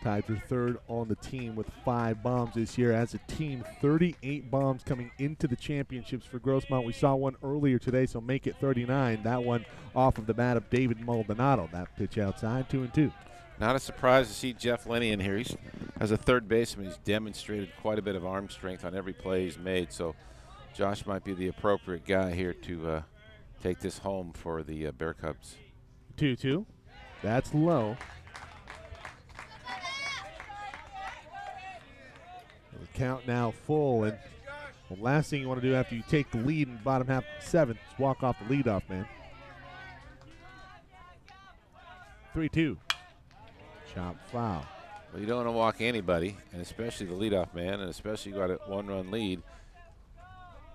Tied for third on the team with 5 bombs this year. As a team, 38 bombs coming into the championships for Grossmont. We saw one earlier today, so make it 39. That one off of the bat of David Maldonado. That pitch outside, 2-2. Not a surprise to see Jeff Lenny in here. He's, as a third baseman, he's demonstrated quite a bit of arm strength on every play he's made. So Josh might be the appropriate guy here to take this home for the Bear Cubs. 2-2. That's low. The count now full, and the last thing you want to do after you take the lead in the bottom half of the 7th is walk off the leadoff man. 3-2. Chop foul. Well, you don't want to walk anybody, and especially the leadoff man, and especially you got a 1-run lead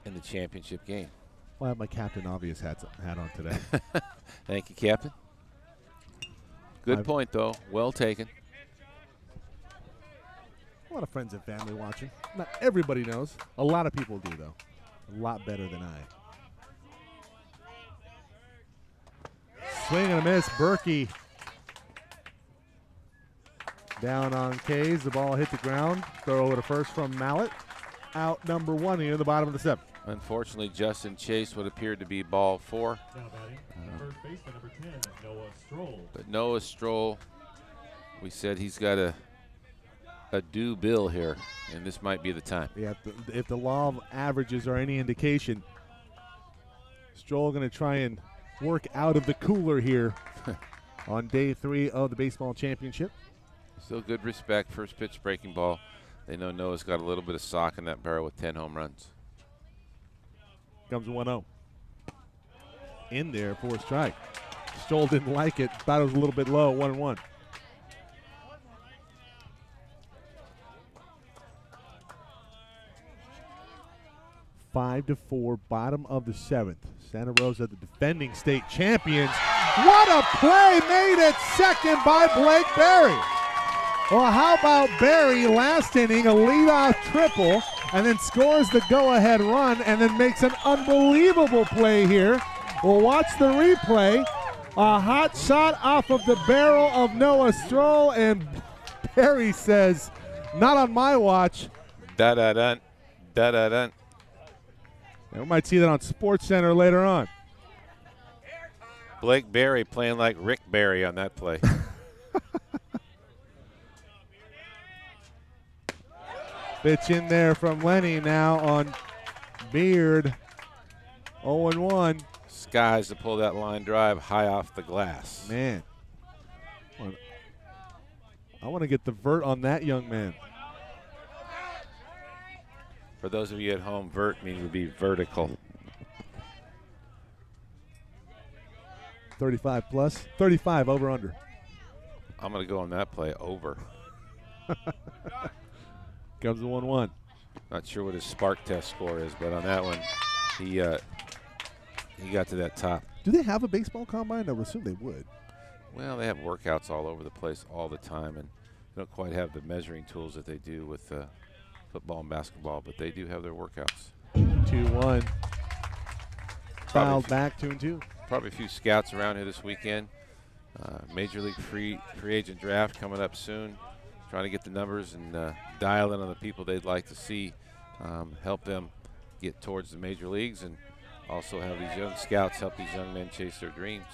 in the championship game. Well, I have my Captain Obvious hat on today. Thank you, Captain. Good point, though. Well taken. A lot of friends and family watching. Not everybody knows. A lot of people do, though. A lot better than I. Swing and a miss. Berkey down on K's. The ball hit the ground. Throw over to first from Mallet. Out number 1 here in the bottom of the 7th. Unfortunately, Justin chased what appeared to be ball 4. Now batting, first baseman number 10, Noah Stroll. But Noah Stroll, we said he's got to a due bill here, and this might be the time. Yeah, if the law of averages are any indication, Stroll going to try and work out of the cooler here on day 3 of the baseball championship. Still good respect. First pitch breaking ball. They know Noah's got a little bit of sock in that barrel with 10 home runs. Comes 1-0. In there for a strike. Stroll didn't like it. Thought it was a little bit low. 1-1. Five to 4, bottom of the 7th. Santa Rosa, the defending state champions. What a play made at second by Blake Berry. Well, how about Berry last inning, a leadoff triple, and then scores the go-ahead run, and then makes an unbelievable play here. We'll watch the replay. A hot shot off of the barrel of Noah Stroll, and Berry says, not on my watch. Da-da-dun, da-da-dun. And we might see that on SportsCenter later on. Blake Berry playing like Rick Barry on that play. Pitch in there from Lenny now on Beard. 0-1. Skies to pull that line drive high off the glass. Man. I want to get the vert on that young man. For those of you at home, vert means would be vertical. 35 plus. 35 over under. I'm going to go on that play over. Comes the 1-1. Not sure what his spark test score is, but on that one, he got to that top. Do they have a baseball combine? I would assume they would. Well, they have workouts all over the place all the time, and they don't quite have the measuring tools that they do with football and basketball, but they do have their workouts. 2-1. Fouled back, 2-2. Probably a few scouts around here this weekend. Major League free agent draft coming up soon. Trying to get the numbers and dial in on the people they'd like to see, help them get towards the major leagues, and also have these young scouts help these young men chase their dreams.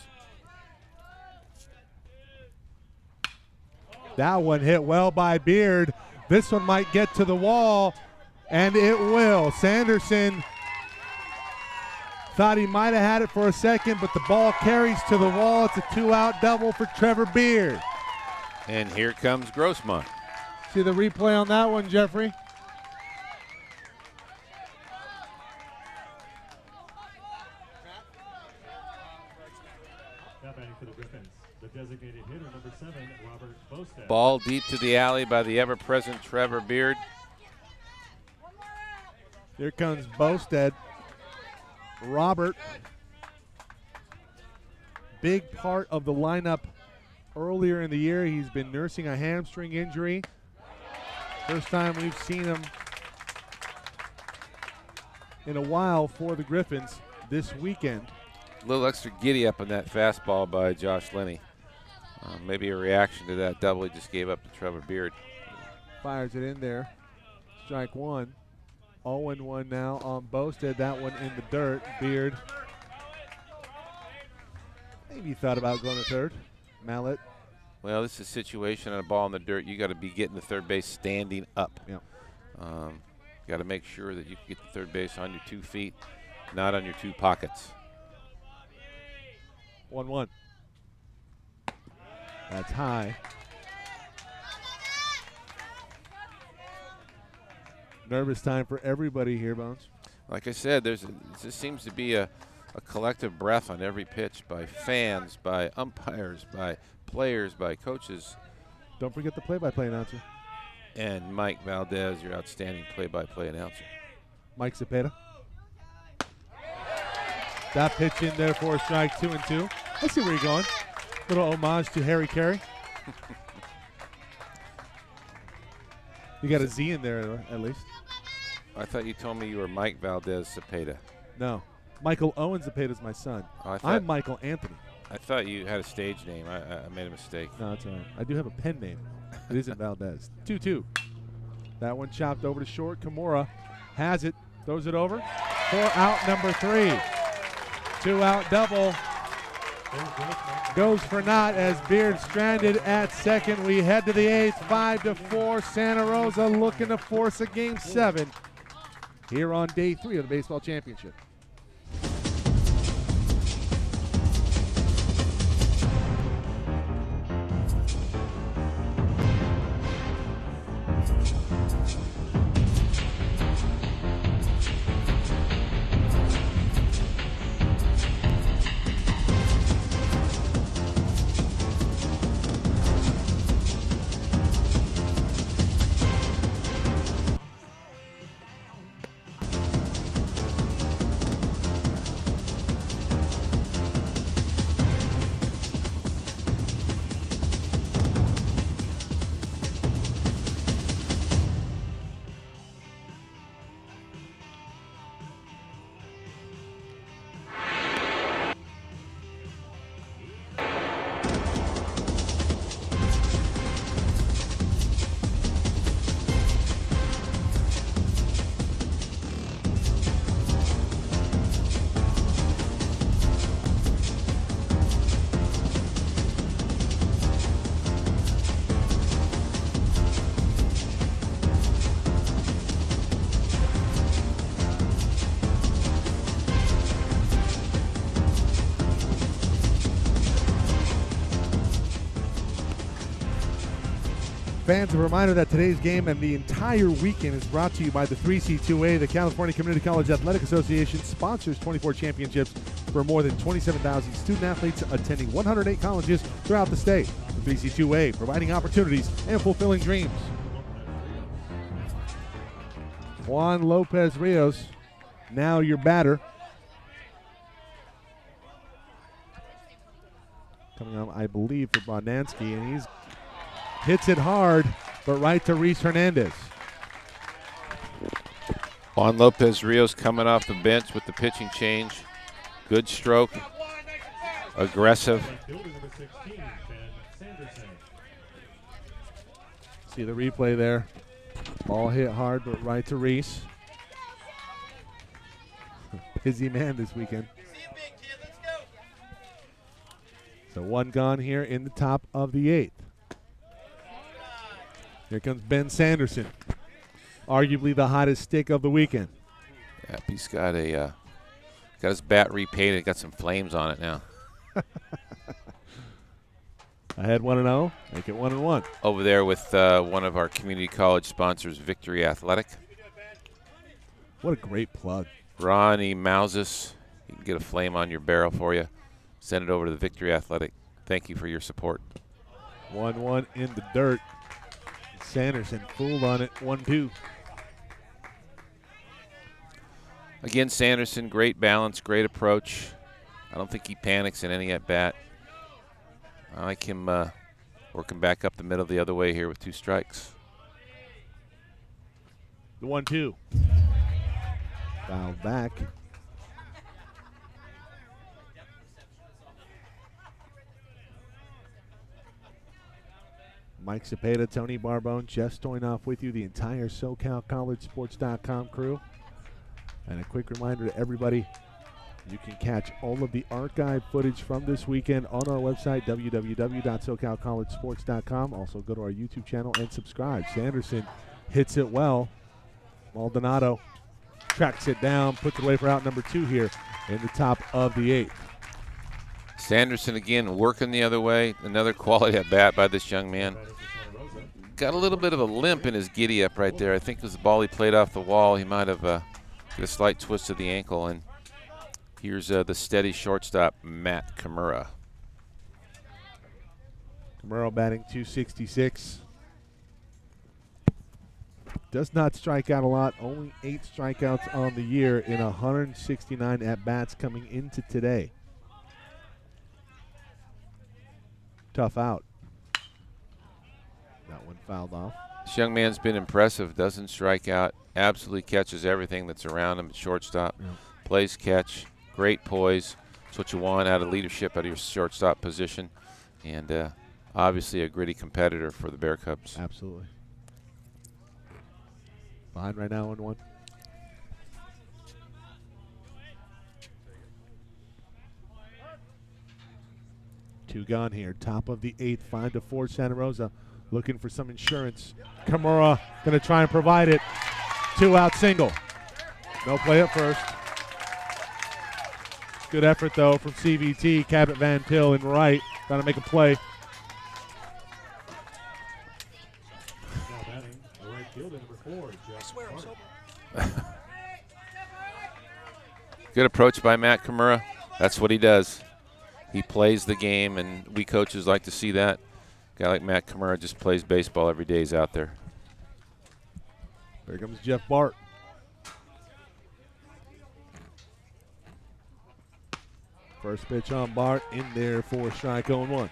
That one hit well by Beard. This one might get to the wall, and it will. Sanderson thought he might have had it for a second, but the ball carries to the wall. It's a 2-out double for Trevor Beard. And here comes Grossmont. See the replay on that one, Jeffrey? Now batting for the Griffins, the designated hitter, number 7, Robert Bosted. Ball deep to the alley by the ever-present Trevor Beard. Here comes Bosted. Robert, big part of the lineup earlier in the year. He's been nursing a hamstring injury. First time we've seen him in a while for the Griffins this weekend. A little extra giddy up on that fastball by Josh Lenny. Maybe a reaction to that double he just gave up to Trevor Beard. Fires it in there. Strike one. 0-1 now on Bosted. That one in the dirt. Beard maybe thought about going to third. Mallet. Well, this is a situation on a ball in the dirt. You got to be getting to third base standing up. Yep. Got to make sure that you can get to third base on your 2 feet, not on your 2 pockets. 1-1. That's high. Nervous time for everybody here, Bones. Like I said, there seems to be a collective breath on every pitch by fans, by umpires, by players, by coaches. Don't forget the play-by-play announcer. And Mike Valdez, your outstanding play-by-play announcer. Mike Cepeda. That pitch in there for a strike, 2-2. I see where you're going. Little homage to Harry Carey. You got a Z in there at least. I thought you told me you were Mike Valdez Cepeda. No. Michael Owen Cepeda is my son. I'm Michael Anthony. I thought you had a stage name. I made a mistake. No, that's all right. I do have a pen name. It isn't Valdez. 2-2. That one chopped over to short. Kimura has it. Throws it over. For out number 3. 2-out double Goes for naught as Beard stranded at second. We head to the eighth, 5-4. Santa Rosa looking to force a game 7 here on day 3 of the baseball championship. Fans, a reminder that today's game and the entire weekend is brought to you by the 3C2A. The California Community College Athletic Association sponsors 24 championships for more than 27,000 student athletes attending 108 colleges throughout the state. The 3C2A, providing opportunities and fulfilling dreams. Juan Lopez Rios, now your batter. Coming on, I believe, for Bondansky, and he's hits it hard, but right to Reese Hernandez. Juan Lopez Rios coming off the bench with the pitching change. Good stroke. Aggressive. See the replay there. Ball hit hard, but right to Reese. Busy man this weekend. So one gone here in the top of the 8th. Here comes Ben Sanderson, arguably the hottest stick of the weekend. Yep, he's got his bat repainted, got some flames on it now. Ahead 1-0, make it 1-1. Over there with one of our community college sponsors, Victory Athletic. What a great plug. Ronnie Mouses, he can get a flame on your barrel for you. Send it over to the Victory Athletic. Thank you for your support. 1-1 in the dirt. Sanderson fooled on it, 1-2. Again, Sanderson, great balance, great approach. I don't think he panics in any at-bat. I like him working back up the middle the other way here with 2 strikes. The 1-2. Fouled back. Mike Cepeda, Tony Barbone, Jeff Stoynoff with you, the entire SoCalCollegeSports.com crew. And a quick reminder to everybody, you can catch all of the archive footage from this weekend on our website, www.SoCalCollegeSports.com. Also go to our YouTube channel and subscribe. Sanderson hits it well. Maldonado tracks it down, puts it away for out number 2 here in the top of the 8th. Sanderson again working the other way. Another quality at bat by this young man. Got a little bit of a limp in his giddy up right there. I think it was the ball he played off the wall. He might have got a slight twist of the ankle. And here's the steady shortstop, Matt Kimura. Kimura batting .266. Does not strike out a lot. Only 8 strikeouts on the year in 169 at-bats coming into today. Tough out. That one fouled off. This young man's been impressive. Doesn't strike out. Absolutely catches everything that's around him at shortstop. Yeah. Plays catch. Great poise. That's what you want out of leadership out of your shortstop position. And obviously a gritty competitor for the Bear Cubs. Absolutely. Behind right now 1-1. 2 gone here. Top of the 8th, 5-4 Santa Rosa. Looking for some insurance. Kimura going to try and provide it. 2-out single. No play at first. Good effort, though, from CVT. Cabot Van Til in right. Trying to make a play. Now batting, the right fielder, number 4, Jeff Carter. Good approach by Matt Kimura. That's what he does. He plays the game, and we coaches like to see that. A guy like Matt Kimura just plays baseball every day he's out there. There comes Jeff Bart. First pitch on Bart, in there for strike 0-1.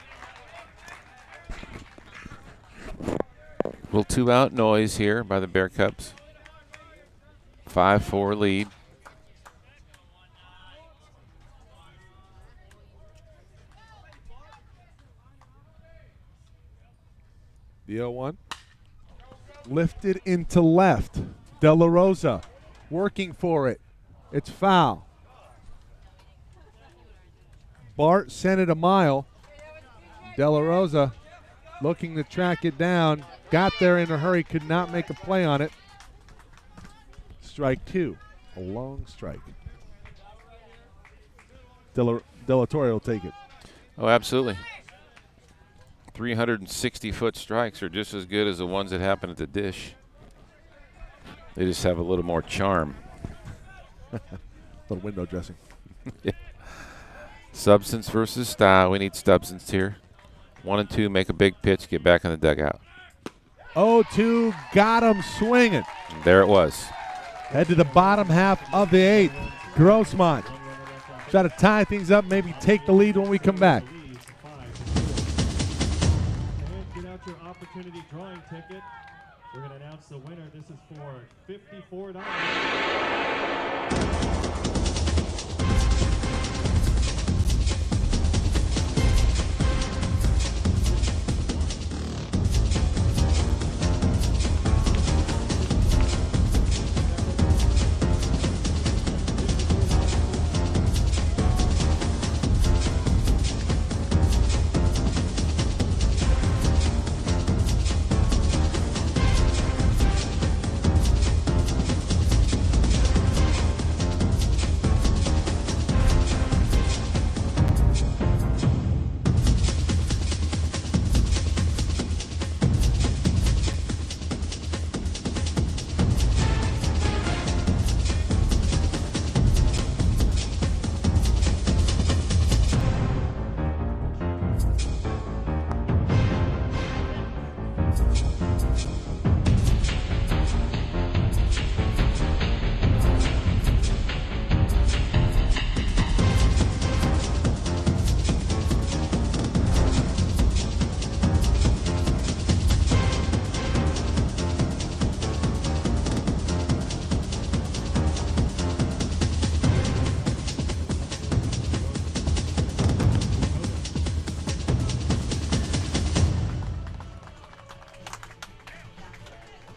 Little 2-out noise here by the Bear Cubs. 5-4 lead. The 0-1. Lifted into left. De La Rosa working for it. It's foul. Bart sent it a mile. De La Rosa looking to track it down. Got there in a hurry, could not make a play on it. Strike 2. A long strike. De La Torre will take it. Oh, absolutely. 360-foot strikes are just as good as the ones that happen at the dish. They just have a little more charm. Little window dressing. Yeah. Substance versus style. We need substance here. 1 and 2, make a big pitch, get back in the dugout. 0-2, got him swinging. And there it was. Head to the bottom half of the 8th. Grossmont try to tie things up, maybe take the lead when we come back. And get out your opportunity drawing ticket. We're going to announce the winner. This is for $54.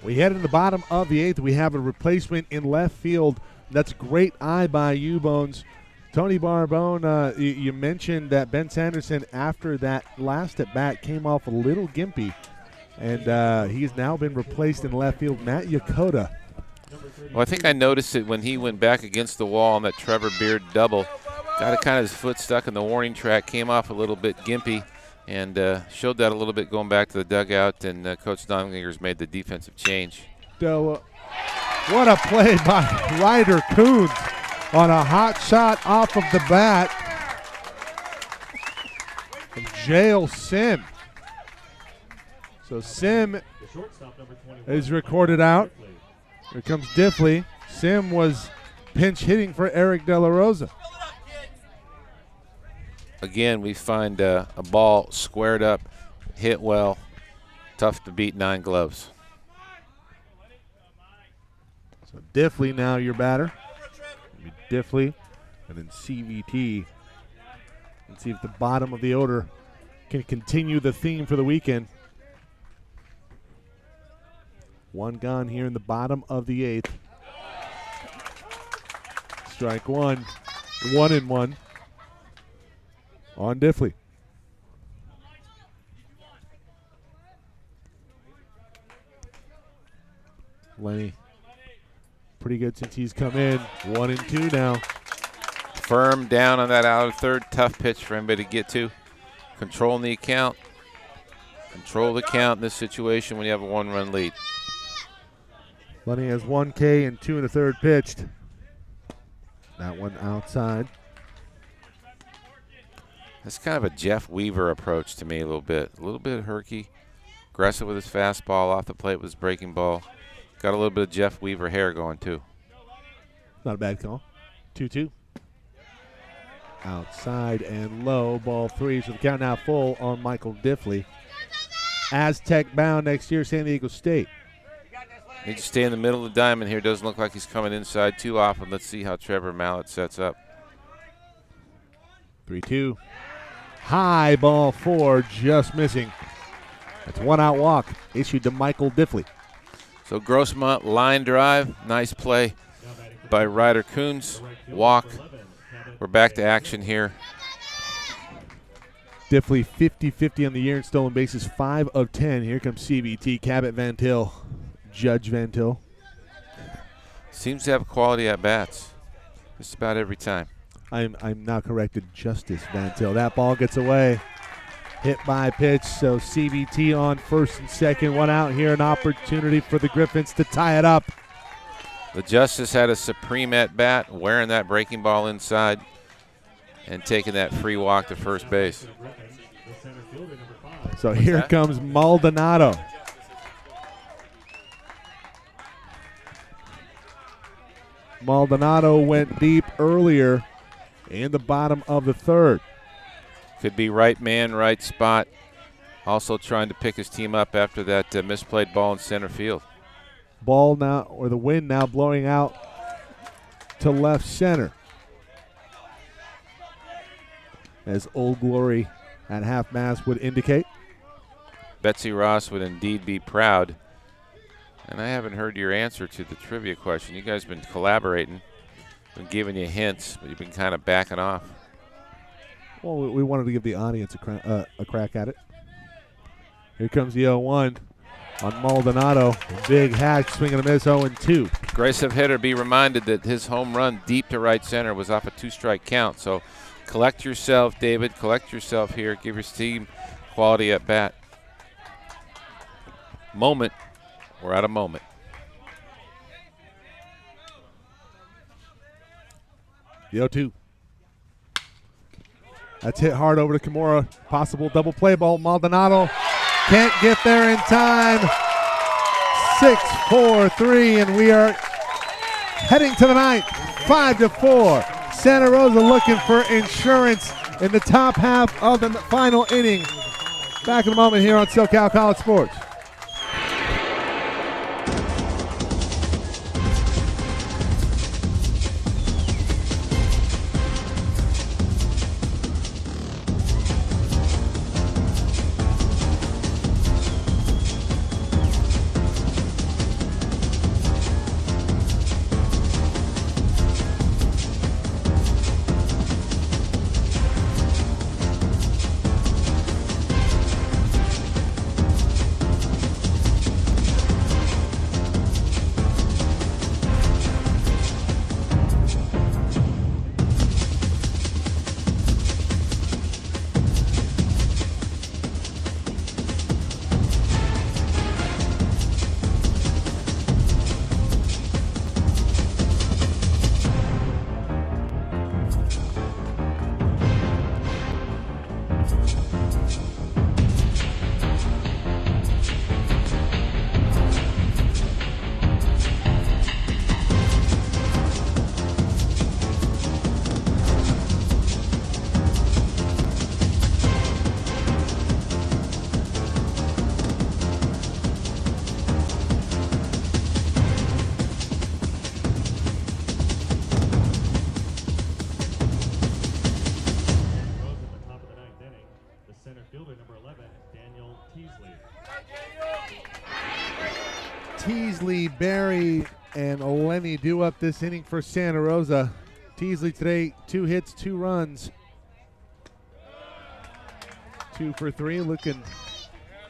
We head in the bottom of the 8th. We have a replacement in left field. That's a great eye by you, Bones. Tony Barbone, you mentioned that Ben Sanderson, after that last at-bat, came off a little gimpy, and he's now been replaced in left field. Matt Yokota. Well, I think I noticed it when he went back against the wall on that Trevor Beard double. Got it kind of his foot stuck in the warning track, came off a little bit gimpy, and showed that a little bit going back to the dugout, and Coach Domlinger's made the defensive change. What a play by Ryder Coons on a hot shot off of the bat from Jail Sim. So Sim is recorded out. Here comes Diffley. Sim was pinch hitting for Eric De La Rosa. Again, we find a ball squared up, hit well, tough to beat 9 gloves. So Diffley now your batter. Diffley and then CVT. Let's see if the bottom of the order can continue the theme for the weekend. 1 gone here in the bottom of the 8th. Strike 1. 1-1 on Diffley. Lenny, pretty good since he's come in. 1-2 now. Firm down on that out of third. Tough pitch for anybody to get to. Controlling the account. Control the count in this situation when you have a 1-run lead. Lenny has 1 K and 2 in the third pitched. That one outside. That's kind of a Jeff Weaver approach to me a little bit. A little bit herky. Aggressive with his fastball, off the plate with his breaking ball. Got a little bit of Jeff Weaver hair going too. Not a bad call. 2-2. Outside and low, ball 3. So the count now full on Michael Diffley. Aztec bound next year, San Diego State. Need to stay in the middle of the diamond here. Doesn't look like he's coming inside too often. Let's see how Trevor Mallett sets up. 3-2. High, ball 4, just missing. That's 1 out walk issued to Michael Diffley. So Grossmont line drive. Nice play by Ryder Coons. Walk. We're back to action here. Diffley 50-50 on the year in stolen bases, 5 of 10. Here comes CBT, Cabot Van Til, Judge Van Til. Seems to have quality at bats just about every time. I'm now corrected, Justice Van Til. That ball gets away. Hit by pitch, so CBT on first and second. 1 out here, an opportunity for the Griffins to tie it up. The Justice had a supreme at bat, wearing that breaking ball inside and taking that free walk to first base. So here comes Maldonado. Maldonado went deep earlier in the bottom of the third. Could be right man, right spot. Also trying to pick his team up after that misplayed ball in center field. Ball now, or the wind now blowing out to left center. As Old Glory at half-mast would indicate. Betsy Ross would indeed be proud. And I haven't heard your answer to the trivia question. You guys have been collaborating, been giving you hints, but you've been kind of backing off. Well, we wanted to give the audience a crack at it. Here comes the 0-1 on Maldonado. Big hack, swing and a miss, 0-2. Aggressive hitter, be reminded that his home run deep to right center was off a 2-strike count. So collect yourself, David. Collect yourself here. Give your team quality at bat. Moment. We're at a moment. The 0-2. That's hit hard over to Kimura. Possible double play ball. Maldonado can't get there in time. 6-4-3, and we are heading to the ninth. 5-4. Santa Rosa looking for insurance in the top half of the final inning. Back in a moment here on SoCal College Sports. Teasley, Barry, and Lenny do up this inning for Santa Rosa. Teasley today, 2 hits, 2 runs. 2 for 3, looking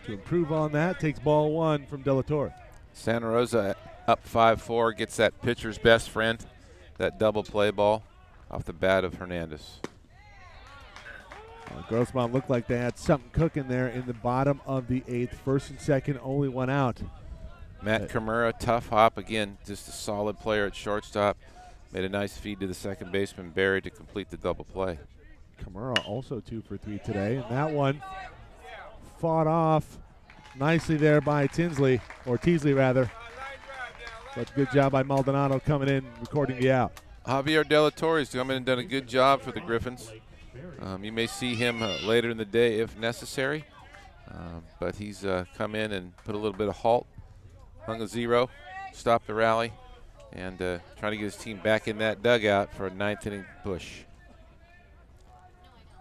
to improve on that. Takes ball 1 from De La Torre. Santa Rosa up 5-4, gets that pitcher's best friend, that double play ball off the bat of Hernandez. Grossmont looked like they had something cooking there in the bottom of the 8th. First and second, only one out. Matt Kimura, tough hop. Again, just a solid player at shortstop. Made a nice feed to the second baseman, Barry, to complete the double play. Kimura also 2 for 3 today, and that one fought off nicely there by Teasley rather. But good job by Maldonado coming in, recording the out. Javier De La Torre's come in and done a good job for the Griffins. You may see him later in the day if necessary, but he's come in and put a little bit of halt, hung a 0, stopped the rally, and trying to get his team back in that dugout for a 9th inning push.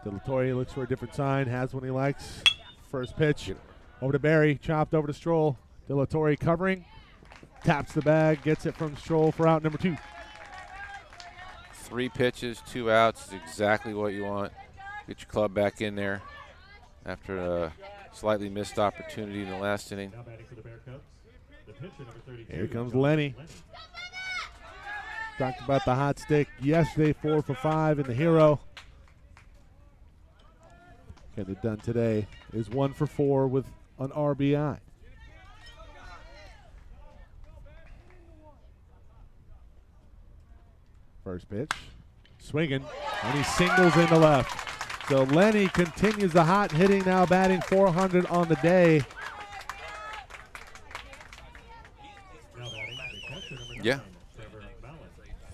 De La Torre looks for a different sign, has one he likes. First pitch over to Barry, chopped over to Stroll. De La Torre covering, taps the bag, gets it from Stroll for out number 2. 3 pitches, 2 outs is exactly what you want. Get your club back in there after a slightly missed opportunity in the last inning. Now batting for the Bear Cubs, the pitcher, number 32. Here comes Lenny. Talked about the hot stick yesterday, 4 for 5 in the hero. Get it done today is 1 for 4 with an RBI. First pitch, swinging, and he singles into left. So Lenny continues the hot hitting, now batting .400 on the day. Now batting the catcher, number 9. Yeah. Trevor Mallett.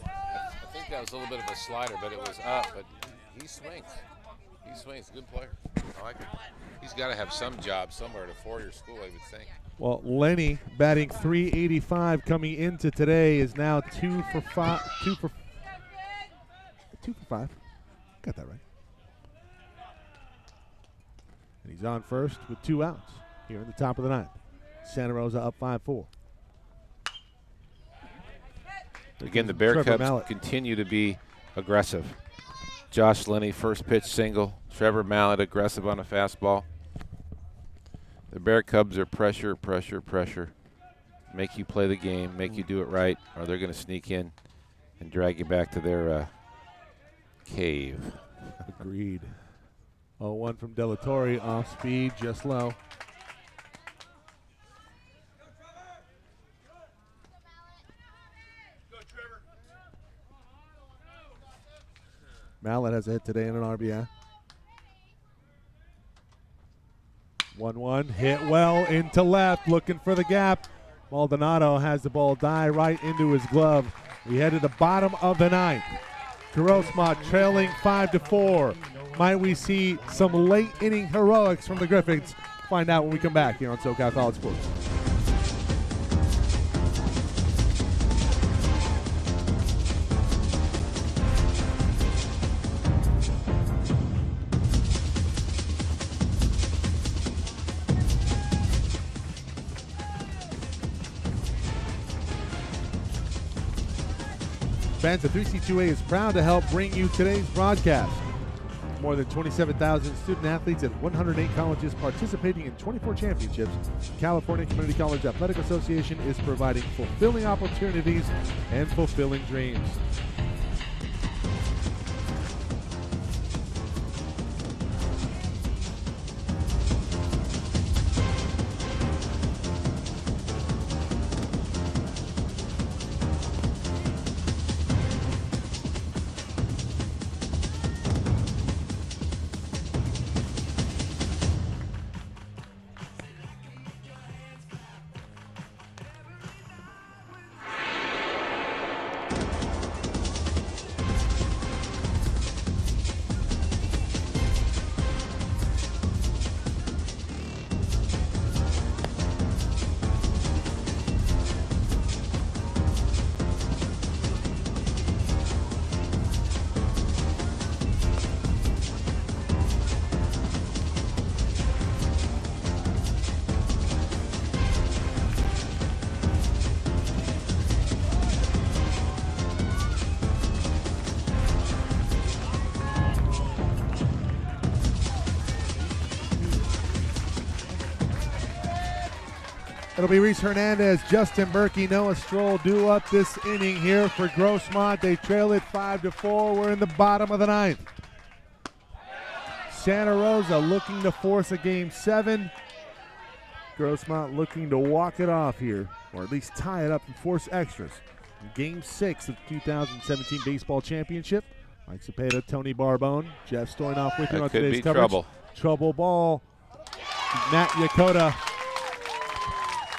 I think that was a little bit of a slider, but it was up. But he swings. He swings. Good player. I like it. He's got to have some job somewhere at a 4-year school, I would think. Well, Lenny batting .385 coming into today is now 2 for 5. 2 for 5. Got that right. And he's on first with 2 outs here in the top of the 9th. Santa Rosa up 5-4. Again, the Bear Trevor Cubs Mallett. continue to be aggressive. Josh Lenny, first pitch single. Trevor Mallett aggressive on a fastball. The Bear Cubs are pressure, pressure, pressure. Make you play the game, make you do it right, or they're going to sneak in and drag you back to their cave. Agreed. 0-1 from De La Torre, off speed, just low. Mallett has a hit today and an RBI. 1-1, hit well into left, looking for the gap. Maldonado has the ball die right into his glove. We head to the bottom of the 9th. Grossmont trailing 5-4. Might we see some late inning heroics from the Griffins? Find out when we come back here on SoCal College Sports. Fans, the 3C2A is proud to help bring you today's broadcast. More than 27,000 student athletes at 108 colleges participating in 24 championships. The California Community College Athletic Association is providing fulfilling opportunities and fulfilling dreams. It'll be Reese Hernandez, Justin Berkey, Noah Stroll do up this inning here for Grossmont. They trail it 5-4. We're in the bottom of the ninth. Santa Rosa looking to force a game 7. Grossmont looking to walk it off here, or at least tie it up and force extras. In game 6 of the 2017 baseball championship. Mike Cepeda, Tony Barbone, Jeff Stoynoff with you on today's coverage. Trouble. Trouble ball. Matt Yakota.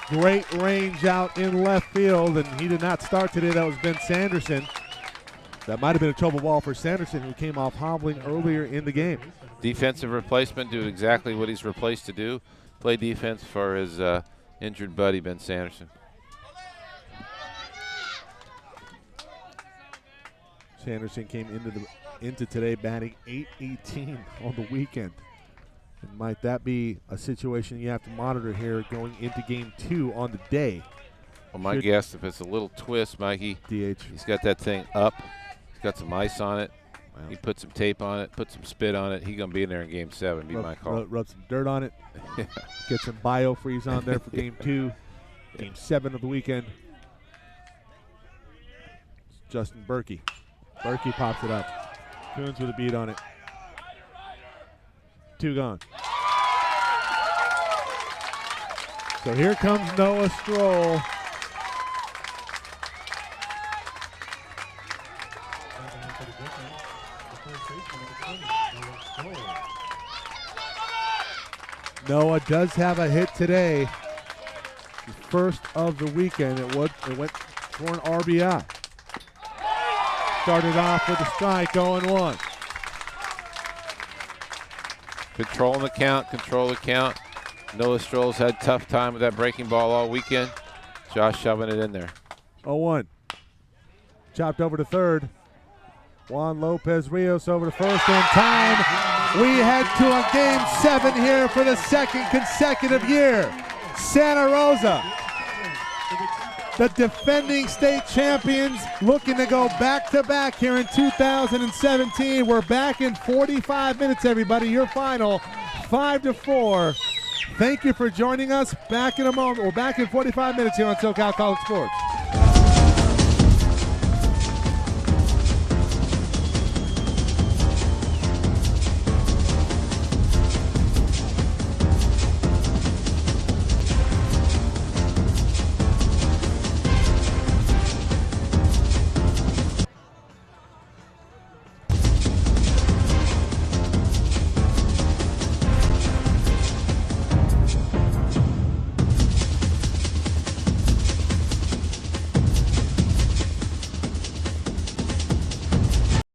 Great range out in left field, and he did not start today. That was Ben Sanderson. That might have been a trouble ball for Sanderson, who came off hobbling earlier in the game. Defensive replacement, do exactly what he's replaced to do. Play defense for his injured buddy, Ben Sanderson. Sanderson came into today batting .818 on the weekend. And might that be a situation you have to monitor here going into game 2 on the day? Well, my guess, if it's a little twist, Mikey, DH. He's got that thing up. He's got some ice on it. Wow. He put some tape on it, put some spit on it. He's going to be in there in game 7, my call. Rub some dirt on it. Get some biofreeze on there for game 2. Game 7 of the weekend. Justin Berkey. Berkey pops it up. Coons with a beat on it. 2 gone. So here comes Noah Stroll. Noah does have a hit today. The first of the weekend. It went for an RBI. Started off with a strike, 0-1. Control the count. Noah Stroll's had a tough time with that breaking ball all weekend. Josh shoving it in there. 0-1. Chopped over to third. Juan Lopez Rios over to first in time. We head to a game 7 here for the second consecutive year. Santa Rosa, the defending state champions, looking to go back-to-back here in 2017. We're back in 45 minutes, everybody. Your final, 5-4. Thank you for joining us. Back in a moment. We're back in 45 minutes here on SoCal College Sports.